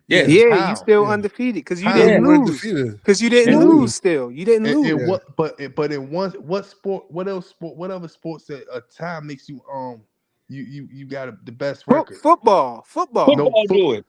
Yes. Yeah, How? you still Yeah. undefeated because you How? didn't You weren't lose. defeated. Because you didn't And- lose still. You didn't And lose. Yeah. what in what sport? What else sport? What other sports that a tie makes you you got the best record? Football. No, Football do it.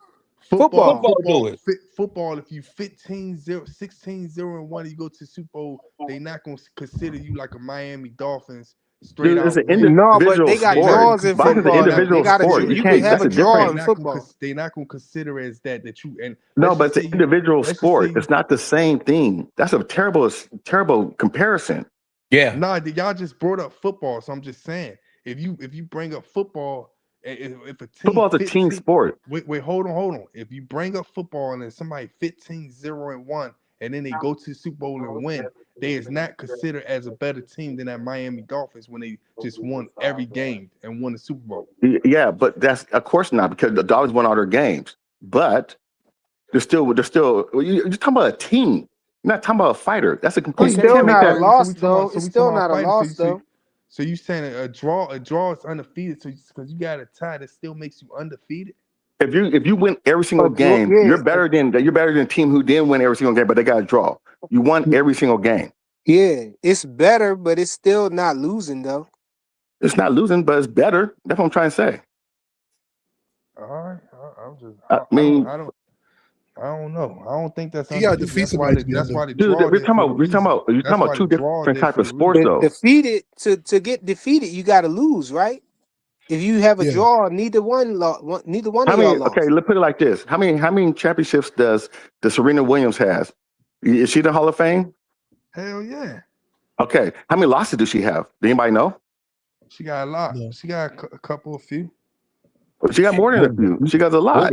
Football. do it. Football. If you 15-0, 16-0-1, you go to Super Bowl, they not gonna consider you like a Miami Dolphins straight Dude, it's out an win. No, but individual they got sport. draws in Boxing is an football. individual sport. You can have That's a a draw different. in football. They're not gonna consider as that you and No, let's but just it's an say individual let's just sport. say It's not the same thing. That's a terrible comparison. Yeah. Nah, y'all just brought up football, so I'm just saying if you bring up football, if a team Football's a team sport. wait, hold on. If you bring up football and then somebody 15-0-1 and then they go to the Super Bowl and win, they is not considered as a better team than that Miami Dolphins when they just won every game and won the Super Bowl. Yeah, but that's of course not because the Dolphins won all their games. But you're talking about a team. You're not talking about a fighter. That's a complete. It's You still can't make not a that. loss, we talking though. about- so It's we still talking about not a fighting, loss, though. So you saying a draw is undefeated? So because you got a tie that still makes you undefeated? If you win every single game, yeah. you're better than a team who didn't win every single game, but they got a draw. You won every single game. Yeah, it's better, but it's still not losing, though. It's not losing, but it's better. That's what I'm trying to say. All right, I'm just. I mean, I don't know. I don't think that's. You gotta undefeated. defeat That's somebody why to be that's why the dude, draw. we're talking about two different types of sports, though. Defeated to get defeated, you got to lose, right? If you have a Yeah. draw, neither one of y'all lost. Okay, let's put it like this: how many championships does Serena Williams has? Is she in the Hall of Fame? Hell yeah, Okay, how many losses does she have? Do anybody know? she got a lot. No. She got a few. She got more than a few. She got a lot.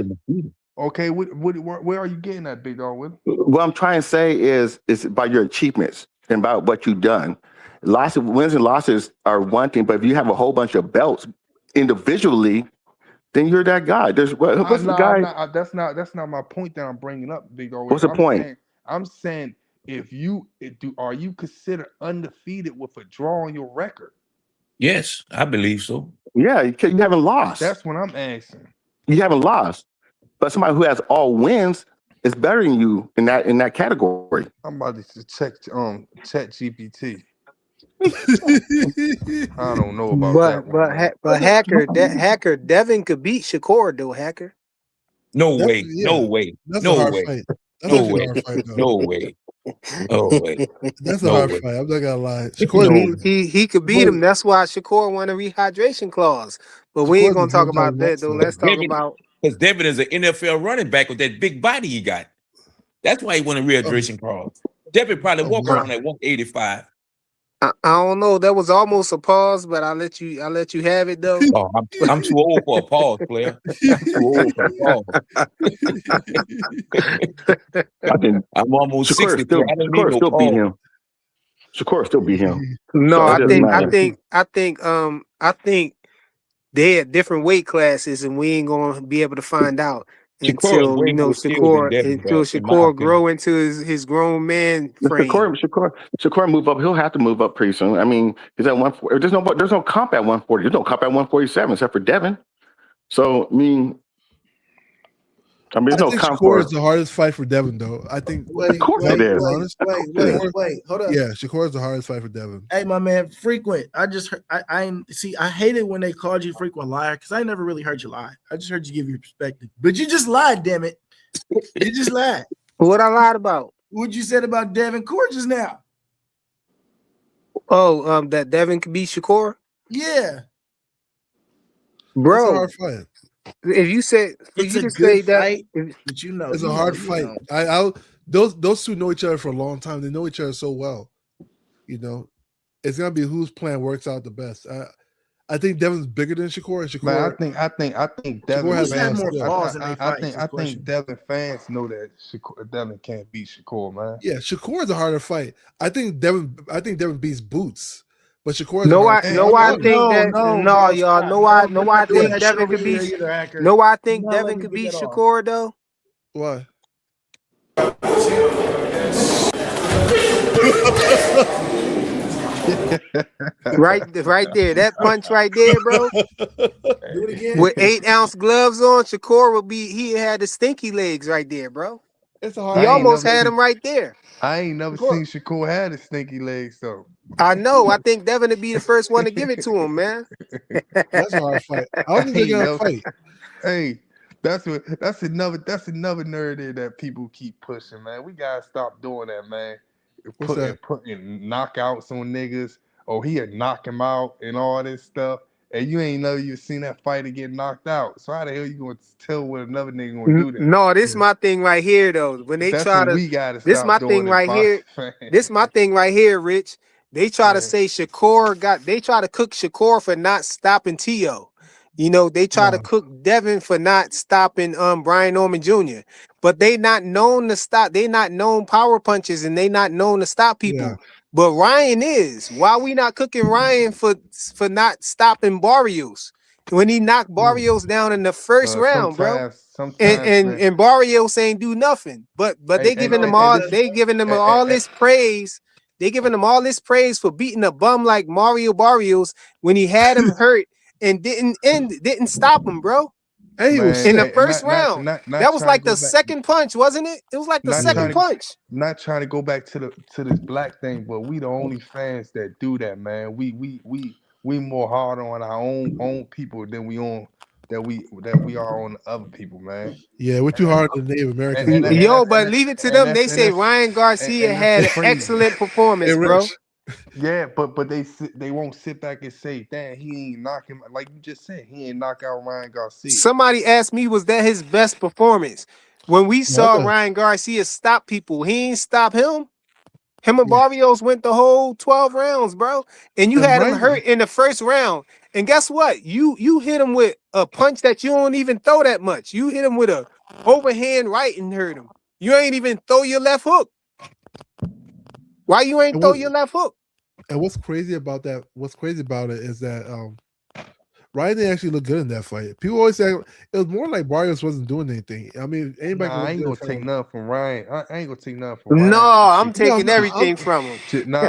Okay, where are you getting that, big dog? With What I'm trying to say is about your achievements and about what you've done. Lots of wins and losses are one thing, but if you have a whole bunch of belts individually, then you're that guy. That's not my point that I'm bringing up, big dog. What's the point? I'm saying are you considered undefeated with a draw on your record? Yes, I believe so. Yeah, you haven't lost. That's what I'm asking. You haven't lost. But somebody who has all wins is better than you in that category. I'm about to check Chat GPT. I don't know about that. But hacker Devin could beat Shakur though. Hacker. No That's- way. yeah. No way. That's No a hard way. fight. That's No actually way. a hard fight, though. No way. No way. That's a No hard way. fight. I'm not gonna lie. He could beat him. That's why Shakur won a rehydration clause. But we ain't Shakur's gonna a talk good about guy that though. boxer. Let's talk Devin- about. Because Devin is an NFL running back with that big body he got. That's why he won a rehydration clause. Devin probably walk around at 185. I don't know. That was almost a pause, but I'll let you have it though. Oh, I'm too old for a pause, player. I'm too old for a pause. I'm almost Shakur 60. still, I don't need no still beat pause. him. Shakur still beat him. No, So it I doesn't think matter. I think they at different weight classes, and we ain't gonna be able to find out Shakur is until way more skilled than Devin, bro, in my Shakur opinion. grow into his grown man But frame. Shakur move up. He'll have to move up pretty soon. I mean, he's at 140. There's no comp at 140. There's no comp at 147 except for Devin. So I mean, there's I no think comp Shakur for. is the hardest fight for Devin, though. I think. Of course it is. Wait, hold up. Yeah, Shakur is the hardest fight for Devin. Hey, my man, frequent. I just heard, I hate it when they called you frequent liar because I never really heard you lie. I just heard you give your perspective, but you just lied. Damn it, you just lied. What I lied about? What you said about Devin Court just now? Oh, that Devin could beat Shakur, Yeah, It's a bro. hard fight. If you say it's you a just say good that, fight, but you know, It's you a know, hard you fight. know. Those two know each other for a long time. They know each other so well. You know, it's gonna be whose plan works out the best. I think Devin's bigger than Shakur, and Shakur. Man, I think Devin has fans. more flaws in their I fights, think is the question. Devin fans know that Devin can't beat Shakur, man. Yeah, Shakur is a harder fight. I think Devin beats Boots, but Shakur is no, I think Devin could beat. No, I think Devin could beat Shakur though. Why? right there, that punch right there, bro. Do it again. With 8-ounce gloves on, Shakur he had the stinky legs right there, bro. It's a He hard. almost had him right there. I ain't never seen Shakur had his stinky legs though. I know. I think Devin would be the first one to give it to him, man. That's a hard fight. I don't think they're gonna fight. Hey, That's another narrative that people keep pushing, man. We gotta stop doing that, man. What's that? Putting knockouts on niggas, or he'd knock him out and all this stuff. And you ain't never you seen that fighter get knocked out. So how the hell you gonna tell what another nigga gonna do then? No, this my thing right here though. When they That's try what to, we gotta this stop my doing thing in right here. boxing. This my thing right here, Rich. They try to Man. say they try to cook Shakur for not stopping T.O. You know, they try to No. cook Devin for not stopping Brian Norman Jr. But they not known to stop, they not known power punches and they not known to stop people. Yeah. But Ryan is. Why we not cooking Ryan for not stopping Barrios? When he knocked Barrios down in the first round, bro. Sometimes, And Barrios ain't do nothing. But they giving them all this praise. They giving them all this praise for beating a bum like Mario Barrios when he had him hurt and didn't stop him, bro. And he was Man, In the sick. first round. That was like the second punch, wasn't it? It was like the Not second punch. Not trying to go back to this black thing, but we the only fans that do that, man. We more hard on our own people than we are on other people, man. Yeah, we're too hard on the Native Americans. But leave it to them. They say Ryan Garcia had an excellent performance, bro. Yeah, but they won't sit back and say, "Damn, he ain't knock him," like you just said. He ain't knock out Ryan Garcia. Somebody asked me, was that his best performance? When we saw Ryan Garcia stop people, he ain't stop him. Him and Barrios went the whole 12 rounds, bro. And you had him hurt in the first round. And guess what? You hit him with a punch that you don't even throw that much. You hit him with a overhand right and hurt him. You ain't even throw your left hook. Why you ain't throw your left hook? And what's crazy about it is that Ryan didn't actually look good in that fight. People always say it was more like Barrios wasn't doing anything. I mean, anybody I ain't gonna take nothing from Ryan. I ain't gonna take nothing from Ryan. No, I'm taking everything from him. No.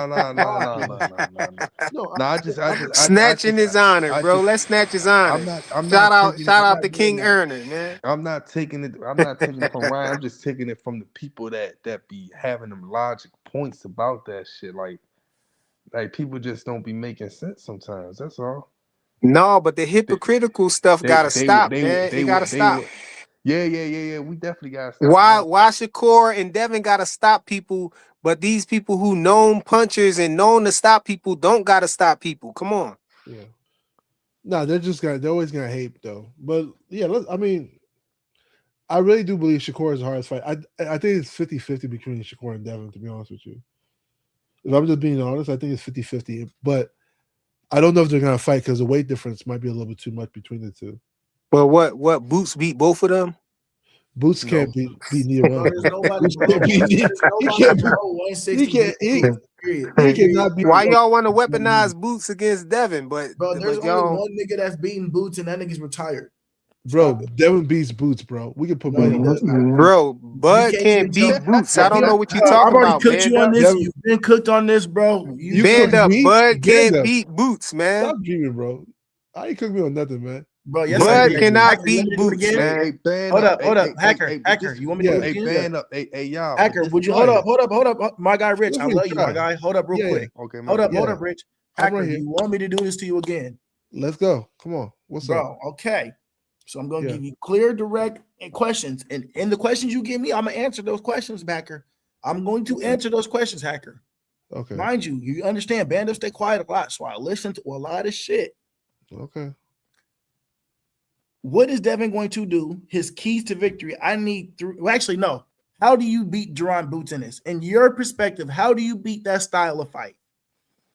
I just snatching his honor, bro. Let's snatch his honor. Shout out to King Erner, man. I'm not taking it from Ryan. I'm just taking it from the people that be having them logic points about that shit. Like people just don't be making sense sometimes. That's all. No, but the hypocritical stuff gotta stop, man. It gotta stop. Yeah. We definitely gotta stop. Why Shakur and Devin gotta stop people, but these people who known punchers and known to stop people don't gotta stop people? Come on. Yeah. No, they're always gonna hate though. But yeah, I really do believe Shakur is the hardest fight. I think it's 50-50 between Shakur and Devin, to be honest with you. If I'm just being honest, I think it's 50-50. But I don't know if they're gonna fight because the weight difference might be a little bit too much between the two. But what Boots beat both of them? Boots can't beat neither one. Why y'all want to weaponize Boots against Devin? But there's only one nigga that's beating Boots, and that nigga's retired. Bro, Devin beats Boots, bro. We can put money on that. Bro, Bud can't beat Boots. I don't know what you're talking about. I've already cooked you on this. You've been cooked on this, bro. Band up. Bud can't beat Boots, man. Stop dreaming, bro. I ain't cooked me on nothing, man. Bro, yes, Bud cannot beat Boots, man. Hold up. Hacker, you want me to do it again? Hey, y'all. Hacker, would you hold up? My guy Rich, I love you, my guy. Hold up real quick. Okay, hold up, Rich. Hacker, you want me to do this to you again? Let's go. Come on. What's up? Bro, okay. So I'm going to give you clear, direct questions. And in the questions you give me, I'm going to answer those questions, Hacker. I'm going to answer those questions, Hacker. Okay. Mind you, you understand, Bando stay quiet a lot, so I listen to a lot of shit. Okay. What is Devin going to do? His keys to victory. I need three. Well, actually, no. How do you beat Jerron Boots in this? In your perspective, how do you beat that style of fight?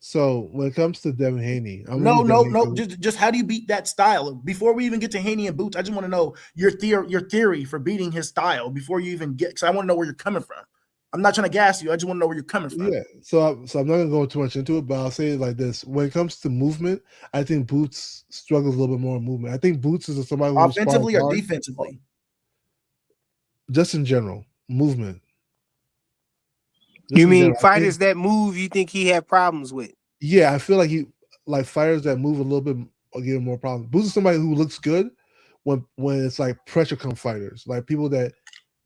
So when it comes to Devin Haney, no. Just how do you beat that style? Before we even get to Haney and Boots, I just want to know your theory for beating his style before you even get. Because I want to know where you're coming from. I'm not trying to gas you. I just want to know where you're coming from. Yeah. So I'm not gonna go too much into it, but I'll say it like this: when it comes to movement, I think Boots struggles a little bit more in movement. I think Boots is somebody who offensively or defensively, just in general movement. You mean fighters that move? You think he had problems with? Yeah, I feel like fighters that move a little bit are getting more problems. Boots is somebody who looks good when it's like pressure come fighters, like people that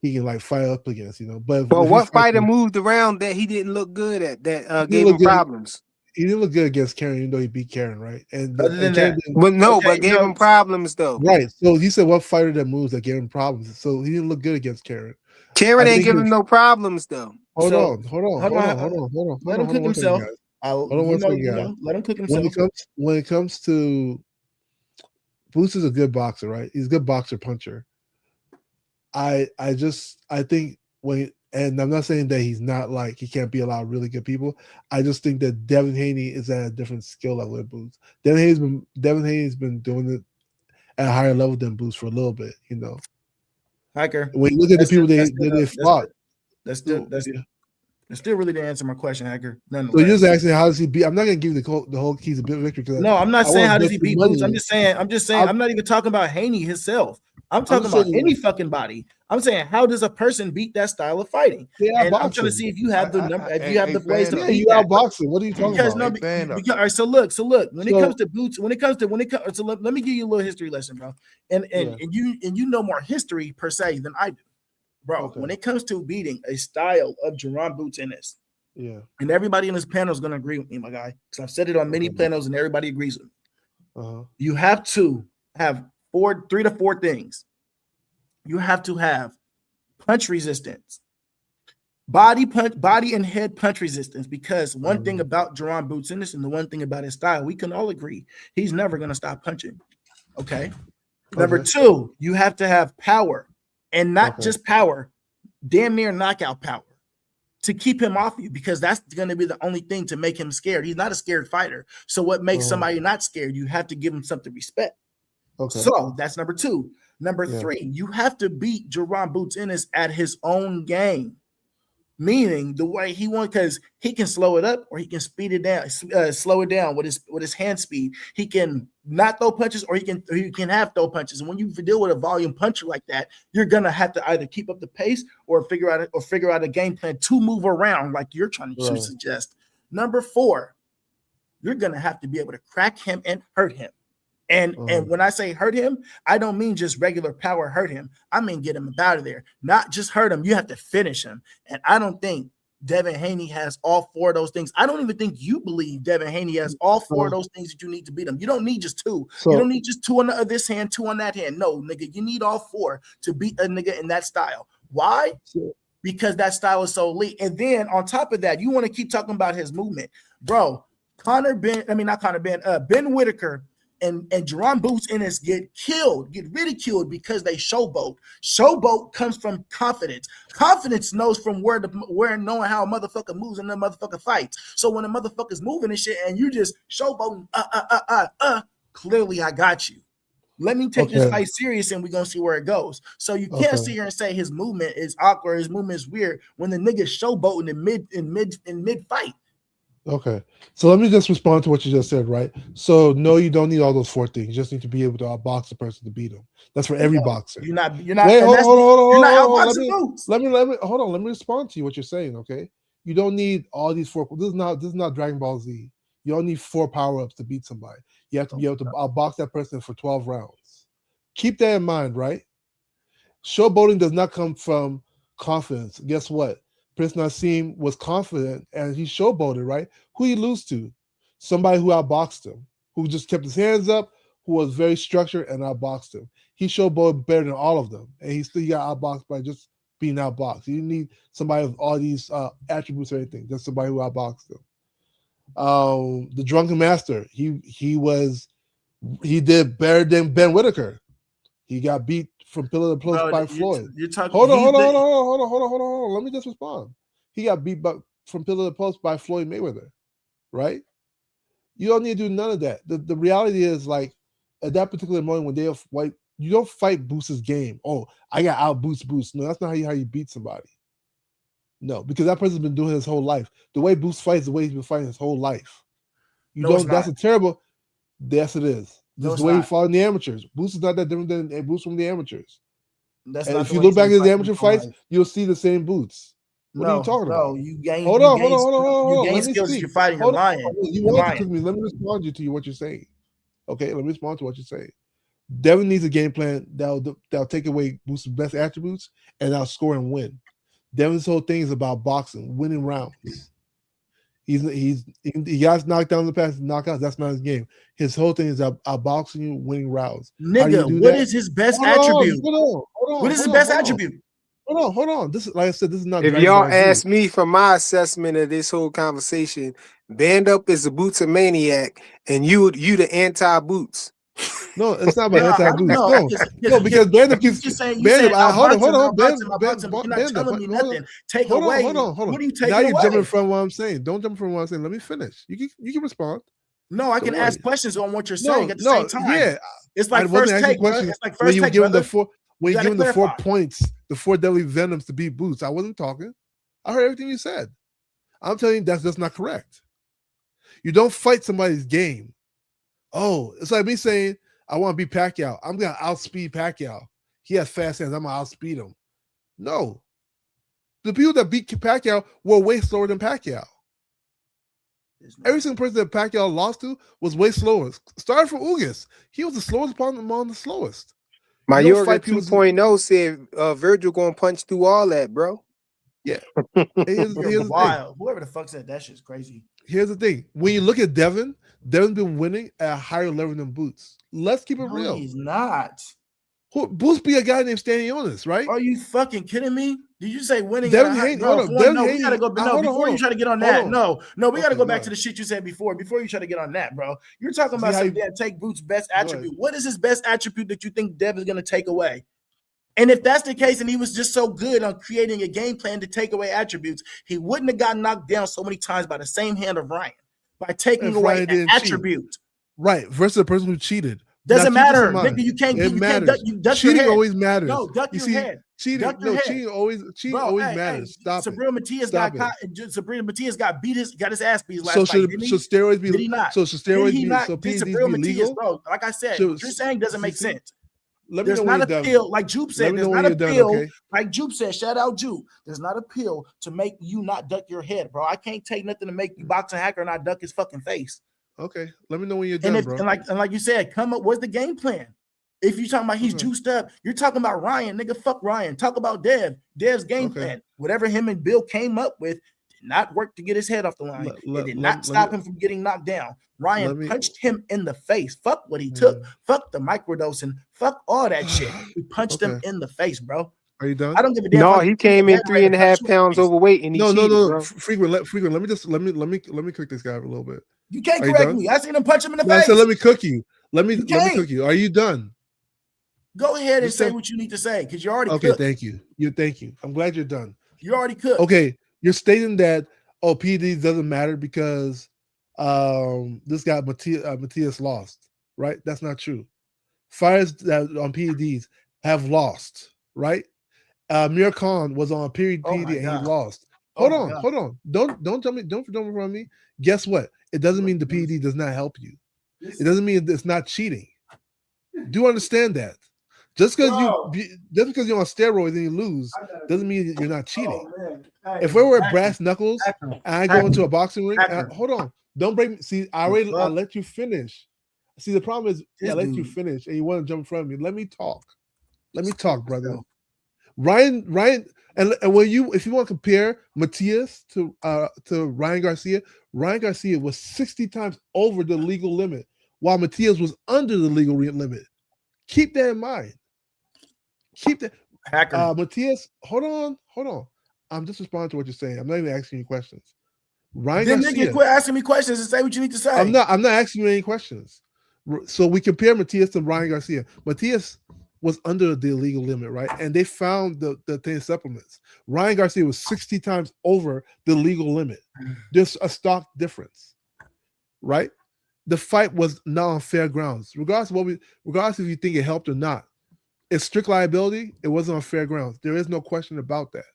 he can like fight up against, you know. But what fighter moved around that he didn't look good at that gave him problems? he didn't look good against Karen, even though he beat Karen, right? And Other than Karen that, didn't, But no, okay, but gave him problems though. right. So he said what fighter that moves that gave him problems. So he didn't look good against Karen. Karen I ain't think give him no problems though. hold so on, hold on, hold hold on, on, hold on, hold on, let hold him on, hold cook on one second, himself. guys. Hold on one second, guys. Let him cook When himself. it comes to Boots is a good boxer, right? He's a good boxer puncher. I think and I'm not saying that he's not like he can't be a lot of really good people. I just think that Devin Haney is at a different skill level than Boots. Devin Haney's been doing it at a higher level than Boots for a little bit, you know. Hiker. When you look at the people they fought, That's still really to answer my question, Hacker. so you're Nonetheless. just asking how does he beat? I'm not gonna give you the whole keys of victory because No, I'm not saying how does he beat Boots. money. I'm just saying I'm not even talking about Haney himself. I'm talking just about saying- any fucking body. I'm saying how does a person beat that style of fighting? Yeah, And I'm trying boxing. to see if you have the number, if you have the Hey, ways to Yeah, beat you that. outboxing. What are you talking Because about? no, Fan up. all right. So look. When it So- comes to Boots, so let me give you a little history lesson, bro. And Yeah. you know more history per se than I do, bro. Okay. When it comes to beating a style of Jerron Boots in this, Yeah. and everybody in this panel is going to agree with me, my guy, because I've said it on many Okay. panels and everybody agrees with me. Uh-huh. You have to have 3 to 4 things. You have to have punch resistance, body and head punch resistance. Because one thing about Jerron Boots in this, and the one thing about his style, we can all agree he's never going to stop punching. Okay. Number 2, you have to have power, and not just power, damn near knockout power, to keep him off you, because that's going to be the only thing to make him scared. He's not a scared fighter. So what makes somebody not scared? You have to give him something to respect. Okay. So that's number 2. Number 3, you have to beat Jerron Boots Ennis at his own game, meaning the way he wants, because he can slow it up or he can speed it down, slow it down with his hand speed. He can not throw punches, or he can have throw punches. And when you deal with a volume puncher like that, you're gonna have to either keep up the pace or figure out a game plan to move around, like you're trying to suggest. Number 4, you're gonna have to be able to crack him and hurt him. And when I say hurt him, I don't mean just regular power hurt him. I mean get him out of there. Not just hurt him, you have to finish him. And I don't think Devin Haney has all 4 of those things. I don't even think you believe Devin Haney has all 4 of those things that you need to beat him. You don't need just 2. You don't need just 2 on this hand, 2 on that hand. No, nigga, you need all 4 to beat a nigga in that style. Why? Because that style is so elite. And then on top of that, you want to keep talking about his movement. Bro, Ben Whitaker and Jerron Boots Ennis get ridiculed because they showboat. Showboat comes from confidence. Confidence knows from where knowing how a motherfucker moves and the motherfucker fights. So when a motherfucker's moving and shit and you just showboating, clearly I got you. Let me take this fight serious and we're gonna see where it goes. So you can't sit here and say his movement is awkward, his movement is weird when the nigga's showboating in mid fight. Okay. So let me just respond to what you just said, right? So no, you don't need all those 4 things. You just need to be able to outbox a person to beat him. That's for every boxer. You're not. Wait, hold on. Let me respond to you what you're saying, okay? You don't need all these 4. This is not Dragon Ball Z. You don't need 4 power-ups to beat somebody. You have to be able to outbox that person for 12 rounds. Keep that in mind, right? Showboating does not come from confidence. Guess what? Prince Nassim was confident and he showboated, right? Who he lose to? Somebody who outboxed him, who just kept his hands up, who was very structured and outboxed him. He showboated better than all of them, and he still got outboxed by just being outboxed. You didn't need somebody with all these attributes or anything, just somebody who outboxed him. The Drunken Master, he did better than Ben Whitaker. He got beat from pillar to post by Floyd. Hold on. Let me just respond. He got beat from pillar to post by Floyd Mayweather, right? You don't need to do none of that. The reality is, like, at that particular moment when you don't fight Boots' game. Oh, I got out Boots. No, that's not how you beat somebody. No, because that person's been doing it his whole life. The way Boots fights, the way he's been fighting his whole life. That's a terrible. Yes, it is. This is the way he fought in the amateurs. Boots is not that different than Boots from the amateurs. And if you look back at his amateur fights, you'll see the same Boots. What are you talking about? You gain. Hold on. You gain skills as you're fighting. You're lying. You want to me. Let me respond to what you're saying. Okay, let me respond to what you're saying. Devin needs a game plan that'll take away Boots' best attributes and that'll score and win. Devin's whole thing is about boxing, winning rounds. He got knocked down in the past, knockouts. That's not his game. His whole thing is boxing you, winning rounds. How do you Nigga, do what that? is his best Hold on, attribute? hold on, What is his hold on, best hold on. attribute? Hold on. This is, like I said, this is not. If Dragon y'all Ball Z. ask me for my assessment of this whole conversation, Band Up is a Boots a maniac, and you the anti-Boots. No, it's not about anti-boots. No, No, because Band Up keeps just saying. You Band said Up. Hold on. You're not telling me nothing. Take away. Hold on. What are you taking Now you're away? jumping from what I'm saying. Don't jump from what I'm saying. Let me finish. You can respond. No, I can ask questions on what you're saying at the same time. Yeah, it's like first take. It's like first take. When you give him the 4 points, the 4 deadly venoms to beat Boots, I wasn't talking. I heard everything you said. I'm telling you that's just not correct. You don't fight somebody's game. Oh, it's like me saying I want to beat Pacquiao. I'm gonna outspeed Pacquiao. He has fast hands. I'm gonna outspeed him. No, the people that beat Pacquiao were way slower than Pacquiao. Every single person that Pacquiao lost to was way slower. Started from Ugas. He was the slowest among the slowest. My Yorga 2.0 said Virgil gonna punch through all that, bro. Yeah. Wild. Whoever the fuck said that shit's crazy. Here's the thing. When you look at Devin's been winning at a higher level than Boots. Let's keep it real. He's not. Boots be a guy named Stanionis, right? Are you fucking kidding me? Did you say winning? Devin Haney. No, we gotta go. No, before you try to get on that. No, we gotta go back to the shit you said before. Before you try to get on that, bro. You're talking about something that take Boots' best attribute. What is his best attribute that you think Dev is gonna take away? And if that's the case, and he was just so good on creating a game plan to take away attributes, he wouldn't have gotten knocked down so many times by the same hand of Ryan by taking away an attribute. Right, versus the person who cheated. Doesn't matter, nigga. You can't. You can't duck cheating your head. always matters. No, duck your head. Cheating always matters. Stop Sabrina it. Matias got caught. Sabrina Matias got his ass beat last so fight. Should steroids be? Did he not? So should steroids be? So PEDs be legal? Bro, like I said, what you're saying doesn't make sense. There's not a pill, like Jupe said. There's not a pill, like Jupe said. Shout out Jupe. There's not a pill to make you not duck your head, bro. I can't take nothing to make you boxing hacker not duck his fucking face. Okay, let me know when you're done, bro. And like you said, come up. What's the game plan? If you're talking about he's juiced up, you're talking about Ryan, nigga. Fuck Ryan. Talk about Dev. Dev's game plan. Whatever him and Bill came up with did not work to get his head off the line. It did not stop him from getting knocked down. Ryan punched him in the face. Fuck what he took. Fuck the microdosing. Fuck all that shit. He punched him in the face, bro. Are you done? I don't give a damn. No, he came in 3.5 pounds overweight, and he cheated, bro. Frequent. Let me cook this guy a little bit. You can't correct me. I seen him punch him in the face. I said, let me cook you. Let me cook you. Are you done? Go ahead and say what you need to say, because you're already cooked. Thank you. Thank you. I'm glad you're done. You already cooked. Okay, you're stating that PEDs doesn't matter because this guy Matias lost, right? That's not true. Fighters that on PEDs have lost, right? Mir Khan was on a PED and he lost. Hold on. Don't jump me. Don't from me. Guess what? It doesn't mean the PED does not help you. It doesn't mean it's not cheating. Do you understand that? Just because you're on steroids and you lose doesn't mean you're not cheating. If we were at brass knuckles and I go into a boxing ring, hold on, don't break me. See, I let you finish. See, the problem is I let you finish and you want to jump in front of me. Let me talk. Let me talk, brother. Ryan, and when if you want to compare Matias to Ryan Garcia was 60 times over the legal limit, while Matias was under the legal limit. Keep that in mind. Keep that. Matias, hold on. I'm just responding to what you're saying. I'm not even asking you questions. Ryan Garcia, quit asking me questions and say what you need to say. I'm not asking you any questions. So we compare Matias to Ryan Garcia. Matias was under the illegal limit, right? And they found the 10 supplements. Ryan Garcia was 60 times over the legal limit. There's a stock difference, right? The fight was not on fair grounds. Regardless if you think it helped or not, it's strict liability. It wasn't on fair grounds. There is no question about that.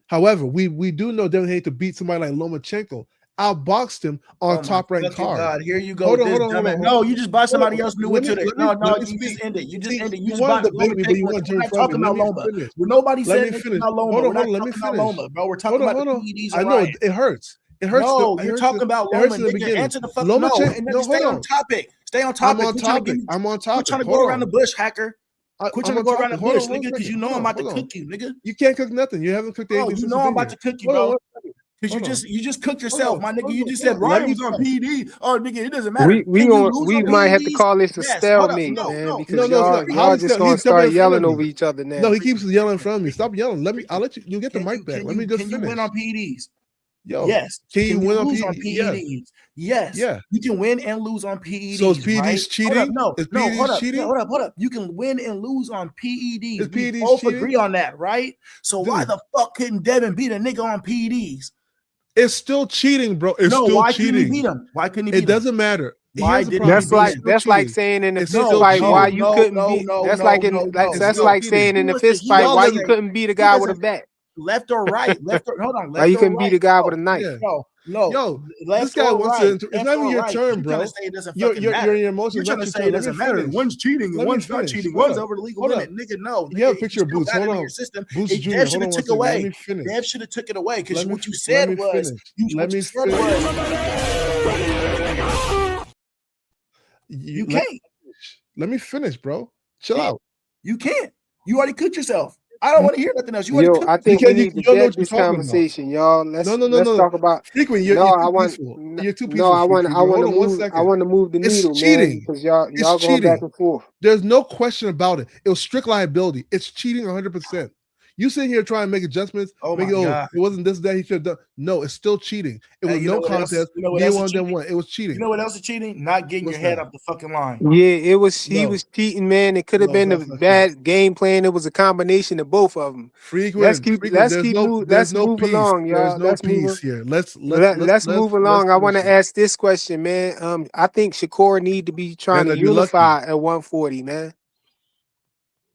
However, we do know Devin Haney to beat somebody like Lomachenko, outboxed him on top ranked card. God, here you go. Hold on. No, you just bought somebody else new into it. No, you just ended. You just ended. You just bought Lomachenko. We're not talking about Loma. Nobody said anything about Loma. We're not talking about Loma, bro. We're talking about the PEDs. I know it hurts. It hurts. No, you're talking about Loma. Answer the fuck no. And stay on topic. Stay on topic. I'm on topic. Quit trying to go around the bush, hacker. Quit trying to go around the bush, nigga, because you know I'm about to cook you, nigga. You can't cook nothing. You haven't cooked anything. You know I'm about to cook you, bro. Because you just cooked yourself, my nigga. You just said Let Ryan me was on finish. PED. Oh, nigga, it doesn't matter. We Can you lose we on might have to PEDs? call this a Yes. Hold up. stalemate, No, man, no. because No, it's not. How y'all he's just jumping gonna in start front yelling of over me? each other now. No, he keeps yelling in front of me. Stop yelling. I'll let you. You get the mic back. Let me just Can finish. you win on PEDs? Yo, Yes. can you win on lose on PEDs? Yes. PEDs? Yes. Yeah. You can win and lose on PEDs. So is PEDs right? cheating? Hold up. Is No, PEDs hold up. cheating? Yeah, hold up. You can win and lose on PEDs. Is We PEDs both cheating? agree on that, right? So why Dude. the fuck couldn't Devin beat a nigga on PEDs? It's still cheating, bro. It's No, still why cheating. couldn't he beat him? Why couldn't he beat It him? doesn't matter. Why Here's the didn't problem. he beat him? That's like saying in a It's fist still fight why cheating. you couldn't beat. That's like saying in a fist fight why you couldn't beat a guy with a bat. Left or right? Hold on. Why you couldn't beat a guy with a knife? Yeah. No. Yo, left this guy or wants right. to. It's not even your turn, bro. You're trying to say it doesn't You're fucking matter. in your emotions. You're trying to Not say your it turn. doesn't Let me matter. finish. One's cheating and Let me one's not finish. cheating. Hold One's up. over the legal Hold limit. up. Nigga, no. You have a Nigga, picture of still Boots. got Hold it in on. your system. Boots Jr. Dev should Hold on have one took second. Let away. me finish. Dev should have took it away because Let me what you said was finish. you Let what me you said finish. was you can't. Let me finish, bro. Chill out. You can't. You already cooked yourself. I don't want to hear nothing else. You already Yo, cooked. I think Because we need to you don't know dead what you're this talking about. conversation, y'all. Let's No. talk about. Frequent, No, you're I too want. peaceful. You're too No, peaceful. I want. Freaky. I want Hold to on 1 move. second. I want to move the It's needle, man, cheating. because y'all It's going back cheating. and forth. There's no question about it. It was strict liability. It's cheating 100%. You sitting here trying to make adjustments. Oh Make my it, God. it wasn't this that he should have done. No, it's still cheating. It was You know no what else is- contest. you know what Neither else one is of them cheating? won. It was cheating. You know what else is cheating? Not getting What's your head that? off the fucking line. Yeah, it was. He No. was cheating, man. It could have No, been a that's not bad game plan. It was a combination of both of them. Frequent. Let's There's keep no move. there's Let's no move peace. along, There's y'all. no peace here. Let's Move along. I want finish to it. ask this question, man. I think Shakur need to be trying to Better be lucky. unify at 140, man.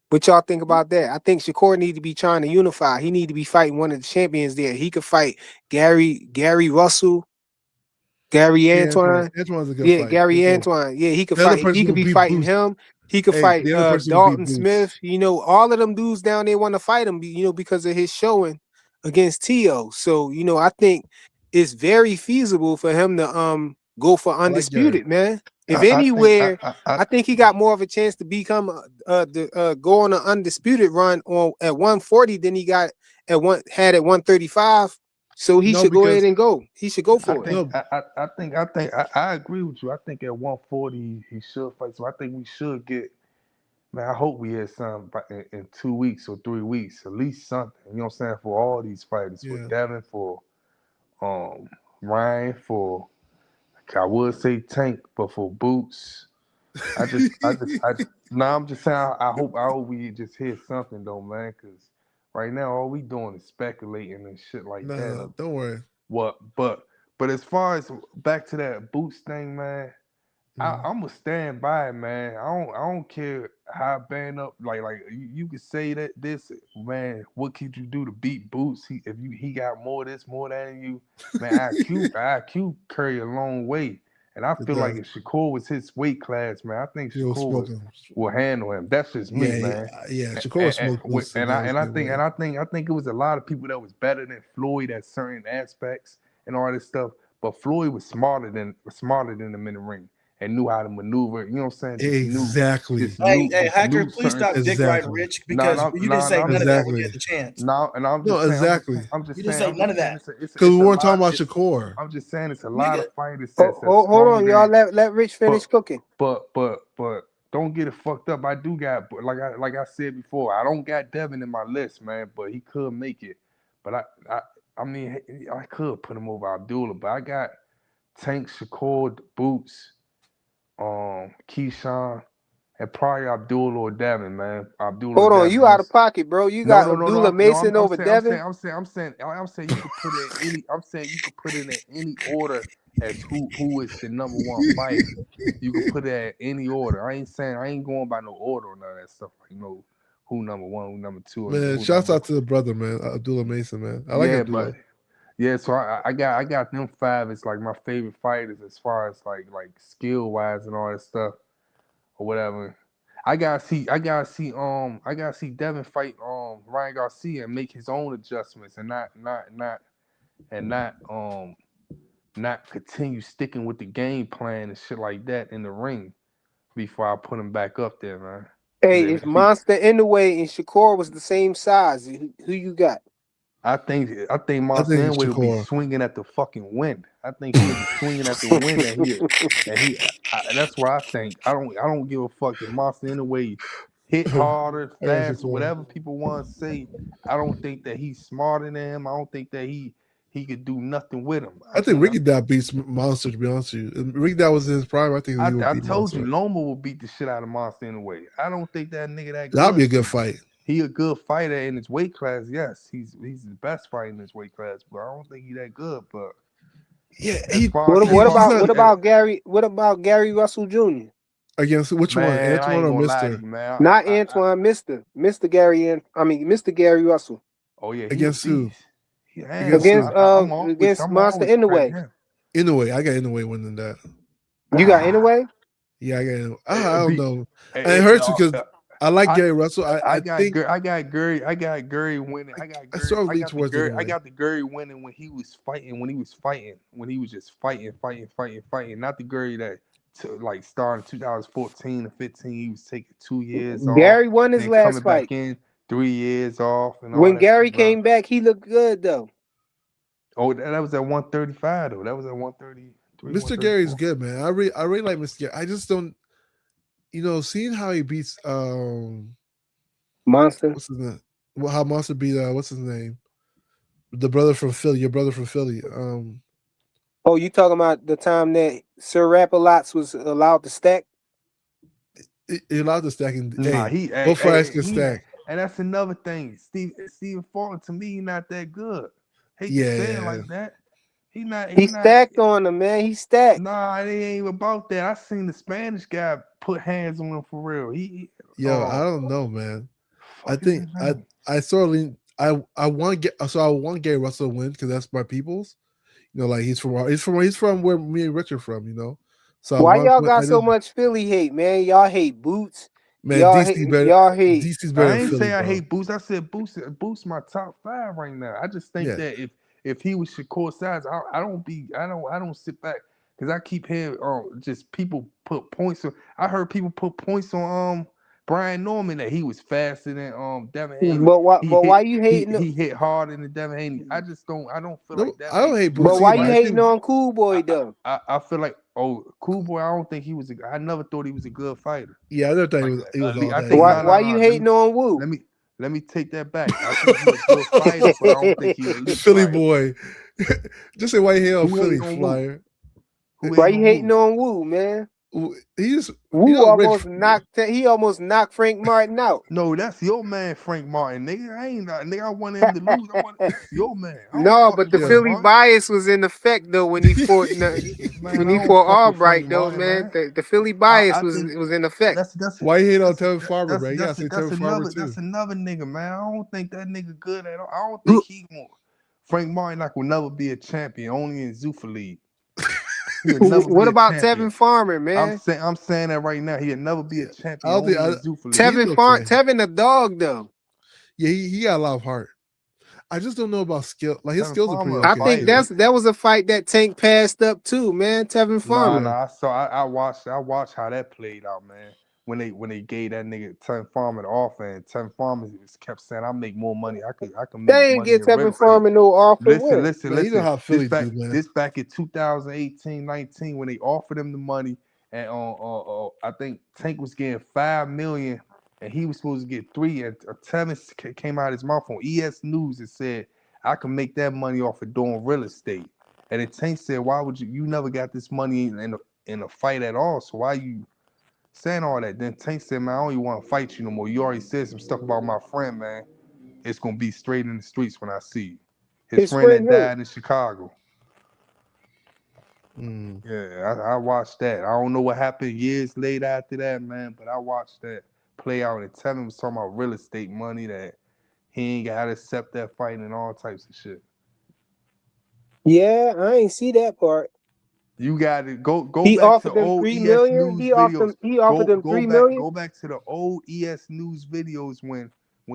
What y'all think about that? I think Shakur need to be trying to unify. He need to be fighting one of the champions there. He could fight Gary Russell, Gary Antoine. Antoine's a good Yeah, fight. Gary Good. Antoine. Yeah, he could The other fight. He person could who be beat fighting Boots. him. He could Hey, fight the other person who beat Dalton Boots. Smith. You know, all of them dudes down there want to fight him, because of his showing against Tio. So, I think it's very feasible for him to go for like Gary. undisputed, man. If I anywhere, I I think he got more of a chance to become go on an undisputed run at 140 than he got at 135. So he No, should go because ahead and go. He should go I for it. think no, I agree with you. I think at 140 he should fight. So I think we should get. Man, I hope we had something in 2 weeks or 3 weeks, at least something. You know what I'm saying? For all these fighters, for Yeah. Devin, for Ryan, for I would say Tank, but for Boots, I'm just saying. I hope we just hear something though, man. Because right now all we doing is speculating and shit like that. no, don't worry. But as far as back to that Boots thing, man, I'm gonna stand by it, man. I don't care how band up. Like you could say that this man. What could you do to beat Boots? He got more this, more that than you, man. IQ carry a long way. And I feel like if Shakur was his weight class, man, I think Shakur will handle him. That's just me, man. Yeah, Shakur smoked Boots. And I think it was a lot of people that was better than Floyd at certain aspects and all this stuff. But Floyd was smarter than them in the ring and knew how to maneuver. You know what I'm saying? Exactly. Hey, Hacker, please stop dick riding Rich because you didn't say none of that when you had the chance. I'm just saying. Exactly. I'm just You saying. didn't say none of that. Because we weren't talking about Shakur. I'm just saying it's a lot of fighters Hold on, y'all. Let Rich finish cooking. But don't get it fucked up. I do got, like I said before, I don't got Devin in my list, man. But he could make it. But I mean, I could put him over Abdullah. But I got Tank, Shakur, Boots, Keyshawn, and probably Abdullah or Devin, man. Hold on, you out of pocket, bro. You got Abdullah Mason over Devin. I'm saying you could put it in any. I'm saying you could put it in any order as who is the number one fighter. You could put it in any order. I ain't going by no order or none of that stuff. Like who number one, who number two. Man, shouts out to the brother, man, Abdullah Mason, man. I like Abdullah. So I got them 5 as like my favorite fighters as far as like skill wise and all that stuff or whatever. I gotta see Devin fight Ryan Garcia and make his own adjustments and not continue sticking with the game plan and shit like that in the ring before I put him back up there, man. Hey, if Monster in the way and Shakur was the same size, who you got? I think Monster think it's Inouye will be Shakur. swinging at the fucking wind. I think he'll be swinging at the wind, that's what I think. I don't give a fuck if Monster Inouye hit harder, I got fast, Shakur. whatever people want to say. I don't think that he's smarter than him. I don't think that he could do nothing with him. I think Ricky Dot beats Monster, to be honest with you. If Ricky Dot was in his prime, I think he would I beat told you, Monster. Loma will beat the shit out of Monster Inouye. I don't think that nigga that good. That'd be a good fight. He a good fighter in his weight class. Yes, he's the best fighter in his weight class, but I don't think he that good. But yeah, what about Gary? What about Gary Russell Jr.? Against which one, Antoine or Mister? Not Antoine, Mister Gary. Mr. Gary Russell. Oh yeah, against who? Against Monster Inouye. Inouye, I got Inouye winning that. You got Inouye? Yeah, I got Inouye. I don't know. It hurts because I like Gary Russell. I got Gary winning. I got the Gary winning when he was fighting. When he was just fighting. Not the Gary that like starting 2014 and 15. He was taking 2 years off. Gary won his last fight. Back in 3 years off. And when Gary came back, he looked good though. Oh, that was at 135 though. That was at 133. Mr. Gary's good, man. I really like Mr. Gary. I just don't, seeing how he beats Monster. What's his name? Well, how Monster beat what's his name? The brother from Philly. Your brother from Philly. Oh, you talking about the time that Sir Rap-A-Lots was allowed to stack? He allowed to stack. Both fights can stack. And that's another thing. Stephen Fulton, to me, not that good. Hate to say it like that. He stacked on him, man. He stacked. Nah, it ain't about that. I seen the Spanish guy put hands on him for real. I don't know, man. I think I want Gary Russell to win because that's my people's. Like he's from where me and Rich are from. So why y'all got so much Philly hate, man? Y'all hate Boots. Man, DC's better. I ain't say I hate Boots. I said Boots my top 5 right now. I just think that if he was Shakur size, I don't sit back because I keep hearing just people put points on. I heard people put points on Brian Norman that he was faster than Devin Haney. But why you hating? He hit harder than Devin Haney. I don't feel like that. I don't hate Boots. But why you hating on Cool Boy though? I feel like Cool Boy. I don't think he was. I never thought he was a good fighter. Yeah, I never thought he was. Why you hating on Woo? Let me take that back. I think he was a good fighter, but I don't think he was Philly boy. Just say why you hate on Philly flyer. Why you hating on Woo, man? Woo almost knocked Frank Martin out. No, that's your man, Frank Martin. Nigga, I want him to lose. That's your man. No, but the Philly bias was in effect though when he fought Albright though, man. The Philly bias was in effect. Why you hate on Tevin Farmer, man? You gotta say Tevin Farmer too. That's another nigga, man. I don't think that nigga good at all. I don't think he won't. Frank Martin will never be a champion, only in Zuffa League. What about Tevin Farmer, man? I'm saying that right now. He'll never be a champion. Tevin a dog though. Yeah, he got a lot of heart. I just don't know about skill. Like his skills are pretty okay. I think that was a fight that Tank passed up too, man. Tevin Farmer. I watched how that played out, man. When they gave that nigga Tevin Farmer the offer, and Tevin Farmer kept saying, "I make more money. I can make they ain't get Tevin Farmer no offer. Listen. You know how Philly do, man. This back in 2018-19 when they offered him the money, and I think Tank was getting $5 million, and he was supposed to get $3 million. And Tevin came out of his mouth on ES News and said, "I can make that money off of doing real estate." And then Tank said, "Why would you? You never got this money in a fight at all. So why you?" Saying all that, then Tank said, "Man, I don't even want to fight you no more. You already said some stuff about my friend, man. It's gonna be straight in the streets when I see you." His friend that died in Chicago. Yeah, I watched that. I don't know what happened years later after that, man, but I watched that play out. And Tevin was talking about real estate money that he ain't got to accept that fight and all types of shit. Yeah, I ain't see that part. You got to go he back to them old $3 ES million? News he videos. He offered them $3 million? Go back to the old ES News videos when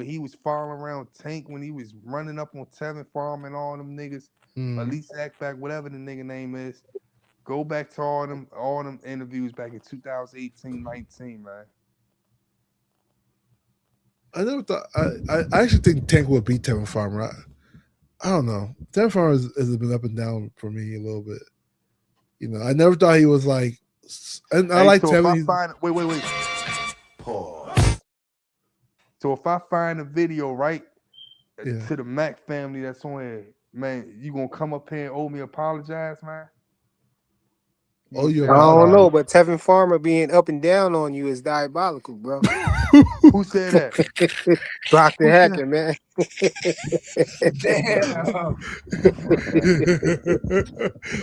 he was following around Tank, when he was running up on Tevin Farm and all them niggas. Elise Ackback, whatever the nigga name is. Go back to all them interviews back in 2018-19, man. I never thought. I actually think Tank would beat Tevin Farmer. I don't know. Devin Farmer has been up and down for me a little bit. You know, I never thought he was like, and I like so if I Tevin. find wait. Pause. So if I find a video, right, Yeah. to the Mac family that's on here, man, you gonna come up here and owe me apologize, man? Oh, you I say I'm don't sorry? know, but Tevin Farmer being up and down on you is diabolical, bro. Who said that? Dr. Who said Hacker, man. damn?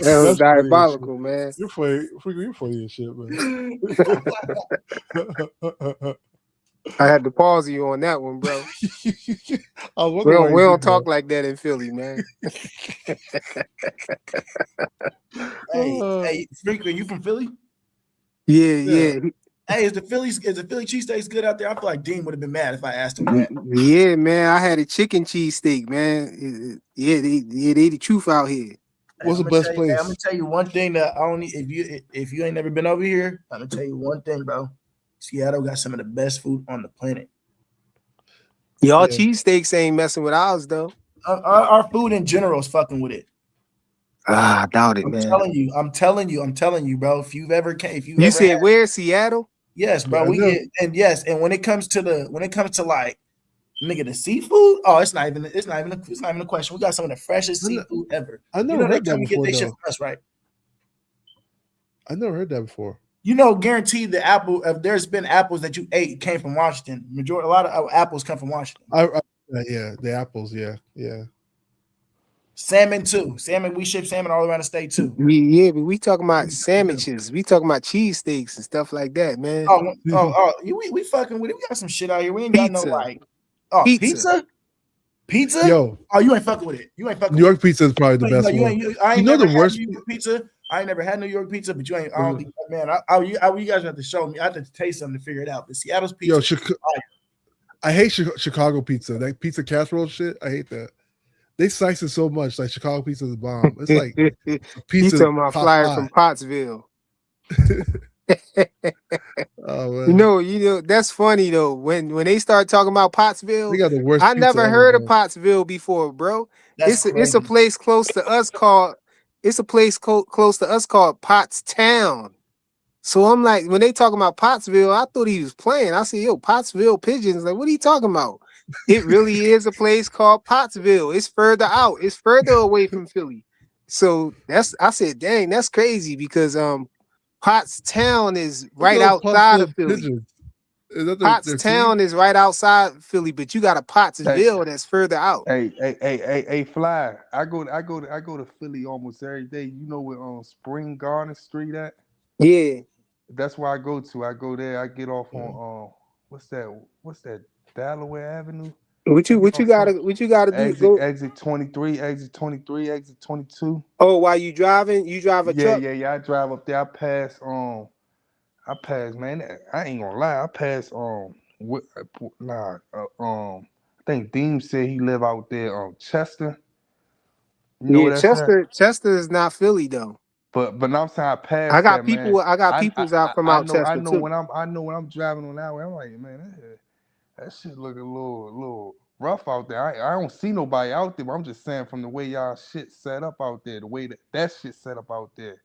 That was That's funny as shit. diabolical, man. You're funny. You're funny as shit, man. I had to pause you on that one, bro. I was We wondering why don't, you we don't did talk that. like that in Philly, man. Hey, Frequent, you from Philly? Yeah, Yeah. yeah. Hey, is the Philly cheesesteaks good out there? I feel like Dean would have been mad if I asked him that. Yeah, man. I had a chicken cheesesteak, man. Yeah, they the truth out here. What's the I'm best I'm place? gonna tell you one thing that I only if you ain't never been over here, I'm gonna tell you one thing, bro. Seattle got some of the best food on the planet. Y'all Yeah. cheesesteaks ain't messing with ours, though. Our food in general is fucking with it. I doubt it, I'm man. telling you, bro. If you You ever said had, where? Seattle? yes, bro. I We know. get and when it comes to like nigga the seafood, oh, it's not even a question. We got some of the freshest I know- seafood ever. I never You know they heard that come and get before, their shit though. from us, right? I never heard that before. You know, guaranteed the apple. If there's been apples that you ate came from Washington. A lot of apples come from Washington. Yeah, the apples. Yeah. Salmon too. Salmon, we ship salmon all around the state too. Yeah, but we talking about sandwiches. We talking about cheesesteaks and stuff like that, man. We fucking with it. We got some shit out here. We ain't got no Pizza. like Pizza. pizza. Yo, Oh, you ain't fucking with it. You ain't fucking New York with it. pizza is probably the You best know, one. I ain't You know never the had worst. New York pizza. I ain't never had New York pizza, but you ain't. I don't think, man. You guys have to show me. I have to taste something to figure it out. But Seattle's pizza. Yo, I hate Chicago pizza. That pizza casserole shit. I hate that. They slice it so much. Like Chicago pizza is a bomb. It's like You pizza talking about top flyer 5. from Pottsville. Oh man. You know, that's funny though. When they start talking about Pottsville, They got the worst I pizza never ever, heard of man. Pottsville before, bro. That's It's a crazy. place close to us called close to us called Pottstown. So I'm like, when they talking about Pottsville, I thought he was playing. I said, yo, Pottsville pigeons. Like, what are you talking about? It really is a place called Pottsville. It's further out. It's further away from Philly. So I said, dang, that's crazy because Pottstown is What's right those outside of Pottsville Philly. pigeons? Is that their team? Pottstown is right outside Philly, but you got a Pottsville that's further out. Hey, Fly. I go to Philly almost every day. You know where Spring Garden Street at? Yeah. That's where I go to. I go there. I get off on what's that? Delaware Avenue. What I get you off some gotta do? Go. exit 23, exit 22. Oh, while you driving, you drive a truck. Yeah. I drive up there. I pass, man. I ain't gonna lie. I pass I think Deem said he live out there Chester. You know Yeah, where that's at? Chester is not Philly though. But I'm saying I passed that, man. I got peoples out from out I Chester know too. when I'm driving on that way, I'm like, man, that shit look a little rough out there. I don't see nobody out there, but I'm just saying from the way y'all shit set up out there, the way that shit set up out there.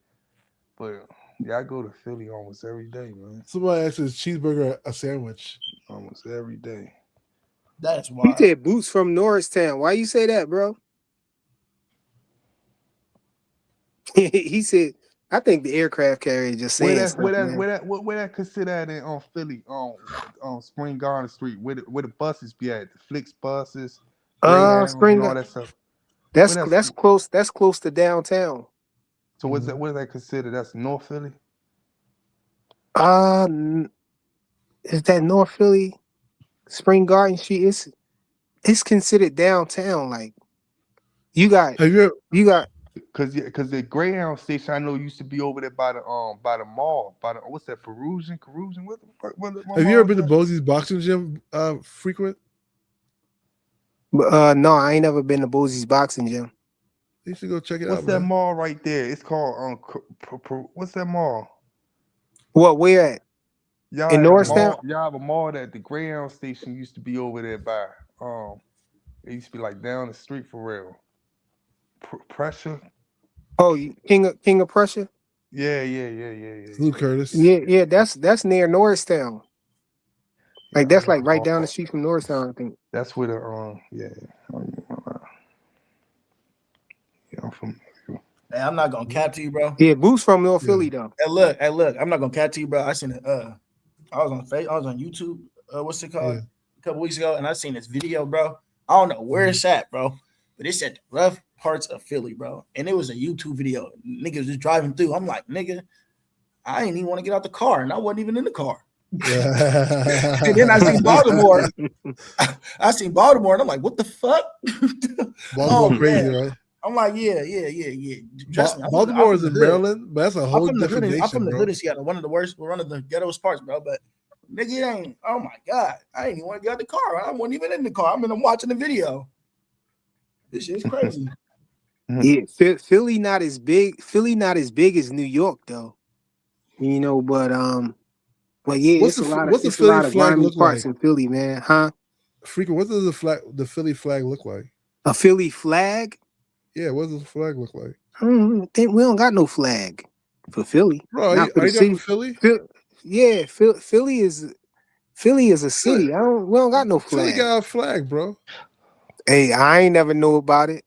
But yeah, I go to Philly almost every day, man. Somebody asked, is cheeseburger a sandwich? Almost every day. That's He wild. said Boots from Norristown. Why you say that, bro? He said, I think the aircraft carrier just saying stuff, man. Where that consider at in Philly on Spring Garden Street where the buses be at, the Flix buses, Greyhounds and all that stuff. That's close. That's close to downtown. So what is that considered? That's North Philly? Is that North Philly? Spring Garden Street? It's considered downtown. Like you got Cause the Greyhound station I know used to be over there by the mall, by the what's that, Perusian? What the fuck? Have you ever been to Bosie's boxing gym frequent? No, I ain't never been to Bosie's boxing gym. You should go check it out. What's that mall right there? It's called what's that mall? What? Where at? Y'all in Norristown? Y'all have a mall that the Greyhound station used to be over there by. It used to be like down the street for real. Pressure. Oh, King of Prussia. Yeah. Luke Curtis. Yeah. That's near Norristown. Like Yeah, that's like right down the street from Norristown, I think. That's where the yeah. I'm from. Hey, I'm not gonna cap to you, bro. Yeah, Boo's from North Philly though. Hey, look, I'm not gonna cap to you, bro. I seen it. I was on YouTube. What's it called? Yeah. A couple weeks ago, and I seen this video, bro. I don't know where it's at, bro, but it's at the rough parts of Philly, bro. And it was a YouTube video. Niggas just driving through. I'm like, nigga, I ain't even want to get out the car, and I wasn't even in the car. And then I seen Baltimore. And I'm like, what the fuck? Baltimore crazy, right? I'm like, yeah. Trust me, Baltimore is in Maryland, but that's a whole different nation, I'm from the bro. hood of Seattle, one of the ghettoest parts, bro. But nigga, it ain't. Oh my god, I ain't even want to get out the car. I wasn't even in the car. I'm watching the video. This shit's crazy. Yeah, Philly not as big. Philly not as big as New York though. You know, but yeah, What's it's the a lot Philly of flag grimy look parts like? in Philly, man. Huh? Freaking, what does the Philly flag look like? A Philly flag? Yeah, what does the flag look like? We don't got no flag for Philly. Bro, not for are the you city. from Philly? Yeah, Philly is a city. We don't got no flag. Philly got a flag, bro. Hey, I ain't never know about it.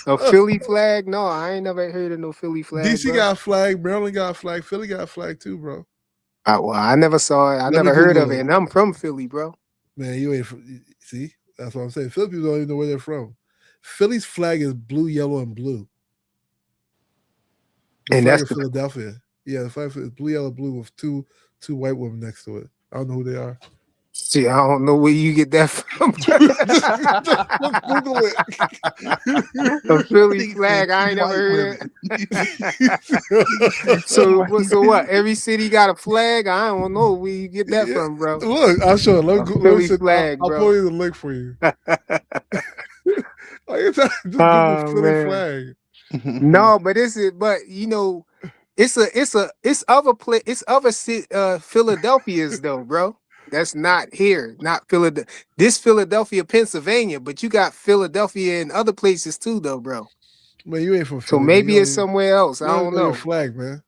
A Philly flag? No, I ain't never heard of no Philly flag. DC bro. got a flag, Maryland got a flag, Philly got a flag too, bro. Well, I never saw it. I never heard of it, and I'm from Philly, bro. Man, you ain't from, see? That's what I'm saying. Philly people don't even know where they're from. Philly's flag is blue, yellow, and blue. The flag of Philadelphia. Yeah, the flag is blue, yellow, blue with two white women next to it. I don't know who they are. See, I don't know where you get that from. Google it. A Philly flag, I ain't never heard it. So what? Every city got a flag? I don't know where you get that from, bro. Look, I'll show you. Philly flag, I'll pull you the link for you. Just Google Philly flag. No, but you know, it's other Philadelphia's though, bro. That's not here, not Philadelphia. This Philadelphia, Pennsylvania, but you got Philadelphia in other places too, though, bro. Man, you ain't from Philly. So maybe it's somewhere else. I don't know. Your flag, man.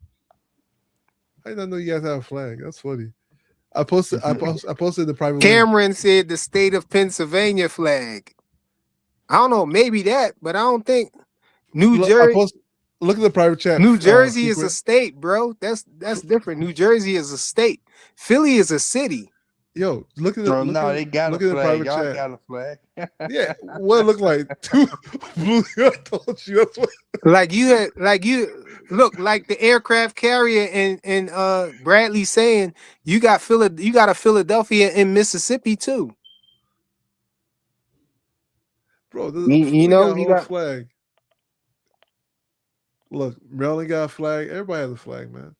I didn't know you guys have a flag. That's funny. I posted the private. Cameron said the state of Pennsylvania flag. I don't know, maybe that, but I don't think New Jersey. Look at the private chat. New Jersey is a state, bro. That's different. New Jersey is a state. Philly is a city. Yo, look at the. They got a flag. Y'all got a flag. Yeah, what it look like? Two blue. I told you that's what. Like you look like the aircraft carrier and Bradley saying you got a Philadelphia in Mississippi too. Bro, you know you got a flag. Look, Maryland got a flag. Everybody has a flag, man.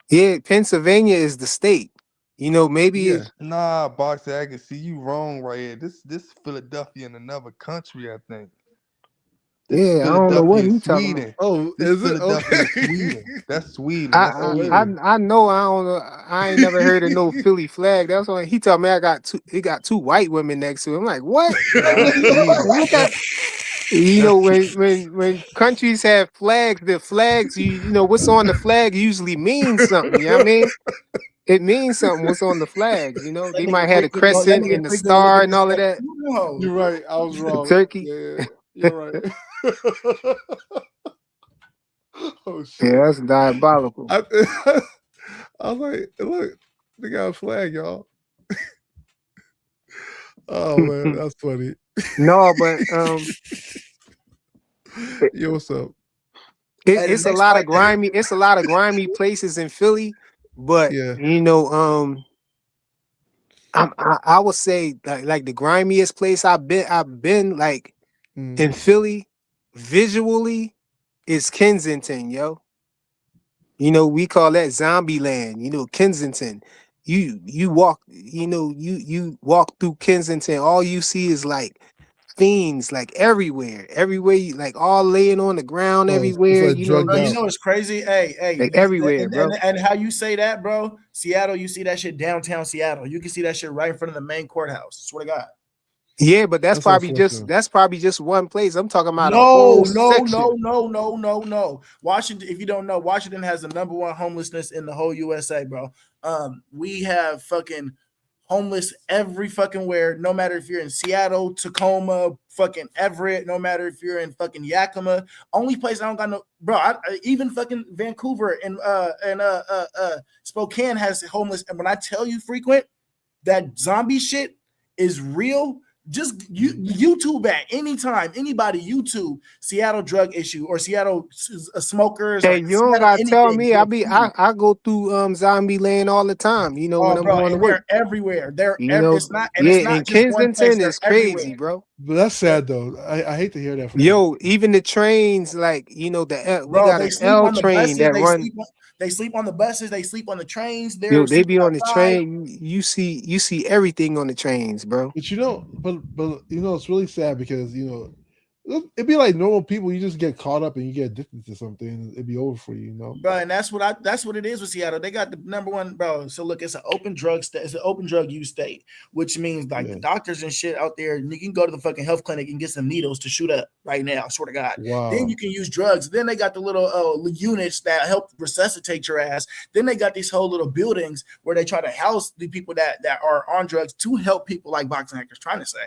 Yeah, Pennsylvania is the state. You know, maybe Nah, Boxer, I can see you wrong right here. This Philadelphia in another country, I think. I don't know what you talking about. Oh, is it? Okay. Sweden. That's Sweden. I know. I don't know. I ain't never heard of no Philly flag. That's why he told me he got two white women next to him. I'm like, what? You know, when countries have flags, the flags, you know, what's on the flag usually means something. You know what I mean? It means something what's on the flag. You know, they might have a crescent and the star and all of that. You're right. I was wrong. Turkey. Yeah, you're right. Oh shit. Yeah, that's diabolical. I was like, look, they got a flag, y'all. Oh man, that's funny. No, but yo, what's up? It's a lot of grimy. It's a lot of grimy places in Philly, but you know, I would say like the grimiest place I've been like in Philly visually is Kensington, yo. You know, we call that zombie land. You know, Kensington. You walk, you know, you walk through Kensington, all you see is like fiends like everywhere, you like all laying on the ground everywhere. Like you know, bro, you know it's crazy. Hey, like everywhere, bro. And how you say that, bro? Seattle, you see that shit downtown Seattle. You can see that shit right in front of the main courthouse. Swear to God. Yeah, but that's probably unfortunate. just one place. I'm talking about a No, whole no, section. no. Washington, if you don't know, Washington has the number one homelessness in the whole USA, bro. We have fucking homeless every fucking where, no matter if you're in Seattle, Tacoma, fucking Everett, no matter if you're in fucking Yakima. Only place I don't got no, bro. Even fucking Vancouver and Spokane has homeless. And when I tell you, frequent, that zombie shit is real. Just YouTube at anytime, anybody YouTube Seattle drug issue or Seattle smokers Hey, or you don't Seattle gotta tell anything. me. I go through zombie land all the time, you know, when Oh, I'm bro, going to and work. they're everywhere. You know, It's yeah, not and just one place. Kensington They're is everywhere. crazy, bro. But that's sad though. I hate to hear that from you. Yo, even the trains, like, you know, we Bro, got they an sleep L on the train buses. that run. They sleep on the buses. They sleep on the trains. Yo, They're they sleeping be on the outside. train. You see everything on the trains, bro. But it's really sad because it'd be like normal people. You just get caught up and you get addicted to something. And it'd be over for you, Bro, and that's what it is with Seattle. They got the number one, bro. So look, it's an open drug state. It's an open drug use state, which means like the doctors and shit out there. You can go to the fucking health clinic and get some needles to shoot up right now. I swear to God. Wow. Then you can use drugs. Then they got the little units that help resuscitate your ass. Then they got these whole little buildings where they try to house the people that are on drugs to help people, like Boxing Hackers trying to say.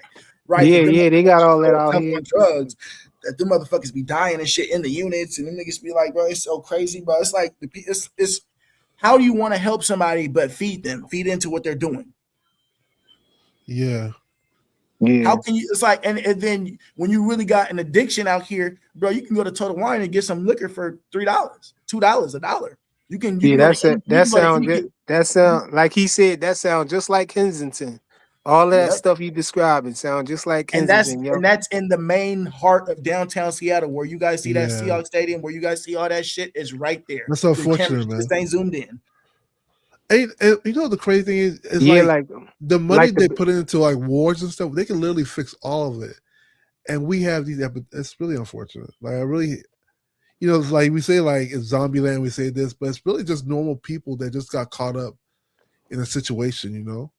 Right? Yeah, they got all that out on here. drugs. That the motherfuckers be dying and shit in the units, and them niggas be like, bro, it's so crazy, bro. It's like it's how do you want to help somebody but feed into what they're doing? Yeah. How can you? It's like, and then when you really got an addiction out here, bro, you can go to Total Wine and get some liquor for $3, $2, $1. You can. That sound like he said. That sound just like Kensington. All that stuff you describing sound just like Kensington, and that's in the main heart of downtown Seattle, where you guys see that Seahawks Stadium, where you guys see all that shit is right there. That's unfortunate, man. Just ain't zoomed in. And you know the crazy thing is like the money they put into like wars and stuff, they can literally fix all of it. And we have these, it's really unfortunate. Like I really, it's like we say like it's zombie land, we say this, but it's really just normal people that just got caught up in a situation,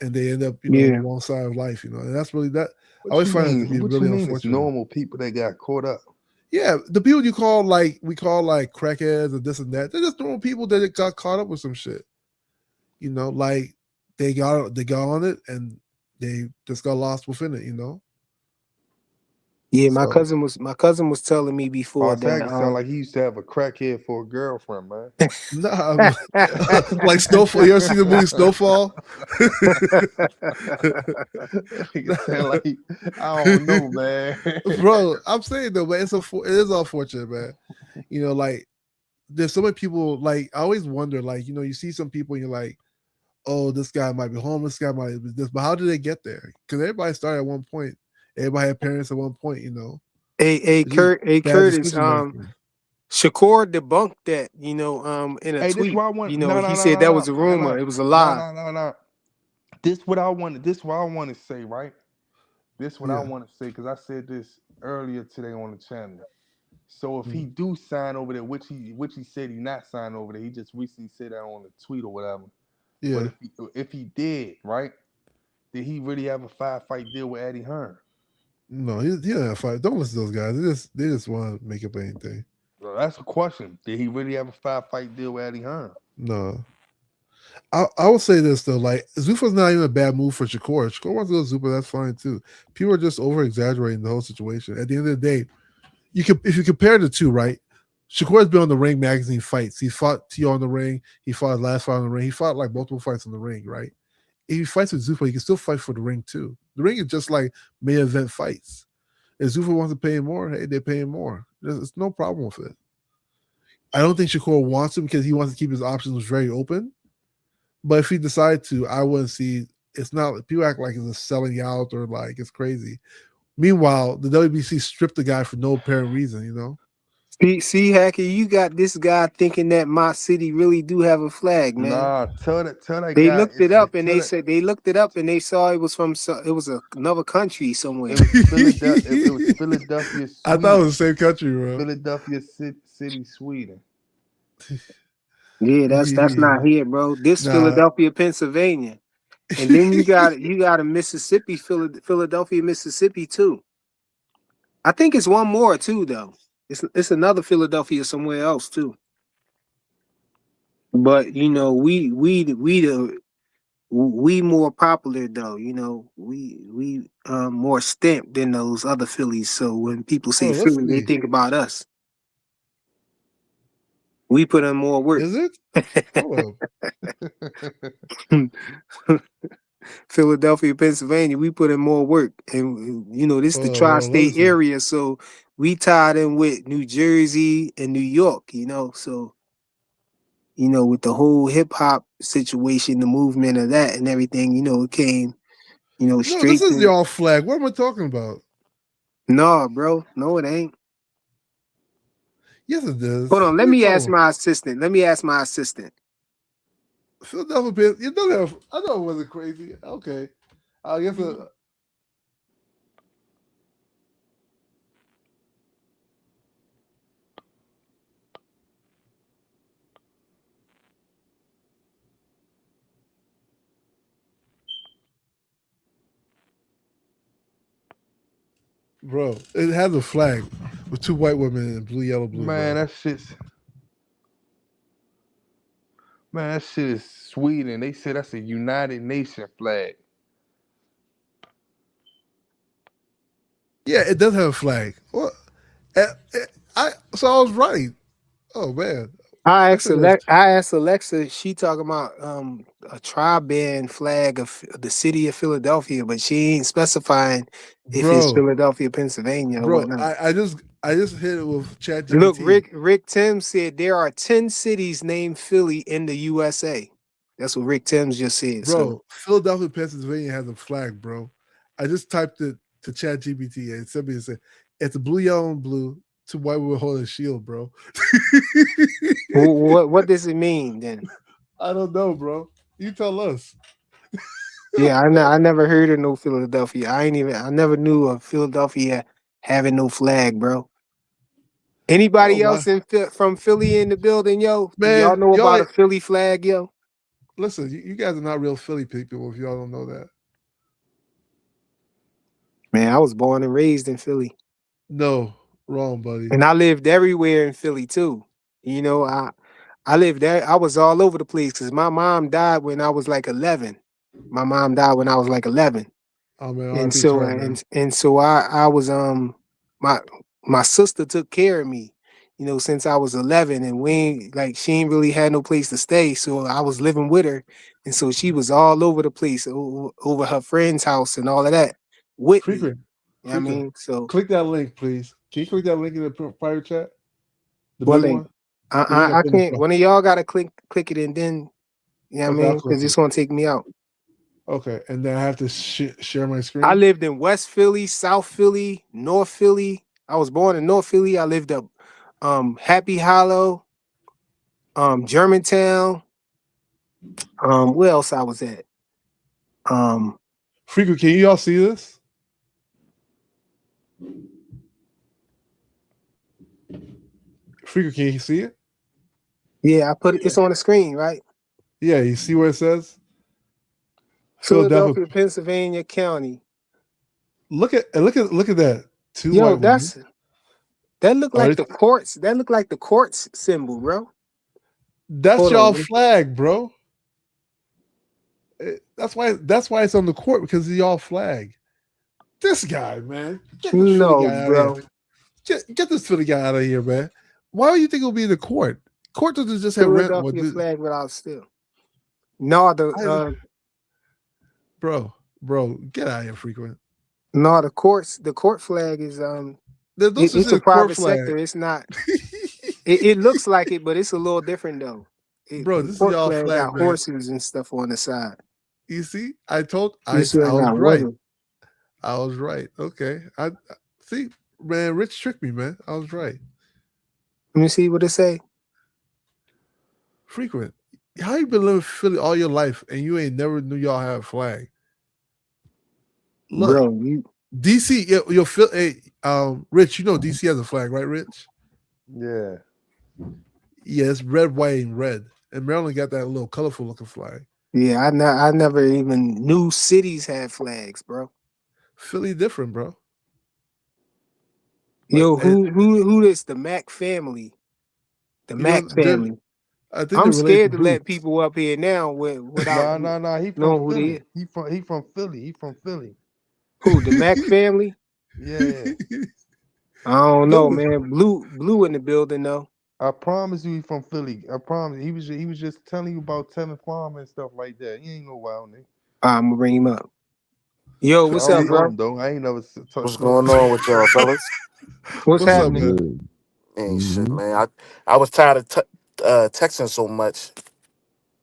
and they end up, on the wrong side of life, and that's really that. I always find it to be really unfortunate. It's normal people that got caught up. Yeah, the people we call like crackheads or this and that, they're just normal people that got caught up with some shit. Like they got on it and they just got lost within it. Yeah, my cousin was telling me before that sound like he used to have a crackhead for a girlfriend, man. Nah, like Snowfall. You ever seen the movie Snowfall? I don't know, man. Bro, I'm saying though, man, it is unfortunate, man. Like there's so many people. Like I always wonder, like you see some people and you're like, oh, this guy might be homeless, this guy might be this, but how did they get there? Because everybody started at one point. Everybody had parents at one point, Hey, Curtis, Shakur debunked that, in a tweet. He said that was a rumor. It was a lie. No. This what I want to say, right? This what I want to say, because I said this earlier today on the channel. So if he do sign over there, which he said he not signed over there, he just recently said that on the tweet or whatever. Yeah. But if he did, right? Did he really have a 5-fight deal with Eddie Hearn? No, he didn't have a fight. Don't listen to those guys. They just want to make up anything. Well, that's a question. Did he really have a 5-fight deal with Eddie Hearn? No. I will say this though, like Zuffa's not even a bad move for Shakur. Shakur wants to go Zuffa, that's fine too. People are just over exaggerating the whole situation. At the end of the day, if you compare the two, right? Shakur's been on the Ring magazine fights. He fought T.O. on the ring. He fought his last fight on the ring. He fought like multiple fights on the ring, right? If he fights with Zuffa, he can still fight for the ring too. The ring is just like main event fights. If Zuffa wants to pay him more, hey, they pay him more. There's no problem with it. I don't think Shakur wants to because he wants to keep his options very open. But if he decides to, I wouldn't see. It's not. People act like it's selling out or like it's crazy. Meanwhile, the WBC stripped the guy for no apparent reason. See, Hacker, you got this guy thinking that my city really do have a flag, man. Nah, tell that they guy. Looked it up and they said they looked it up and they saw it was from another country somewhere. It was Philadelphia. Sweden. I thought it was the same country, bro. Philadelphia City, Sweden. Yeah, that's not here, bro. Philadelphia, Pennsylvania. And then you got a Mississippi, Philadelphia, Mississippi too. I think it's one more too though. It's another Philadelphia somewhere else too. But you know, we more popular though. You know, we more stamped than those other Phillies. So when people say Let's Philly, they see. think about us. We put in more work. Is it? Hold up. Philadelphia, Pennsylvania, we put in more work. And you know, this is the tri-state area, so we tied in with New Jersey and New York, you know. So, you know, with the whole hip hop situation, the movement of that and everything, you know, it came, you know, straight. No, this is y'all flag. What am I talking about? No, bro. No, it ain't. Yes, it does. Hold on. Let me ask my assistant. Philadelphia, you know that I know it wasn't crazy. Okay. I guess bro, it has a flag with two white women in blue, yellow, blue. Man, bro. that shit is Sweden. They said that's a United Nation flag. Yeah, it does have a flag. Well, so I was right. Oh man. I asked Alexa, she talking about a tri-band flag of the city of Philadelphia, but she ain't specifying if it's Philadelphia, Pennsylvania or whatnot. I just hit it with ChatGPT. Look, Rick Timms said there are 10 cities named Philly in the USA. That's what Rick Timms just said. Bro, Philadelphia, Pennsylvania has a flag, bro. I just typed it to ChatGPT and somebody said it's a blue, yellow, and blue. Two white women holding a shield, bro. What does it mean then? I don't know, bro. You tell us. Yeah, I never heard of no Philadelphia. I never knew of Philadelphia having no flag, bro. Anybody else from Philly in the building, yo? Man, do y'all know about a Philly flag, yo? Listen, you guys are not real Philly people if y'all don't know that. Man, I was born and raised in Philly. No, wrong, buddy. And I lived everywhere in Philly too. You know, I lived there. I was all over the place because my mom died when I was like 11. My mom died when I was like 11. Oh man, and so I was my sister took care of me, you know, since I was 11, and she ain't really had no place to stay, so I was living with her, and so she was all over the place, over her friend's house and all of that with me. You know what I mean? So click that link, please. Can you click that link in the private chat? What link? I can't. One of y'all gotta click it and then, you know what I mean? Because it's gonna take me out. Okay, and then I have to share my screen. I lived in West Philly, South Philly, North Philly. I was born in North Philly. I lived up Happy Hollow, Germantown. Where else I was at? Freaker, can you all see this? Freaker, can you see it? Yeah, I put it. It's on the screen, right? Yeah, you see where it says Philadelphia, Pennsylvania County. Look at that. Two Yo, white women. That look like the courts. That look like the courts symbol, bro. That's y'all flag, bro. That's why it's on the court, because of y'all flag. This guy, man. Get this Philly guy out of here. Get this Philly guy out of here, man. Why do you think it'll be in the court? Court doesn't just have rent. Philadelphia flag without still. No, bro, get out of here, frequent. No, the court flag is it's a private sector. It's not. it looks like it, but it's a little different though. Bro, this is y'all flag, got man. Horses and stuff on the side. You see, I was right. I was right. Okay, I see, man. Rich tricked me, man. I was right. Let me see what it say. Frequent. How you been living in Philly all your life and you ain't never knew y'all had a flag? Look, bro, DC, Rich, you know DC has a flag, right, Rich? Yeah. Yeah, it's red, white, and red. And Maryland got that little colorful looking flag. Yeah, I never even knew cities had flags, bro. Philly different, bro. Yo, But who is the Mac family? The you know, Mac family. I think they're I'm related to scared to let Boots. people up here now without Nah. He from knowing who they Philly. is. He from Philly. He from Philly. Who, the Mac family? Yeah. I don't know, No, man. Blue in the building though. I promise you, he from Philly. I promise. He was just telling you about Tevin Farmer and stuff like that. He ain't no wild nigga. I'm gonna bring him up. Yo, I what's don't up, know bro? him though. I ain't never What's talked going to him. on with y'all, fellas? What's what's up, happening? man? Good. Ain't shit, Mm-hmm. man. I was tired of texting so much,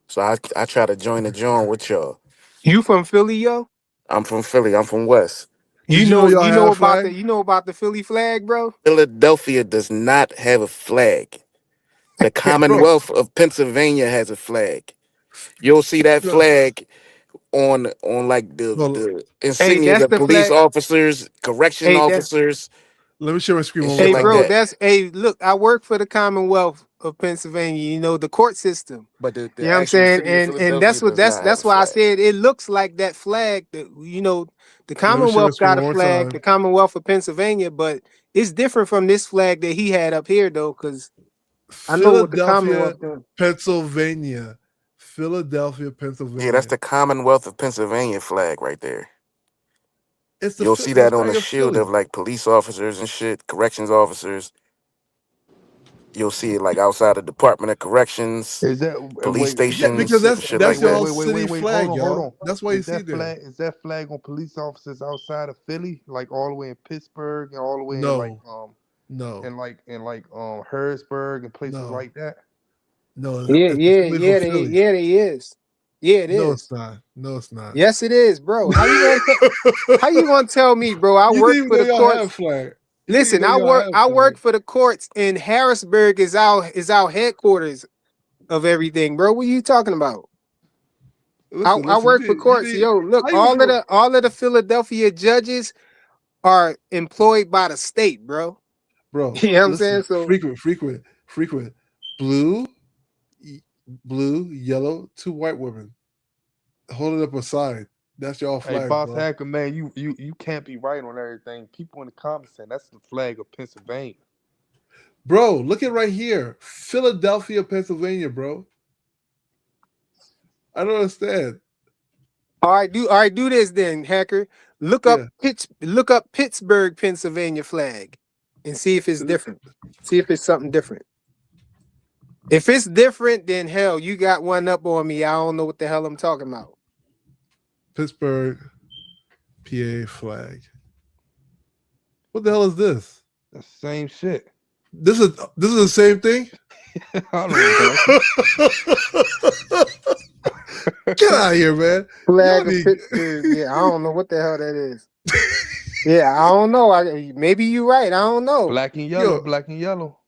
so I try to join the join with y'all. You from Philly, yo? I'm from Philly. I'm from West. Did you know y'all had a flag, You know about the Philly flag, bro? Philadelphia does not have a flag. The bro? Commonwealth of Pennsylvania has a flag. You'll see that No, flag on like no, the Hey, insignias that's of the police flag. officers, correction Hey, that officers, let me share my screen and one more shit hey like time. bro, that. that's hey, look, I work for the Commonwealth of Pennsylvania, you know, the court system. But You the know what I'm actual saying? city of And Philadelphia does not have a that's why I flag. said it looks like that flag that you know, the Let me share my Commonwealth screen got a one more flag, the time. Commonwealth of Pennsylvania, but it's different from this flag that he had up here though, because I know what the Philadelphia, Commonwealth doing. Pennsylvania. Philadelphia, Yeah, that's Pennsylvania. the Commonwealth of Pennsylvania flag right there. It's You'll see the that on the flag of shield of Philly, like police officers and shit, corrections officers. You'll see it like outside the Department of Corrections, Is that police wait? yeah, because stations, and shit that's like that. y'all city Hold flag, on, hold y'all. on. That's why you see there. Is that flag on police officers outside of Philly, like all the way in Pittsburgh and all the way in No, no, Harrisburg and places no, like that? no. Yeah, It's yeah, only for Philly. they is. Yeah, it No, it's is. not. No, it's not. Yes, it is, bro. How you gonna tell me, bro? I You didn't work even for know the y'all have courts. flag. You didn't even Listen, know y'all have I flag. work for the courts, and Harrisburg is our headquarters of everything, bro. What are you talking about? I Listen. work for You courts. did. Yo, look, How you work for, all of the Philadelphia judges are employed by the state, bro. bro? You know what I'm saying? Listen, So frequent. Blue, y- blue, yellow, two white women holding up a sign. That's y'all Hey, flag, Boss bro. Hacker, man, you can't be right on everything. People in the comments saying that's the flag of Pennsylvania. Bro, look at right here, Philadelphia, Pennsylvania, bro. I don't understand. all right, do this then, hacker. Yeah, Look up Pittsburgh, Pennsylvania flag and see if it's different. See if it's something different. If it's different, then hell, you got one up on me. I don't know what the hell I'm talking about. Pittsburgh, PA flag. What the hell is this? That's the same shit. This is the same thing. I don't know. Get out of here, man. Y'all Flag of need. Pittsburgh. Yeah, I don't know what the hell that is. Yeah, I don't know. Maybe you're right. I don't know. Black and yellow, Yo, black and yellow.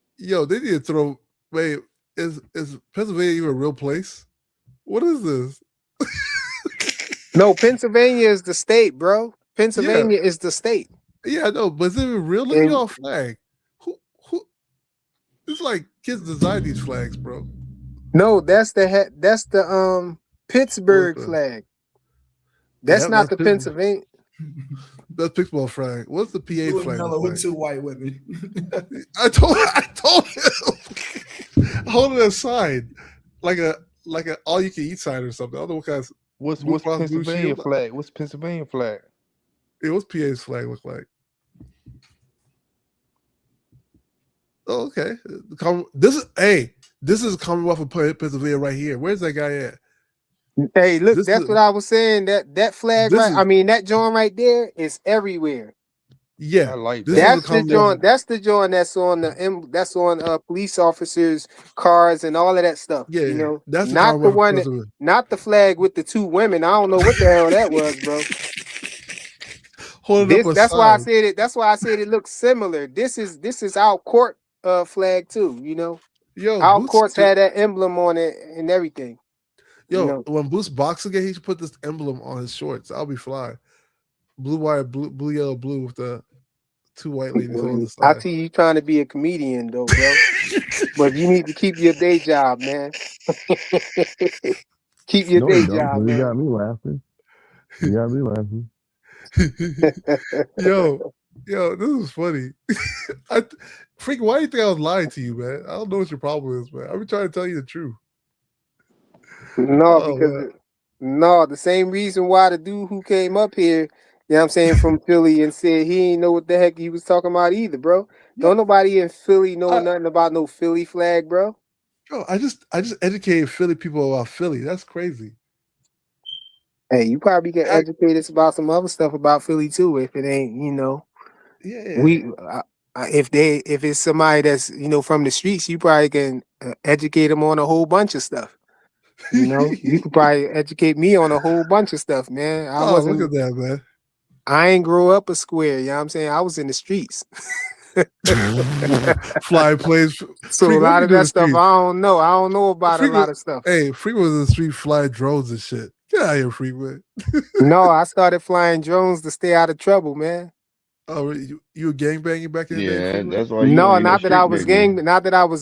they need to throw. Wait, is Pennsylvania even a real place? What is this? No, Pennsylvania is the state, bro. Yeah, Pennsylvania is the state. I know, but is it even real? Look at And y'all flag. Who? It's like kids design these flags, bro. no, that's the What's Pittsburgh the? flag. That's Yeah, not that's the Pittsburgh. Pennsylvania. That's Pittsburgh flag. What's the PA Blue and flag yellow look with like? two white women. I told him. Holding a sign like a all you can eat sign or something. I don't know what kind of What's Blue Cross Blue Pennsylvania Shield. flag? What's Pennsylvania flag? What's PA's flag look like? Oh, okay. This is Commonwealth of Pennsylvania right here. Where's that guy at? Hey, look, This that's is what I was saying. That flag this right. is I mean, that joint right there is everywhere. yeah. I like This that. is the That's the Commonwealth. joint. That's the joint that's on that's on police officers' cars and all of that stuff. Yeah, You know, that's the not the Commonwealth of one Pennsylvania. not the flag with the two women. I don't know what the hell that was, bro. Holding up a That's why I sign. said it. That's why I said it looks similar. This is our court flag too. You know, Yo, our Boots. courts had that emblem on it and everything. You Yo, know, when Boots box again, he should put this emblem on his shorts. I'll be fly. Blue, white, blue, yellow, blue with the two white ladies on the I side. see you trying to be a comedian though, bro. But you need to keep your day job, man. Keep your No, you day don't. job, You man. got me laughing. You got me laughing. yo, this is funny. Freak, why do you think I was lying to you, man? I don't know what your problem is, man. I've been trying to tell you the truth. No, Oh because man. the same reason why the dude who came up here, you know what I'm saying, from Philly and said he ain't know what the heck he was talking about either, bro. Yo, Don't nobody in Philly know I, nothing about no Philly flag, bro. I just educated Philly people about Philly. That's crazy. Hey, you probably can educate us about some other stuff about Philly too, if it ain't, Yeah. we. If it's somebody that's from the streets, you probably can educate them on a whole bunch of stuff. You could probably educate me on a whole bunch of stuff, man. Oh, look at that, man. I ain't grow up a square, you know what I'm saying? I was in the streets. Flying planes. So Freak, a what lot you of do in the that stuff streets? I don't know. I don't know about a lot of stuff. Hey, Freak was in the street flying drones and shit. Get out of here, Freak, man. No, I started flying drones to stay out of trouble, man. Oh, you were gangbanging back in the day, Yeah, Freak, man? that's why you No, ain't no not that I street was nigga.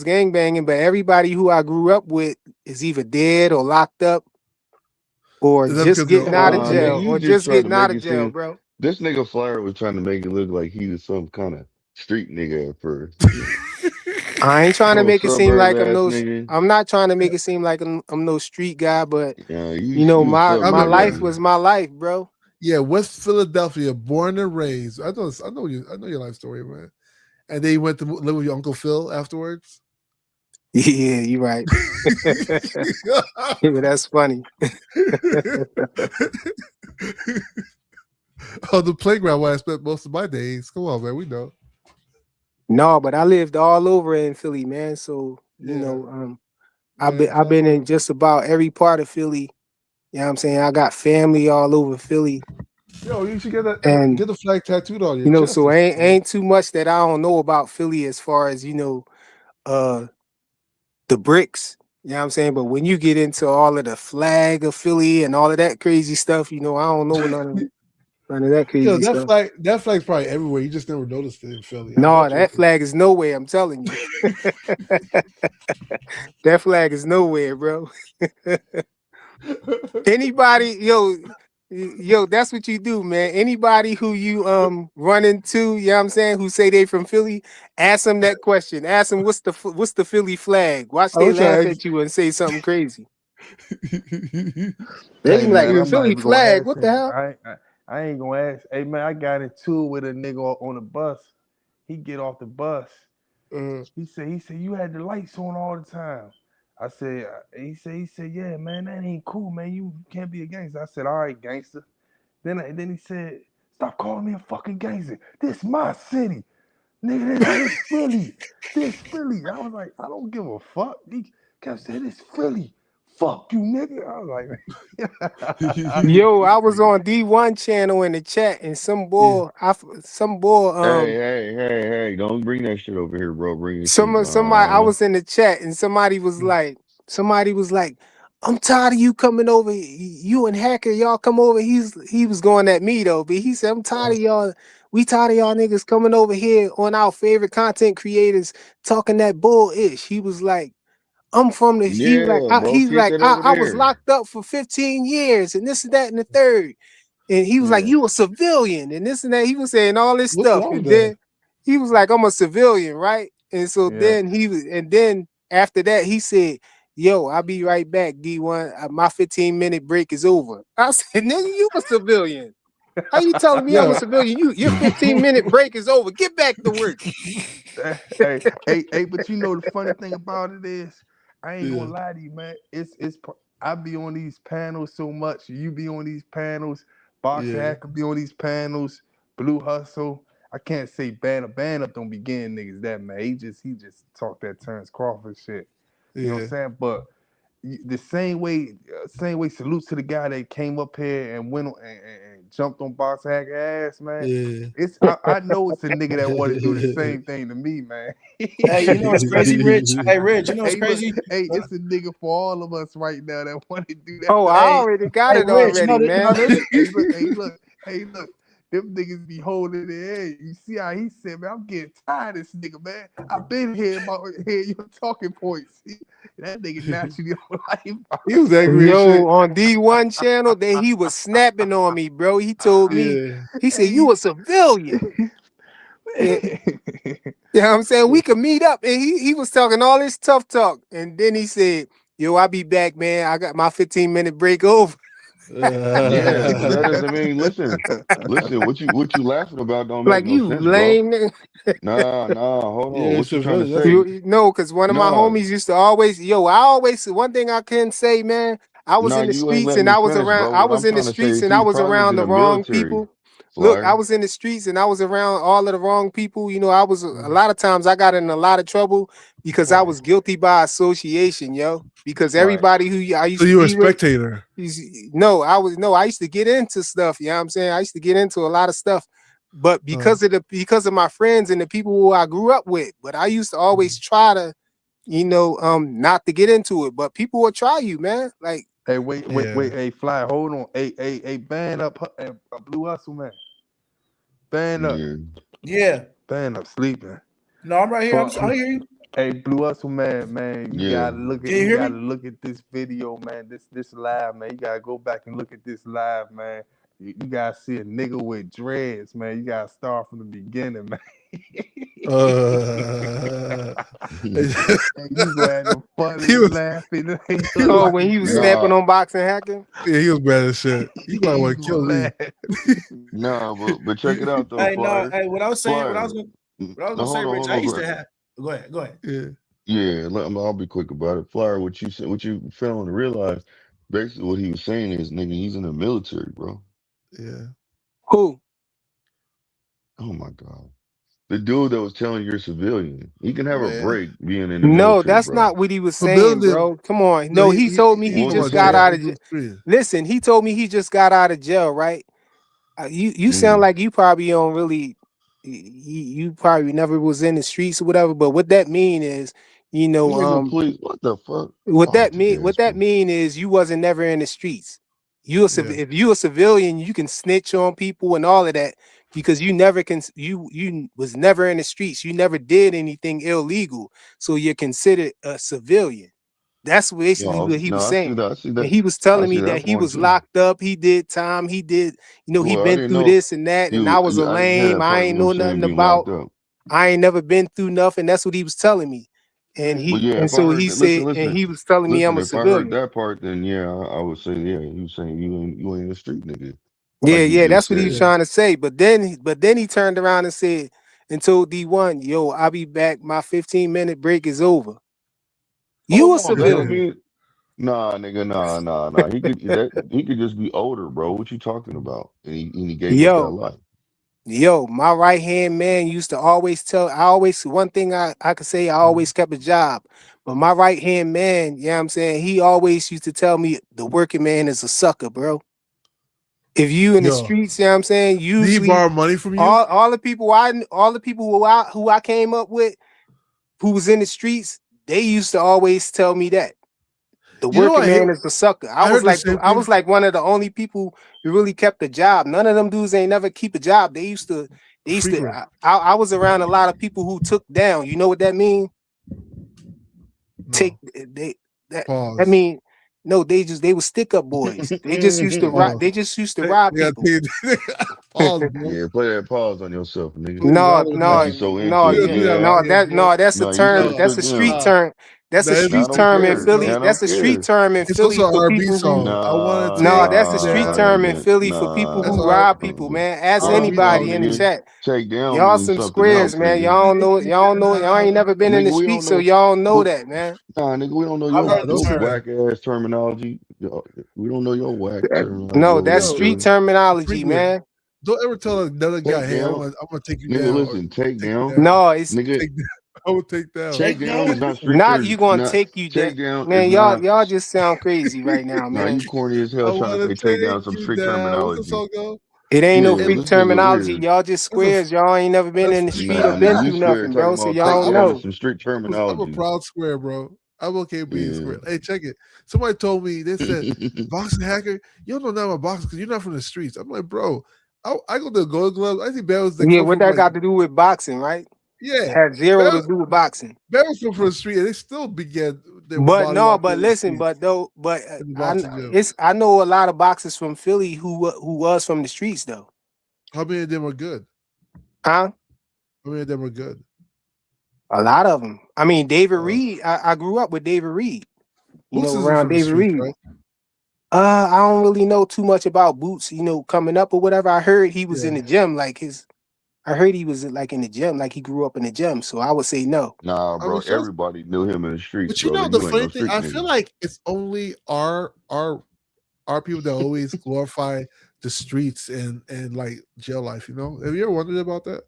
gangbanging, but everybody who I grew up with is either dead or locked up or Is that just because getting out of Nigga, jail you or just just tried to getting out make of it jail, seem bro. this nigga Flyer was trying to make it look like he was some kind of street nigga at first. I ain't trying to No make it seem suburb like ass nigga. I'm not trying to make it seem like I'm no street guy, but Yeah, you a I my suburb life mean, nigga. was my life, bro. yeah, West Philadelphia, born and raised. I know your life story, man. And then you went to live with your Uncle Phil afterwards. Yeah, you're right. Yeah, that's funny. Oh, the playground where I spent most of my days. Come on, man, we know. No, but I lived all over in Philly, man. So, Yeah, I've man. been in just about every part of Philly. You know what I'm saying? I got family all over Philly. Yo, you should get And the flag tattooed on your chest. so Or something, man. ain't too much that I don't know about Philly as far as, uh the bricks. You know what I'm saying? But when you get into all of the flag of Philly and all of that crazy stuff, I don't know none of that Yo, crazy stuff. that flag's probably everywhere. You just never noticed it in Philly. I No, bet you. that flag is nowhere, I'm telling you. That flag is nowhere, bro. Anybody, that's what you do, man. Anybody who you run into, you know what I'm saying, who say they from Philly, ask them that question. Ask them what's the Philly flag. Watch I they wish I laugh asked. at you and say something crazy. They Hey be like, man, the I'm not Philly even gonna flag, ask what the him. hell? I ain't gonna ask. Hey man, I got into it with a nigga on the bus. He get off the bus. He said you had the lights on all the time. I said he said yeah man, that ain't cool man. You can't be a gangster. I said all right gangster. Then he said stop calling me a fucking gangster. This my city, nigga. This Philly. This Philly. I was like I don't give a fuck. He kept saying this Philly. Fuck you, nigga. I was like, I Yo, hate I this was nigga. on D1 channel in the chat and Yeah. some boy Hey, don't bring that shit over here, bro. Bring it to somebody I was in the chat and somebody was like, I'm tired of you coming over. You and Hacker, y'all come over. He was going at me though, but he said, I'm tired of y'all. We tired of y'all niggas coming over here on our favorite content creators talking that bull ish. He was like, I'm from the. Yeah, bro. Kick it over I was there. locked up for 15 years and this and that and the third. And he was like, Yeah. you a civilian and this and that. He was saying all this What's stuff. wrong And with that? then he was like, I'm a civilian, right? And so Yeah. then after that, he said, yo, I'll be right back, D1. My 15-minute break is over. I said, nigga, you a civilian. How you telling me I'm a Yeah. civilian? Your 15-minute break is over. Get back to work. Hey, but you know the funny thing about it is, I ain't Yeah. gonna lie to you, man. I be on these panels so much. You be on these panels. Boxer Yeah. Hacker be on these panels. Blue Hustle. I can't say ban up don't be getting niggas that man. He just talk that Terrence Crawford shit. You know what Yeah. I'm saying? But the same way. Salute to the guy that came up here and went on and jumped on Box Hacker ass, man. Yeah. I know it's a nigga that want to do the same thing to me, man. Hey, you know what's crazy, Rich? Hey, Rich, you know what's Hey, look, crazy? hey, it's a nigga for all of us right now that want to do that Oh, I Hey, already got hey, it Rich, already, man. hey, look, them niggas be holding their head. You see how he said, man, I'm getting tired of this nigga, man. I've been here about hearing your talking points. That nigga naturally on life. He was angry as shit. Yo, on D1 channel, that he was snapping on me, bro. He told me, Yeah. he said, you a civilian. And, you know what I'm saying? We could meet up. And he was talking all this tough talk. And then he said, yo, I'll be back, man. I got my 15-minute break over. Yeah, but that doesn't mean. Listen, what you laughing about don't make Like, no you sense, bro. lame nigga. Nah, hold on. Yeah, What you trying to civilian. That's say? No, because one of my Nah, homies used to always, one thing I couldn't say, man, I was in the you ain't streets let and me finish, bro. I What was I'm in the trying to say streets is and I he was probably was around in the the wrong military, people. Look, I Flyer. was in the streets and I was around all of the wrong people. You know, I was a lot of times I got in a lot of trouble because I Right. was guilty by association, yo. Because Right. everybody who I used So to you were a be with, spectator. I used to get into stuff, you know what I'm saying? I used to get into a lot of stuff. But because of my friends and the people who I grew up with, but I used to always try to, not to get into it. But people will try you, man. Like, Hey, wait, Yeah. hey, Fly, hold on. Hey, band up, Blue Hustle, man. Band up, Yeah, Yeah. band up, sleeping. No, I'm right here. Fuck. I hear you. Hey, Blue Hustle, man, you yeah. gotta look at, Can you hear me? this video, man. This live, man. You gotta go back and look at this live, man. You gotta see a nigga with dreads, man. You gotta start from the beginning, man. And you gonna have the He funniest was, laughing in your oh, life, when he was man. snapping Nah, on boxing hacking. yeah, he was bad as shit. You might You want to gonna kill me. laugh. nah, but check it out though, Hey, no, Flyer. hey, what I was saying, Flyer. what I was No, gonna say, Rich, hold I on, used bro. to have. Go ahead, go ahead. Yeah. Yeah, I'll be quick about it. Flyer, what you said, what you failing to realize, basically what he was saying is, nigga, he's in the military, bro. Yeah. Who? Oh my God. The dude that was telling you're a civilian, he can have a Man. break being in the No, military, that's bro. not what he was saying, Civilian. bro. Come on. No, No, he told me he he What go was by just he got jail. saying? out He of go jail. to prison. Listen, he told me he just got out of jail, right? You sound Mm. like you probably don't really you probably never was in the streets or whatever, but what that mean is, Nigga, please, what the fuck? what Oh, that take mean your what ass, that bro. mean is you wasn't never in the streets. Yeah. If you a civilian, you can snitch on people and all of that because you never can you was never in the streets. You never did anything illegal. So you're considered a civilian. That's basically No, what he no, was I see saying. that. I see And that. he was I telling see me that that he point was too. locked up, he did time, he did, he Well, I been didn't through know this and that, and I was a I didn't hear lame, that I part of ain't him know saying nothing being locked about, up. I ain't never been through nothing. That's what he was telling me. And Well, yeah, and if I so heard he that, said, and he was telling me I'm listen. a If I heard civilian. that part, then yeah, I would say yeah. He was saying you ain't a street nigga, Yeah, like you yeah, just that's what he was said. Yeah. trying to say. But then he turned around and said and told D1, yo, I'll be back. My 15-minute break is over. You a Hold on, that don't Yeah. civilian. mean nah, nigga, nah. He could just be older, bro. What you talking about? And he gave up that Yo, life. my right hand man used to always tell, one thing I could say, I always kept a job. But my right hand man, you know what I'm saying? He always used to tell me the working man is a sucker, bro. If you in the Yo. streets, you know what I'm saying? Did he Usually borrow money from you? all the people who I came up with who was in the streets, they used to always tell me that. The You know what working I hate? man is a sucker. I heard the same I thing. was like one of the only people who really kept a job. None of them dudes ain't never keep a job. Frequent. I was around a lot of people who took down. You know what that mean? Take No. they that Pause. mean no, they were stick up boys. They just used to rob, Pause. they just used to rob You gotta people. take pause, bro. Yeah, play that pause on yourself, nigga. Please, I No, would Like no, you not. so no, into We it. don't do that Yeah. right here, bro. that's a No, you term. should have Nah, That's a took street them. nah. term. That's a That I street don't term in care. Philly. I That's don't a street care. term in it's Philly also an for R&B people who. song. I want to No, take that's a street Nah, down. term in nigga. Philly for people That's who our rob people, Uh-uh. man. Ask R&B Uh-uh, anybody in the song. nigga. chat. Take down Y'all means some something squares, else, man. nigga. Y'all know, y'all ain't never been in the Nigga, we streets, don't so know. y'all know We, that, man. nah, nigga, we don't know I've your heard Nah, the don't say term. that. whack ass terminology. We don't know your whack terminology No, over that's there, Yo, street Philly. terminology, frequent. man. Don't ever tell another guy, Take hey, down, I'm gonna take you nigga. down or Listen, take take you down, down. No, it's nigga. Take down. I will take down. Take Take down is down. not street not you terms. gonna Not take you down. take down is Man, y'all not. y'all just sound crazy right now, Nah, man. you corny as I hell trying to wanna say take down take some you street down. What's the terminology. song go? It ain't no Yeah, Hey, free this nigga terminology. weird. Y'all just that's a squares. Y'all ain't never been that's in the street or Nah, been nigga, you through square nothing, talking bro. So about y'all take don't I'm a down is know. some street I'm a terminology. proud square, bro. I'm okay being Yeah. square. Hey, check it. Somebody told me they said boxing hacker. You don't know nothing about boxing because you're not from the streets. I'm like, bro. I go to the Golden Gloves. I see battles that Yeah, come what from that like, got to do with boxing, right? Yeah, Had zero to Bears, do with boxing. Bears come from the street, and they still began their But body no, walking but in the listen, streets in the boxing gym. I know a lot of boxers from Philly who was from the streets though. How many of them are good? Huh? How many of them are good? A lot of them. I mean, David Uh, Reed. I grew up with David Reed. You Boots know, isn't around from the David streets, Reed. right? I don't really know too much about Boots. You know, coming up or whatever. I heard he was Yeah. in the gym, like his. I heard he was like in the gym, like he grew up in the gym. So I would say no. Nah, I mean, bro. so, Everybody knew him in the streets, but you bro. know the You ain't funny no thing, street I feel nigga. like it's only our people that always glorify the streets and like jail life. You know, have you ever wondered about that?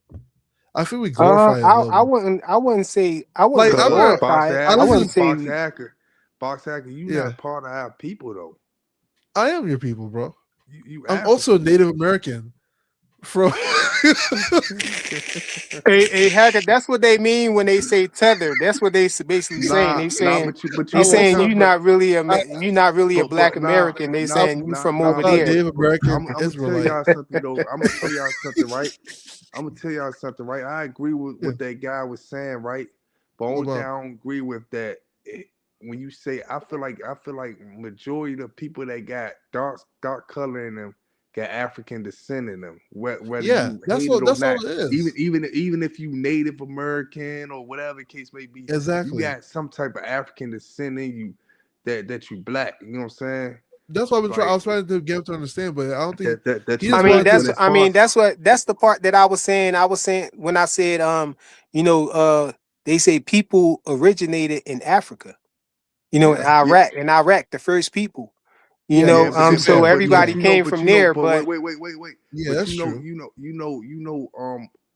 I feel we glorify it a little I bit. wouldn't say I Like wouldn't I'm not. glorify it. I I listen wouldn't to say Box hacker, you yeah. not part of our people though. I am your people, bro. You I'm African. also Native American. From hey Hacker, that's what they mean when they say tether. That's what they basically saying. They saying I'm saying also- you're not really a but Black American. They saying you from over I'm there. Native American I'm gonna tell Israelite. y'all something though. I'm gonna tell y'all something, right? I'm gonna tell y'all something, right? I agree with what that guy was saying, right? But only thing I don't agree with that when you say I feel like majority of the people that got dark color in them got African descent in them. Whether Yeah, you that's hate what it or that's not, all it is. even if you Native American or whatever the case may be, Exactly. you got some type of African descent in you that you black. You know what I'm saying? That's what I was trying to get him to understand, but I don't think he I just mean, wanted to. that's the part that I was saying. I was saying when I said, you know, they say people originated in Africa, you know, in Iraq, the first people, you know, so everybody came from there, but wait. Yeah, But that's you know, true.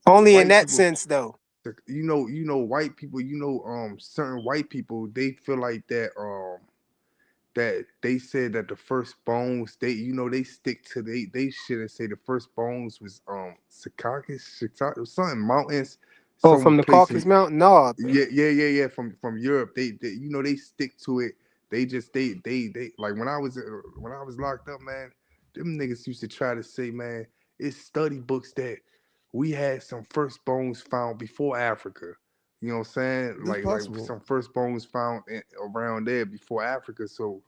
only in white that people, sense, though. you know, white people, certain white people, they feel like that they said that the first bones they stick to they shit and say the first bones was Secaucus, something mountains, Oh, some from the place Caucasus Mountain, no. yeah from Europe. They they stick to it. They just they like when I was locked up, man, them niggas used to try to say, man, it's study books that we had some first bones found before Africa. You know what I'm saying? It's Like possible. some first bones found around there before Africa. So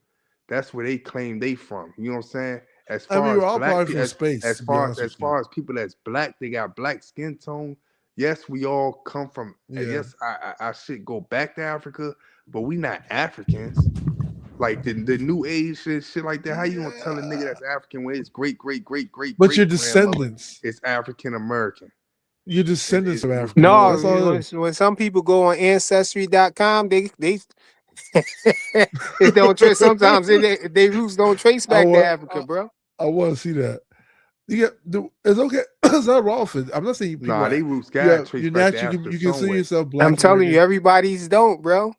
that's where they claim they from. You know what I'm saying? As I mean, far we're as all black probably from space, to be honest with as you. far as people that's black, they got black skin tone. Yes, we all come from. Yeah. Yes, I should go back to Africa, but we not Africans. Like the new age shit like that. How you gonna tell a nigga that's African when his great But your grandmother descendants, is African American? your descendants of African. No, That's all it is. when some people go on ancestry.com, they it don't trace. Sometimes they roots don't trace back to Africa, bro. I want to see that. Yeah, it's okay. It's not wrong for. I'm not saying people. Nah, they roots got traced you're back to natural. Africa You consider somewhere. yourself black. I'm telling you, American. everybody's don't, bro.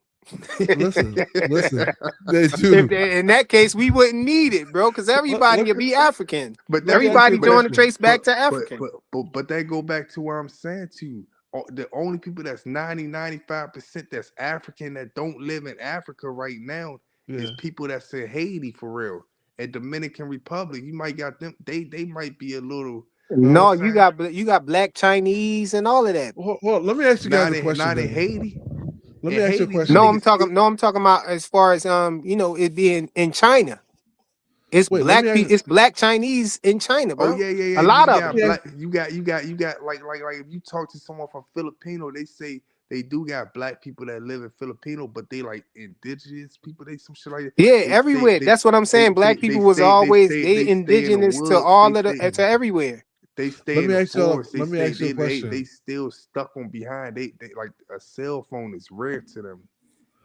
Listen, they do. In that case, we wouldn't need it, bro, because everybody would be African. But everybody doing the trace back to African. But that go back to what I'm saying to you. The only people that's 95% that's African that don't live in Africa right now is people that's in Haiti for real. And Dominican Republic, you might got them. They might be a little. No, you got black Chinese and all of that. Well, let me ask you guys a question. Not in Haiti. Let me ask you a question. No, I'm talking about as far as you know, it being in China. It's it's black Chinese in China, bro. Oh yeah. A lot of them. You got like if you talk to someone from Filipino, they say they do got black people that live in Filipino, but they like indigenous people. They some shit like that. Yeah, everywhere. That's what I'm saying. Black people was always indigenous to all of to everywhere. They stay in the forest. Let me ask you a question. They still stuck on behind. They like a cell phone is rare to them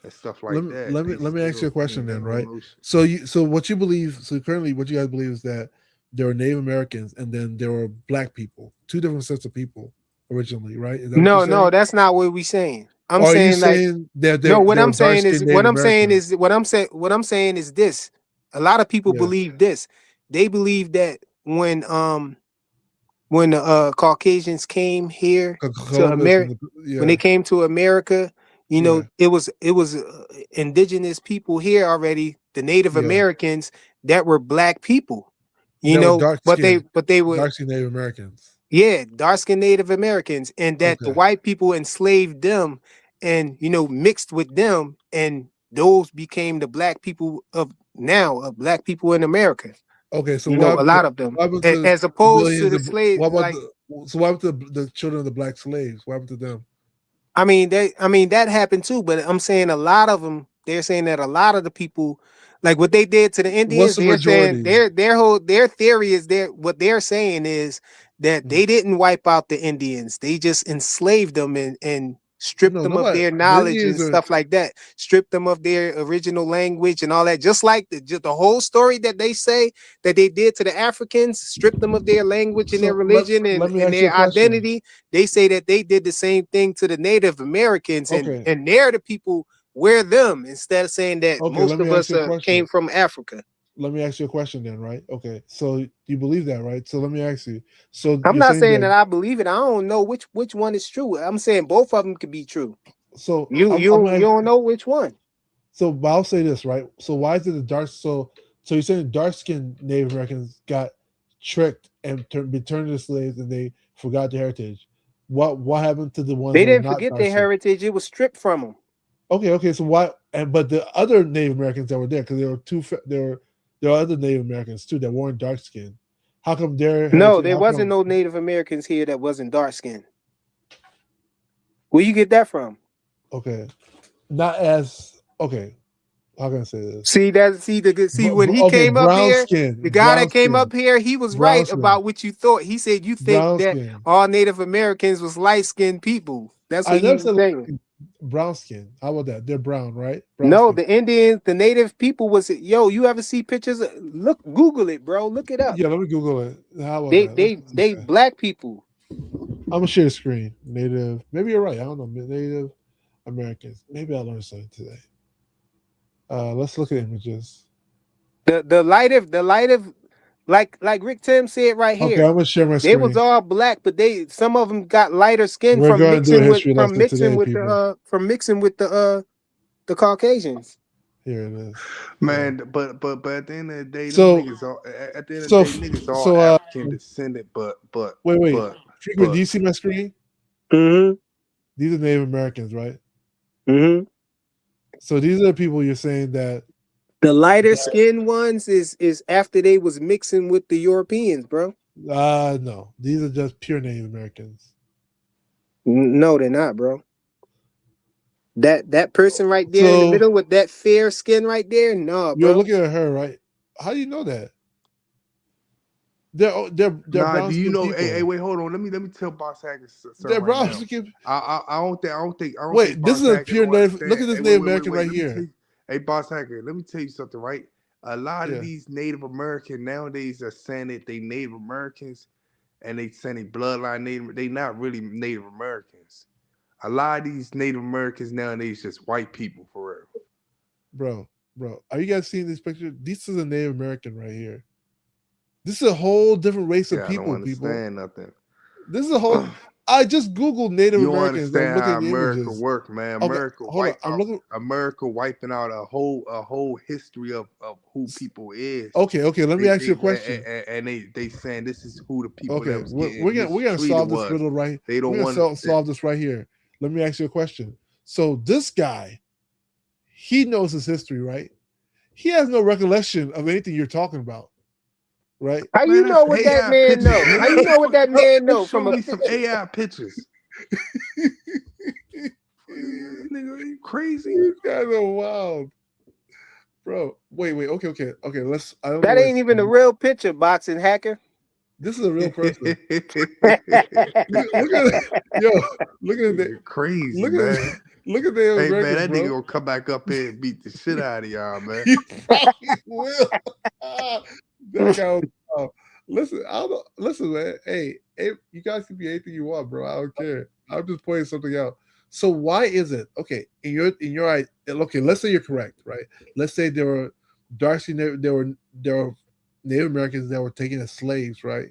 and stuff like that. Let me ask you a question then, right? So what you believe? So currently, what you guys believe is that there were Native Americans and then there were black people, two different sets of people originally, right? No, that's not what we're saying. I'm Are saying you saying that no? What I'm saying is what I'm saying is this. A lot of people believe this. They believe that when the Caucasians came here to America, when they came to America, you know, it was indigenous people here already, the Native Americans that were black people, you know, but they were dark skinned Native Americans. Yeah, dark-skinned Native Americans, and that the Okay. white people enslaved them and mixed with them, and those became the black people of now, of black people in America. Okay. So A lot of them, what happened to as the opposed to millions the of slaves. what about Like, what happened to the children of the black slaves? What happened to them? I mean that happened too, but I'm saying a lot of them. They're saying that a lot of the people, like what they did to the What's Indians, the they're saying majority? their theory is what they're saying is that Mm. they didn't wipe out the Indians. They just enslaved them and stripped No, them of nobody. their The knowledge and Indians are stuff like that. Stripped them of their original language and all that. Just like just the whole story that they say that they did to the Africans, stripped them of their language and their so religion let me and ask you a their question. identity. They say that they did the same thing to the Native Americans, Okay. and they're the people, we're them, instead of saying that Okay, most let me of ask us you a came question. from Africa. Let me ask you a question then, right? Okay. So you believe that, right? So let me ask you. So I'm you're not saying saying that that I believe it. I don't know which one is true. I'm saying both of them could be true. so You I'm you you gonna don't know which one. so but I'll say this, right? So why is it the dark so you're saying dark skinned Native Americans got tricked and been turned into slaves and they forgot their heritage. What happened to the ones They that were didn't not forget dark their skinned? heritage. It was stripped from them. Okay, so why and but the other Native Americans that were there, because there were other Native Americans too that weren't dark skinned. How come their No, heritage there how wasn't come no Native Americans here that wasn't dark skinned. Where you get that from? okay. Not as okay, how can I say this? See when he Okay, came up here, the guy that came up here, he was brown right skin, about what you thought. He said you think brown that skin. all Native Americans was light skinned people. That's I what he never was said saying. brown skin. How about that? They're brown, right? Brown No, skin. the Indians, the native people was you ever see pictures? Look, Google it, bro. Look it up. Yeah, let me Google it. How about They that? Let's they see what they it says. black people. I'm gonna share the screen. Native. Maybe you're right. I don't know. Native Americans. Maybe I learned something today. Let's look at images. The light of like Rick Tim said right Okay, here. I'm gonna share my They was screen. all black, but some of them got lighter skin We're from gonna do a mixing with history lesson today, people. the Caucasians. Here it is. Man, but at the end of the day, them So niggas all at the end of so the day, niggas all so African descendant, wait. but Frequent, do but you see my screen? Mm-hmm. These are Native Americans, right? Mm-hmm. So these are the people you're saying that The lighter skin ones is after they was mixing with the Europeans, bro. no. These are just pure Native Americans. No, they're not, bro. That person right there in the So middle with that fair skin right there, no, you're bro. looking at her, right? How do you know that? They're nah, do brown you skinned know? Hey, people. wait, hold on. Let me tell Boss Hacker They're something right brown now. skinned. I don't think Wait, this Boss is a Hacker pure don't Native. Look understand. at this Hey, Native American right Let me tell here. you. Hey, Boss Hacker, let me tell you something, right? A lot of Yeah, these Native American nowadays are saying that they Native Americans and they saying they bloodline Native. They not really Native Americans. A lot of these Native Americans nowadays just white people for real. bro. Are you guys seeing this picture? This is a Native American right here. This is a whole different race of Yeah, I don't people. understand nothing. This is a whole. I just Googled Native You don't Americans. I'm understand looking how at the America images. work, man. Okay, hold on. I'm looking. America wiping out a whole history of who people is. Okay. Let me ask you a question. And they saying this is who the people that Okay, was we're getting gonna mistreated solve this was. riddle right. They don't We're want gonna solve this right here. Let me ask you a question. So this guy, he knows his history, right? He has no recollection of anything you're talking about, right? How man. you know That's what that AI man pictures, know? How you nigga. know what that man know Show from a me some picture? AI pictures. Nigga, are you crazy? You guys are wild, bro. Wait. Okay. Let's. I don't know That what ain't it's. even a real picture, boxing hacker. This is a real person. Nigga, Look at yo. Look at the. crazy, Look at man. look at the Hey man, Americans, that nigga bro. gonna come back up here and beat the shit out of y'all, man. He probably will. That guy was listen, I don't listen, man. Hey, you guys can be anything you want, bro. I don't care. I'm just pointing something out. So why is it okay okay? Let's say you're correct, right? Let's say there were there were Native Americans that were taken as slaves, right?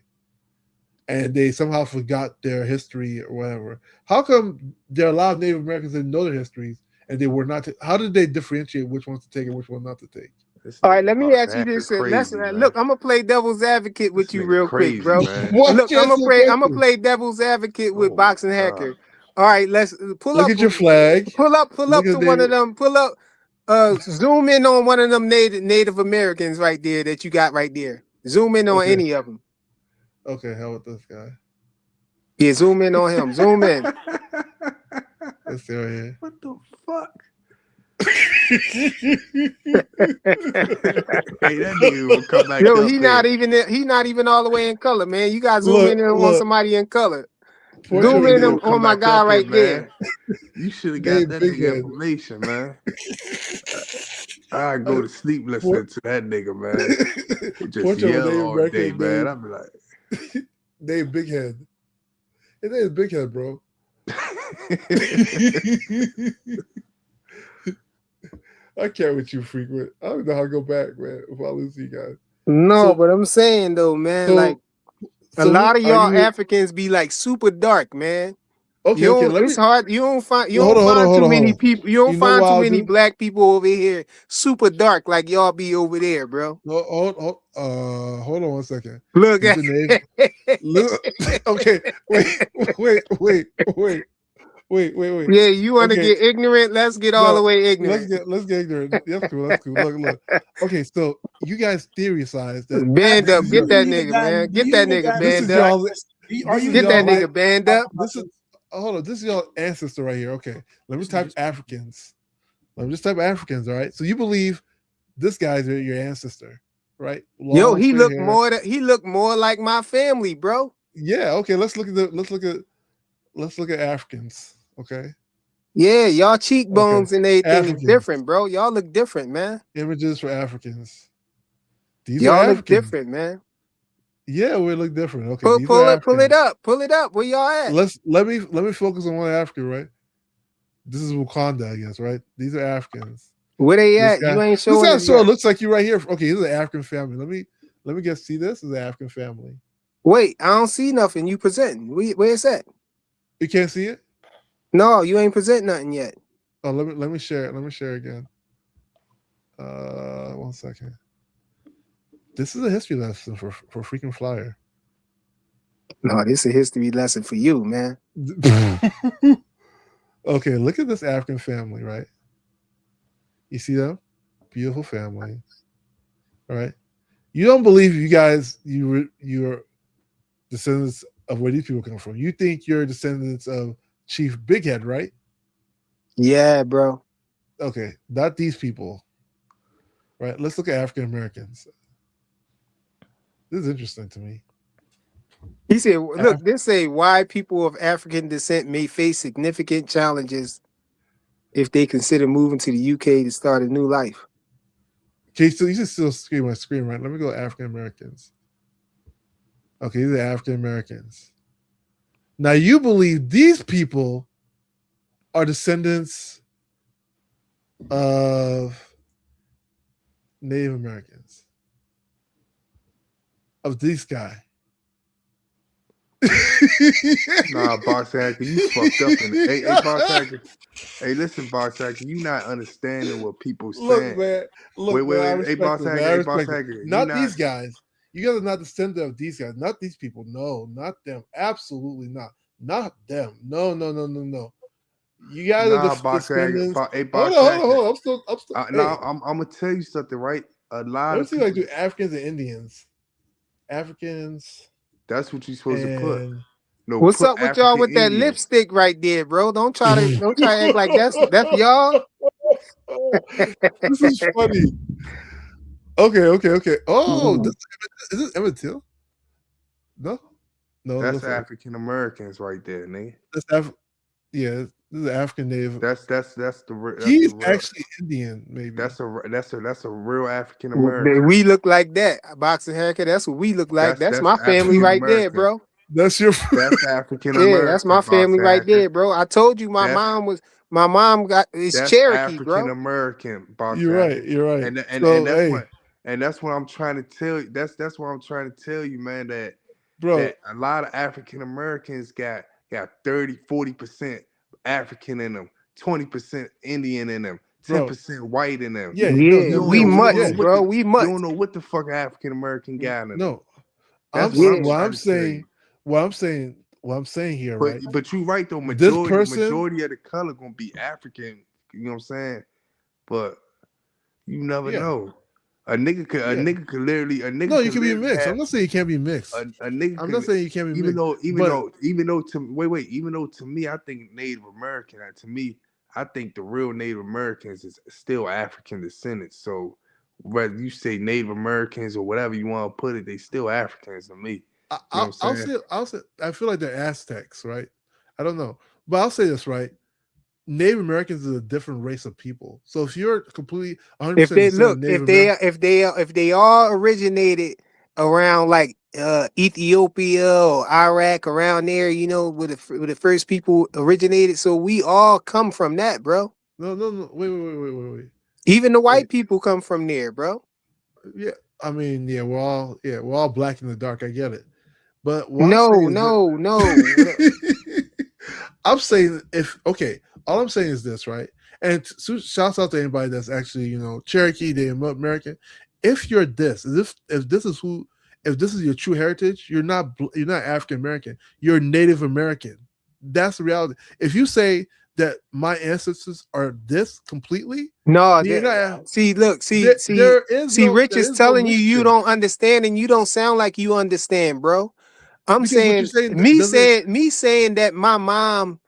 And they somehow forgot their history or whatever. How come there are a lot of Native Americans that know their histories and they were not? How did they differentiate which ones to take and which one not to take? This All right, nigga let me boxing ask you actor this. Let's crazy, look. man. I'm gonna play devil's advocate with This you nigga real quick, crazy, bro. man. Why Look, don't you answer the I'm gonna question? play devil's advocate with Oh my boxing hacker. god. All right, let's pull Look up, at your flag. pull up Look to at one of David. them. Pull up, zoom in on one of them Native Americans right there that you got right there. Zoom in on Okay. any of them. Okay, how about this guy? Yeah, zoom in on him. Zoom in. Let's see right here. What the fuck? Hey, Hey, that nigga gonna come back Yo, up he there. not even all the way in color, man. You got to zoom in on look. somebody in color. Portrait That Zoom of nigga in Dave, gonna on come my back guy up there, right man. there. You should have got Dave that Big nigga Head. information, man. I go to sleep listening to that nigga, man. He just Portrait of yell Dave all day, American man. Dave. I be like, Dave Big Head. His name is Big Head, bro. I can't with you frequent. I don't know how to go back, man, if I lose you guys. No, So- but I'm saying though, man, like a lot of are y'all you Africans be like super dark, man. okay? You Okay, don't, let me it's hard. You don't find hold on. too many people. You don't You know find what too I'll many do? black people over here super dark like y'all be over there, bro. No, hold on one second. Look These at are names. Look, okay, wait. Yeah, you want to Okay, get ignorant? Let's get all the no, way let's ignorant. get ignorant. That's cool. Look. Okay, so you guys theorize that Band up, this is get your, that nigga, man. Get that nigga this band is up. y'all. Are you Get that even nigga band up. This is hold on. This is your ancestor right here. Okay, let me type Africans. Let me just type Africans. All right. So you believe this guy's your ancestor, right? Yo, Long straight hair. he looked more like my family, bro. Yeah. Okay. Let's look at Africans. Okay. Yeah, y'all Okay. cheekbones and everything is Africans. different, bro. Y'all look different, man. Images for Africans. These are Y'all look Africans. different, man. Yeah, we look different. Okay. These Pull are it Africans. pull it up. Where y'all at? Let me focus on one African, right? This is Wakanda, I guess, right? These are Africans. Where they This at? guy, You ain't this showing guy us sort of yet. looks like you right here. Okay, this is an African family. Let me see this is an African family. Wait, I don't see nothing you presenting. Where's that? You can't see it? No, you ain't present nothing yet. Oh, let me share it. Let me share again. 1 second. This is a history lesson for freaking Flyer. No, this is a history lesson for you, man. Okay, look at this African family, right? You see them? Beautiful family. All right. You don't believe you're descendants of where these people come from. You think you're descendants of Chief Big Head, right? Yeah, bro. Okay, not these people. Right. Let's look at African Americans. This is interesting to me. He said, look, this say why people of African descent may face significant challenges if they consider moving to the UK to start a new life. Okay, so you should still see my screen, right? Let me go African Americans. Okay, these are African Americans. Now you believe these people are descendants of Native Americans. Of this guy. nah, Box Hacker, you fucked up in it. Hey, Box Hacker. Hey, listen, Box Hacker, you not understanding what people saying. Man. Look, wait. I Hey, respect Boss it, man. Hacker, I hey, Boss respect it. Hacker. Not these guys. You guys are not descendant of these guys. Not these people. No, not them. Absolutely not. Not them. No. You guys are the Box Hacker. descendants. Hey, Box Hold Hacker. on. I'm still. I'm gonna tell you something, right? A lot Let me of see people. if I do Africans and Indians. Africans. That's what you're supposed to put. No, What's put up with y'all African with that Indians. lipstick right there, bro? Don't try to act like that's y'all. This is funny. Okay. Oh, is this Emmett Till? No, That's like African Americans right there, nigga. Yeah, this is African Native. That's the. He's the real, actually Indian, maybe. That's a real African American. We look like that. Boxing haircut. That's what we look like. That's my family right there, bro. That's your. That's African American. Yeah, that's my family right there, bro. I told you my mom is Cherokee, African bro. American. You're right. And So, that's what I'm trying to tell you. That's what I'm trying to tell you, man. That a lot of African Americans got 30-40% African in them, 20% Indian in them, bro. 10% white in them. Yeah, no, Yeah, You don't we know. You don't mutts, know yeah, what bro. the. We You don't mutts. know what the fuck African American got in them. no. That's what I'm Yeah. What trying I'm to tell you. saying, what I'm saying here, right? But you right though. This person, Majority of the color gonna be African. You know what I'm saying? But you never yeah, know. A yeah. nigga could literally No, you can be mixed. I'm have not saying you can't be mixed. a nigga I'm not could saying you can't be mixed. even But though to even though to me I think Native American to me I think the real Native Americans is still African descendants. So whether you say Native Americans or whatever you want to put it, they still Africans to me. You know what I'm saying? I'll say I feel like they're Aztecs, right? I don't know, but I'll say this, right? Native Americans is a different race of people. So if you're completely 100% If they descendant of look, Native American, if they all originated around like Ethiopia or Iraq, around there, you know, where the first people originated. So we all come from that, bro. no, wait. Even the white Wait. people come from there, bro. Yeah, I mean, we're all black in the dark. I get it, but what I'm No, saying is that no, no. I'm saying all I'm saying is this, right? And shouts out to anybody that's actually, Cherokee, they American. If you're this, if this is your true heritage, you're not African American. You're Native American. That's the reality. If you say that my ancestors are this completely, No, you're not. see, look, There is Rich there is is no telling you you mixture don't understand, and you don't sound like you understand, bro. I'm because what you're saying saying doesn't. me saying that my mom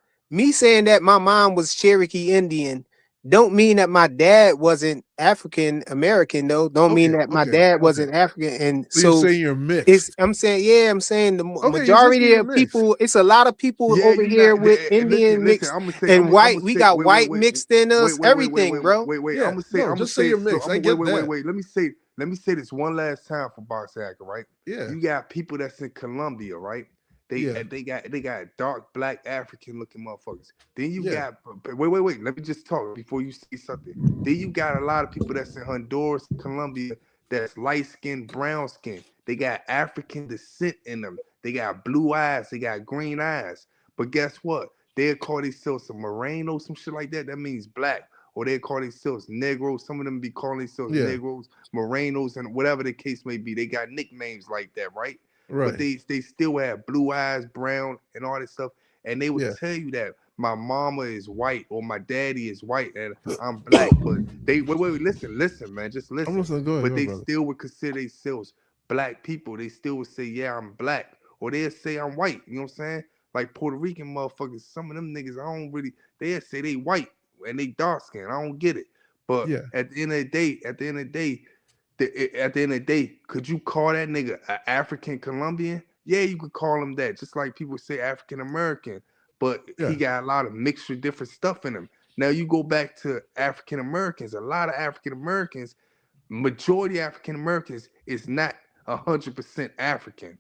was Cherokee Indian don't mean that my dad wasn't African American though. Don't mean that my dad Okay. wasn't African. And So you're so saying you're mixed. I'm saying, I'm saying the Okay, you're just saying majority you're of mixed. people, it's a lot of people Yeah, over you here not. with Listen, Indian listen. mixed I'm gonna say. and I'm white. gonna We say. got white mixed in us, everything, bro. Wait. Yeah, I'm gonna say. no, I'm gonna just say say. you're So mixed. I'm I gonna get that. wait. Let me say. Let me say this one last time for Box Hacker, right? Yeah, You got people that's in Colombia, right? yeah, They got dark black African looking motherfuckers. Then you yeah. got wait. Let me just talk before you say something. Then you got a lot of people that's in Honduras, Colombia, that's light skin, brown skin. They got African descent in them. They got blue eyes. They got green eyes. But guess what? They'll call themselves some Moreno, some shit like that. That means black. Or they call themselves Negros. Some of them be calling themselves Yeah, Negros, Morenos, and whatever the case may be. They got nicknames like that, right? But right. they still have blue eyes, brown, and all this stuff. And they would Yeah. tell you that my mama is white or my daddy is white and I'm black. But they listen, man, just I'm listen. listening. Go But ahead, they brother. still would consider themselves black people. They still would say, yeah, I'm black. Or they'll say I'm white. You know what I'm saying? Like Puerto Rican motherfuckers, some of them niggas, I don't really, they'll say they white and they dark skin. I don't get it. But Yeah, at the end of the day, at the end of the day, could you call that nigga an African Colombian? Yeah, you could call him that. Just like people say African American, but he yeah. got a lot of mixture, different stuff in him. Now you go back to African Americans. A lot of African Americans, majority African Americans, is not 100% African.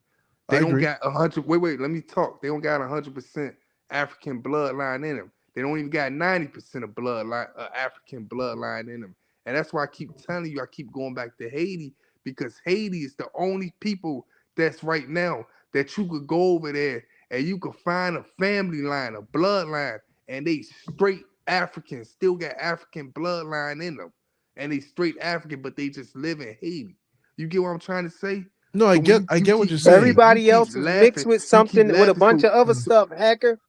I They don't agree. got 100. Wait, let me talk. They don't got 100% African bloodline in them. They don't even got 90% of bloodline, African bloodline in them. And that's why I keep telling you, I keep going back to Haiti because Haiti is the only people that's right now that you could go over there and you could find a family line, a bloodline, and they straight African, still got African bloodline in them. And they straight African, but they just live in Haiti. You get what I'm trying to say? No, So when I get what you're saying. Everybody else is mixed with you keep something with a laughing. bunch of other stuff, hacker.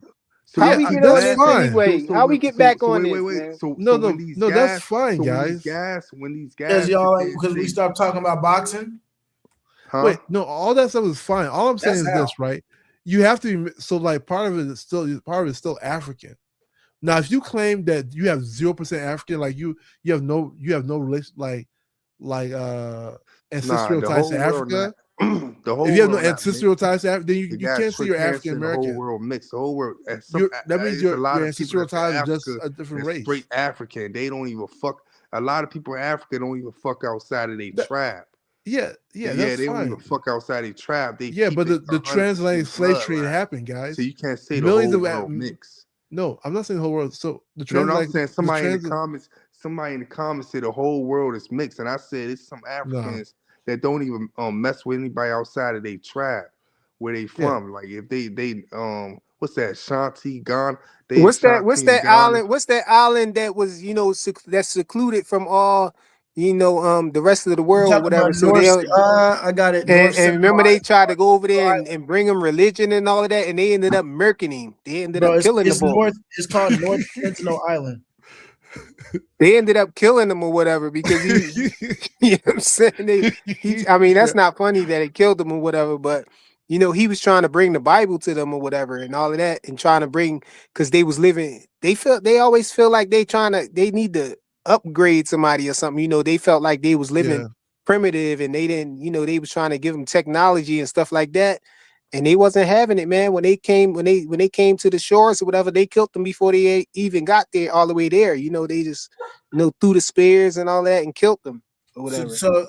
So How you we Yeah, keep get on that's this laughing. fine. anyway? How we get back on this, Wait. man? No, no, that's fine, guys. When these Because guys sit y'all, there and because we say, stopped talking about boxing. huh? Wait, no, all that stuff is fine. All I'm saying That's is how. this, right? You have to be so like part of it is still African. Now, if you claim that you have 0% African, like you have no relation like Nah, ancestral the ties to whole world Africa. not the If whole you have no world not ancestral mixed. ties to Africa, then You you got can't say trick you're African cancer, the whole American. world mixed. The whole world. And That means it's a lot your of people ancestral that's in tie is just Africa a different that's straight race. African. They don't even fuck. A lot of people in Africa don't even fuck outside of their That, tribe. yeah, Yeah, that's they don't even fine. fuck outside their tribe. They Yeah, keep but it the 100% transatlantic slave trade bloodline. happened, So guys. you can't say the Millions whole of world mixed. no, I'm not saying the whole world. So the No, I'm transatlantic saying the somebody in the trans comments said the whole world is mixed, and I said it's some no, Africans that don't even mess with anybody outside of their tribe, where they yeah, from. Like if they what's that? Shanti Ghana. What's that? Shanti and Ghana. What's that island that was that's secluded from all the rest of the You world or talking about whatever? So North? they I got it. North and Central remember they tried to go over there Island. and bring him religion and all of that, and they ended up murking him. They ended up killing the it's boy. North. It's called North Sentinel Island. They ended up killing him or whatever because he you know what I'm saying? I mean, that's not funny that they killed him or whatever, but he was trying to bring the Bible to them or whatever and all of that, and trying to bring because they was living. They always feel like they need to upgrade somebody or something. They felt like they was living primitive and they didn't. They was trying to give them technology and stuff like that, and they wasn't having it, man. When they came to the shores or whatever, they killed them before they even got there all the way there. They just threw the spears and all that and killed them. Or whatever. So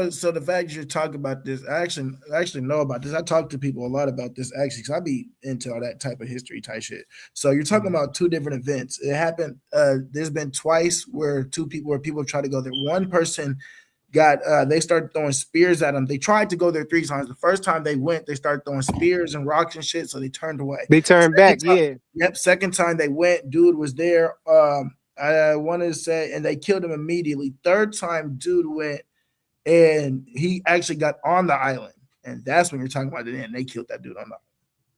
so the fact you're talking about this, I actually know about this. I talk to people a lot about this actually, because I be into all that type of history type shit. So you're talking about two different events. It happened. There's been twice where people try to go there. One person got they started throwing spears at them. They tried to go there 3 times. The first time they went, they started throwing spears and rocks and shit. So they turned away. They turned back. Yeah. Yep. Second time they went, dude was there. I wanted to say, and they killed him immediately. Third time, dude went and he actually got on the island, and that's when you're talking about it. And they killed that dude on the island.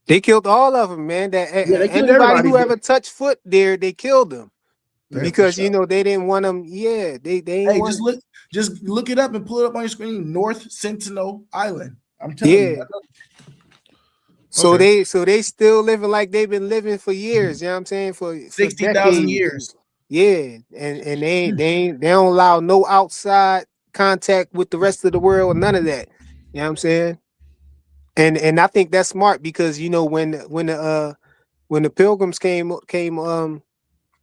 They killed all of them, man. Anybody who ever touched foot there, they killed them because they didn't want them. Yeah, they just look it up and pull it up on your screen. North Sentinel Island. I'm telling you. So they still living like they've been living for years. You know what I'm saying? For 60,000 years. Yeah, and they don't allow no outside contact with the rest of the world, none of that. You know what I'm saying? And I think that's smart because when the pilgrims came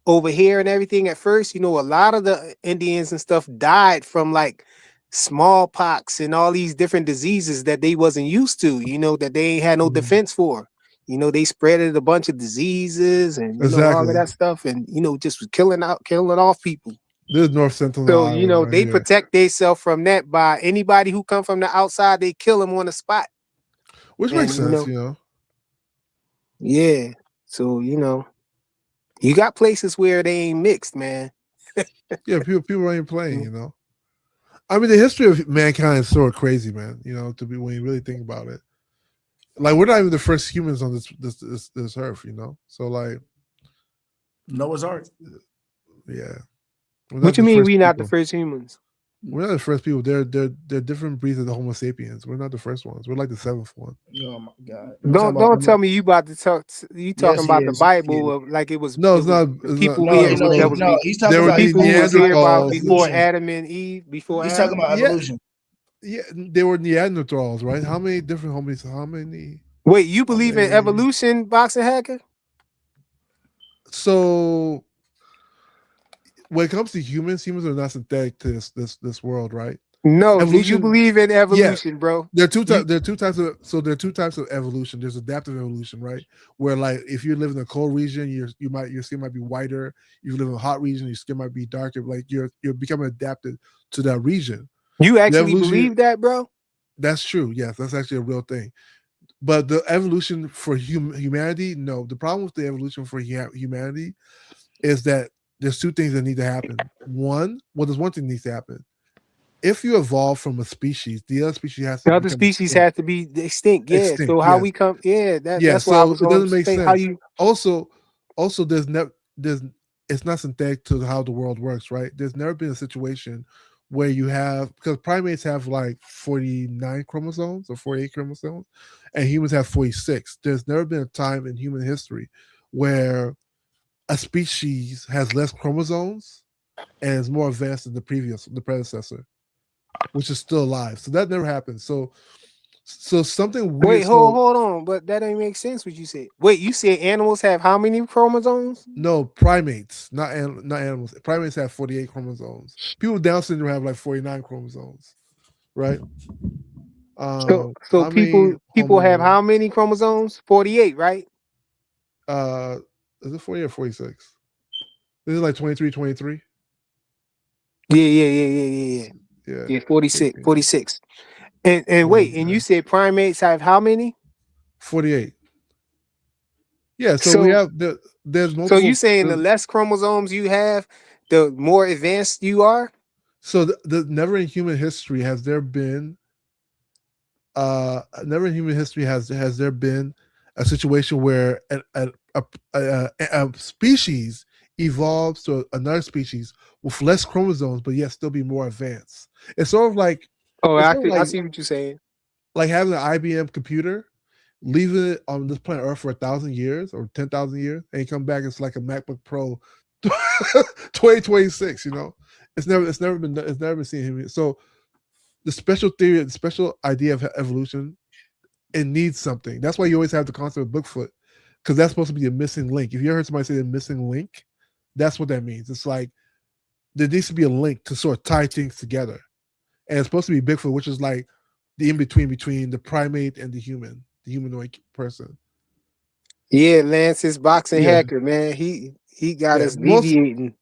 over here and everything at first, a lot of the Indians and stuff died from like smallpox and all these different diseases that they wasn't used to, that they ain't had no defense for. They spreaded a bunch of diseases and all of that stuff, and just was killing off people. This is North Central. So they protect themselves from that by anybody who come from the outside, they kill them on the spot. Which makes sense, Yeah. So you got places where they ain't mixed, man. Yeah, people ain't playing, I mean, the history of mankind is sort of crazy, man. When you really think about it. Like, we're not even the first humans on this earth, So like Noah's Ark. Yeah. What you mean we not the first humans? We're not the first people. They're different breeds of the Homo sapiens. We're not the first ones. We're like the 7th one. Oh my God! Don't tell me you about to talk. You talking about the Bible like it was? No, it's not. People he's talking about people who was here about before Adam and Eve. Before he's talking about evolution. Yeah, they were Neanderthals, right? How many different homies? How many? Wait, you believe in evolution, Boxing Hacker? So, when it comes to humans are not synthetic to this world, right? No, evolution, do you believe in evolution, bro? There are two types of evolution. There's adaptive evolution, right? Where like if you live in a cold region, your skin might be whiter. You live in a hot region, your skin might be darker. Like you're becoming adapted to that region. You actually believe that, bro? That's true. Yes, that's actually a real thing. But the evolution for humanity, no. The problem with the evolution for humanity is that there's two things that need to happen. There's one thing that needs to happen. If you evolve from a species, the other species has to be extinct. Yeah. Extinct, so how we come? Yeah. That's why I was it doesn't make sense. How you also it's not synthetic to how the world works, right? There's never been a situation where you have, because primates have like 49 chromosomes or 48 chromosomes, and humans have 46. There's never been a time in human history where a species has less chromosomes and is more advanced than the predecessor, which is still alive. So that never happened. So something weird. Wait, hold on, but that ain't make sense what you said. Wait, you said animals have how many chromosomes? No, primates, not animals. Primates have 48 chromosomes. People with Down syndrome have like 49 chromosomes, right? So people have how many chromosomes? 48, right? Is it 48 or 46? Is it like 23? Yeah, 46. And wait, and you said primates have how many? 48. Yeah, so we So have there's so you multiple. saying the less chromosomes you have, the more advanced you are? So never in human history has there been never in human history has there been a situation where a species evolves to another species with less chromosomes but yet still be more advanced. It's sort of like Oh, it's sort of I like see what you're saying. like having an IBM computer, leaving it on this planet Earth for 1,000 years or 10,000 years, and you come back, it's like a MacBook Pro, 2026. You know, it's never been seen here. So the special theory, the special idea of evolution, it needs something. That's why you always have the concept of Bigfoot, because that's supposed to be a missing link. If you ever heard somebody say a missing link, that's what that means. It's like there needs to be a link to sort of tie things together, and it's supposed to be Bigfoot, which is like the in between the primate and the humanoid person. Yeah, Lance is boxing Yeah, hacker, man. He got yeah. us deviating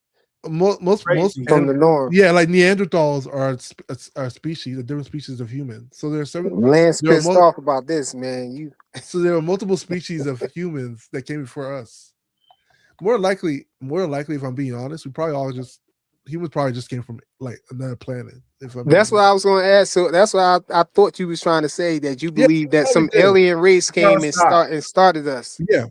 Most Crazy. from the norm. yeah, like Neanderthals are species, a different species of human. So Lance there are pissed off about this, man. there are multiple species of humans that came before us. More likely, if I'm being honest, humans probably just came from like another planet. If I'm being That's what honest. I was going to ask. So that's why I thought you was trying to say that you Yeah, believe that probably some did. alien race No, came and stop. started us. Yeah.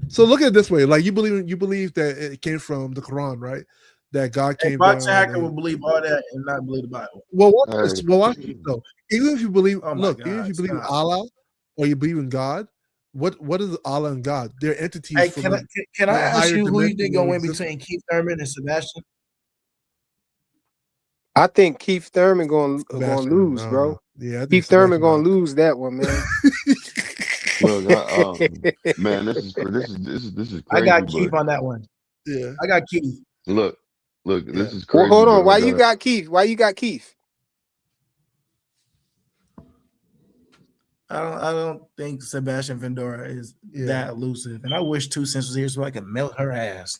So look at it this way: like you believe that it came from the Quran, right? That God A came boxing down hacker and will believe all that and not believe the Bible. well, watch this. Hey, Well, watch this though. Even if you believe, Oh my look, even if God, you believe in stop. Allah or you believe in God, what is Allah and God? They're entities Hey, from can I a ask higher you who you dimension think of gonna win existence. between Keith Thurman and Sebastian? I think Keith Thurman gonna Sebastian, lose, I don't know. bro. Yeah, I think Keith Thurman Sebastian gonna might. lose that one, man. look, man, this is I crazy, got but Keith on that one. Yeah, I got Keith. look, yeah. this is Well, crazy, hold but on. I Why you got got Keith? Why you got Keith? I don't think Sebastian Vendora is Yeah. that elusive, and I wish Two Cents was here so I could melt her ass.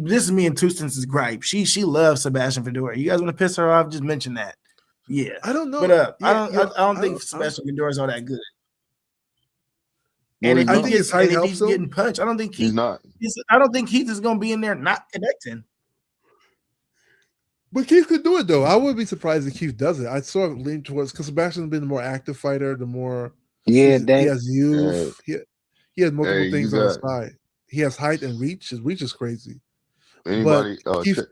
This is me and Two Cents' gripe. She loves Sebastian Vendora. You guys want to piss her off? Just mention that. Yeah, I don't know. but Yeah, I don't think Sebastian Vendora is all that good. well, And he's if he not. think his gets height and if helps he's him. getting punched, I don't think He's not. Keith is gonna be in there not connecting. But Keith could do it though. I wouldn't be surprised if Keith does it. I sort of lean towards because Sebastian's been the more active fighter, the more Yeah, he dang. has youth. He has multiple You things on his got side. He has height and reach. His reach is crazy. But anybody? Keith,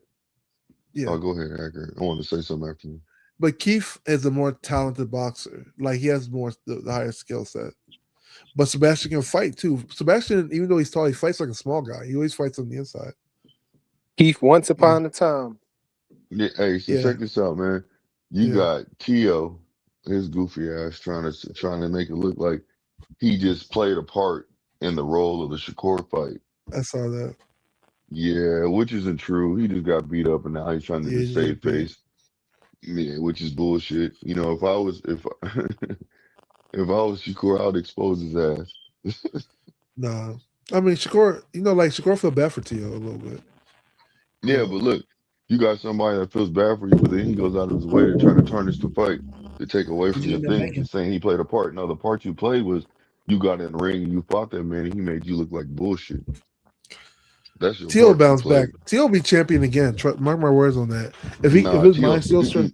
yeah. Oh, go ahead, Hacker. I want to say something after you. But Keith is a more talented boxer. Like he has more the higher skill set. But Sebastian can fight too. Sebastian, even though he's tall, he fights like a small guy. He always fights on the inside. Keith, once upon a time. Yeah, hey, so Yeah. check this out, man. You Yeah. got Tio, his goofy ass, trying to make it look like he just played a part in the role of the Shakur fight. I saw that. Yeah, which isn't true. He just got beat up, and now he's trying to Yeah, just he save got beat. face. Yeah, which is bullshit. You know, if I was if if I was Shakur, I would expose his ass. Nah. I mean Shakur, like Shakur feel bad for Tio a little bit. Yeah, but look, you got somebody that feels bad for you, but then he goes out of his way to try to tarnish the fight to take away from your thing and saying he played a part. No, the part you played was you got in the ring and you fought that man and he made you look like bullshit. That's your Tio part you bounce back. played. Tio will be champion again. Mark my words on that. If Nah, his Tio, mind still strong,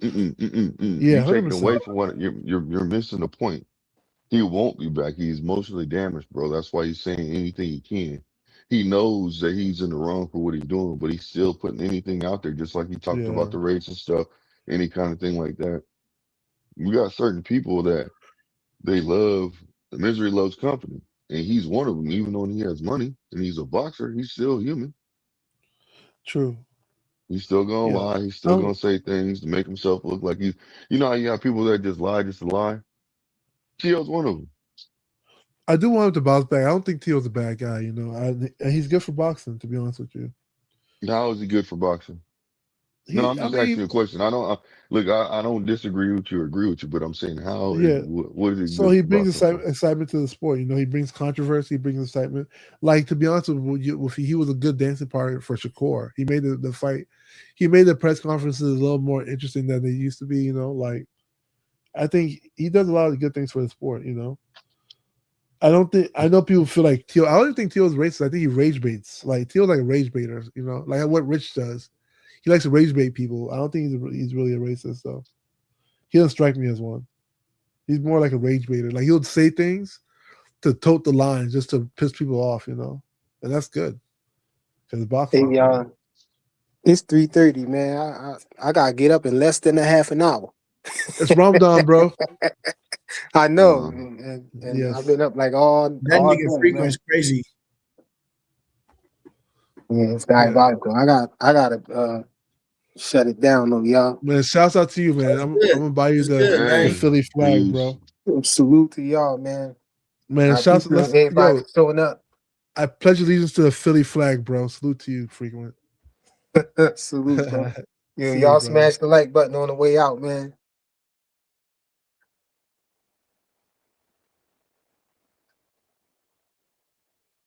yeah, you taking 100%. away from what you're missing the point. He won't be back. He's emotionally damaged, bro. That's why he's saying anything he can. He knows that he's in the wrong for what he's doing, but he's still putting anything out there, just like he talked Yeah. about the race and stuff, any kind of thing like that. We got certain people that they love, misery loves company. And he's one of them, even though he has money and he's a boxer, he's still human. True. He's still gonna Yeah. lie. He's still gonna say things to make himself look like he's, how you have people that just lie just to lie? Tio's one of them. I do want him to bounce back. I don't think Tio's a bad guy, and he's good for boxing, to be honest with you. How is he good for boxing? No, I'm just asking you a question. I don't look. I don't disagree with you or agree with you, but I'm saying how Yeah. what is it So good he for brings boxing for? excitement to the sport. He brings controversy, he brings excitement. Like, to be honest with you, he was a good dancing partner for Shakur. He made the fight, he made the press conferences a little more interesting than they used to be. Like, I think he does a lot of good things for the sport. I don't think I know people feel like Teal. I don't even think Teal's racist. I think he rage baits. Like Teal's like a rage baiter, you know, like what Rich does. He likes to rage bait people. I don't think he's really a racist though. He doesn't strike me as one. He's more like a rage baiter. Like he'll say things to tote the line just to piss people off, you know, and that's good because boxing. Hey, y'all, it's 3:30, man. I gotta get up in less than a half an hour. It's Ramadan, bro. I know, and Yes. I've been up like all That all nigga day, Frequent man. is crazy. Yeah, it's diabolical. I gotta shut it down though, y'all. Man, shouts out to you, man. I'm gonna buy you the Hey, Philly flag, peace. bro. Salute to y'all, man. Man, I shouts. appreciate Let's everybody yo. showing up. I pledge allegiance to the Philly flag, bro. Salute to you, Frequent. Salute, bro. See you, Y'all brother. smash the like button on the way out, man.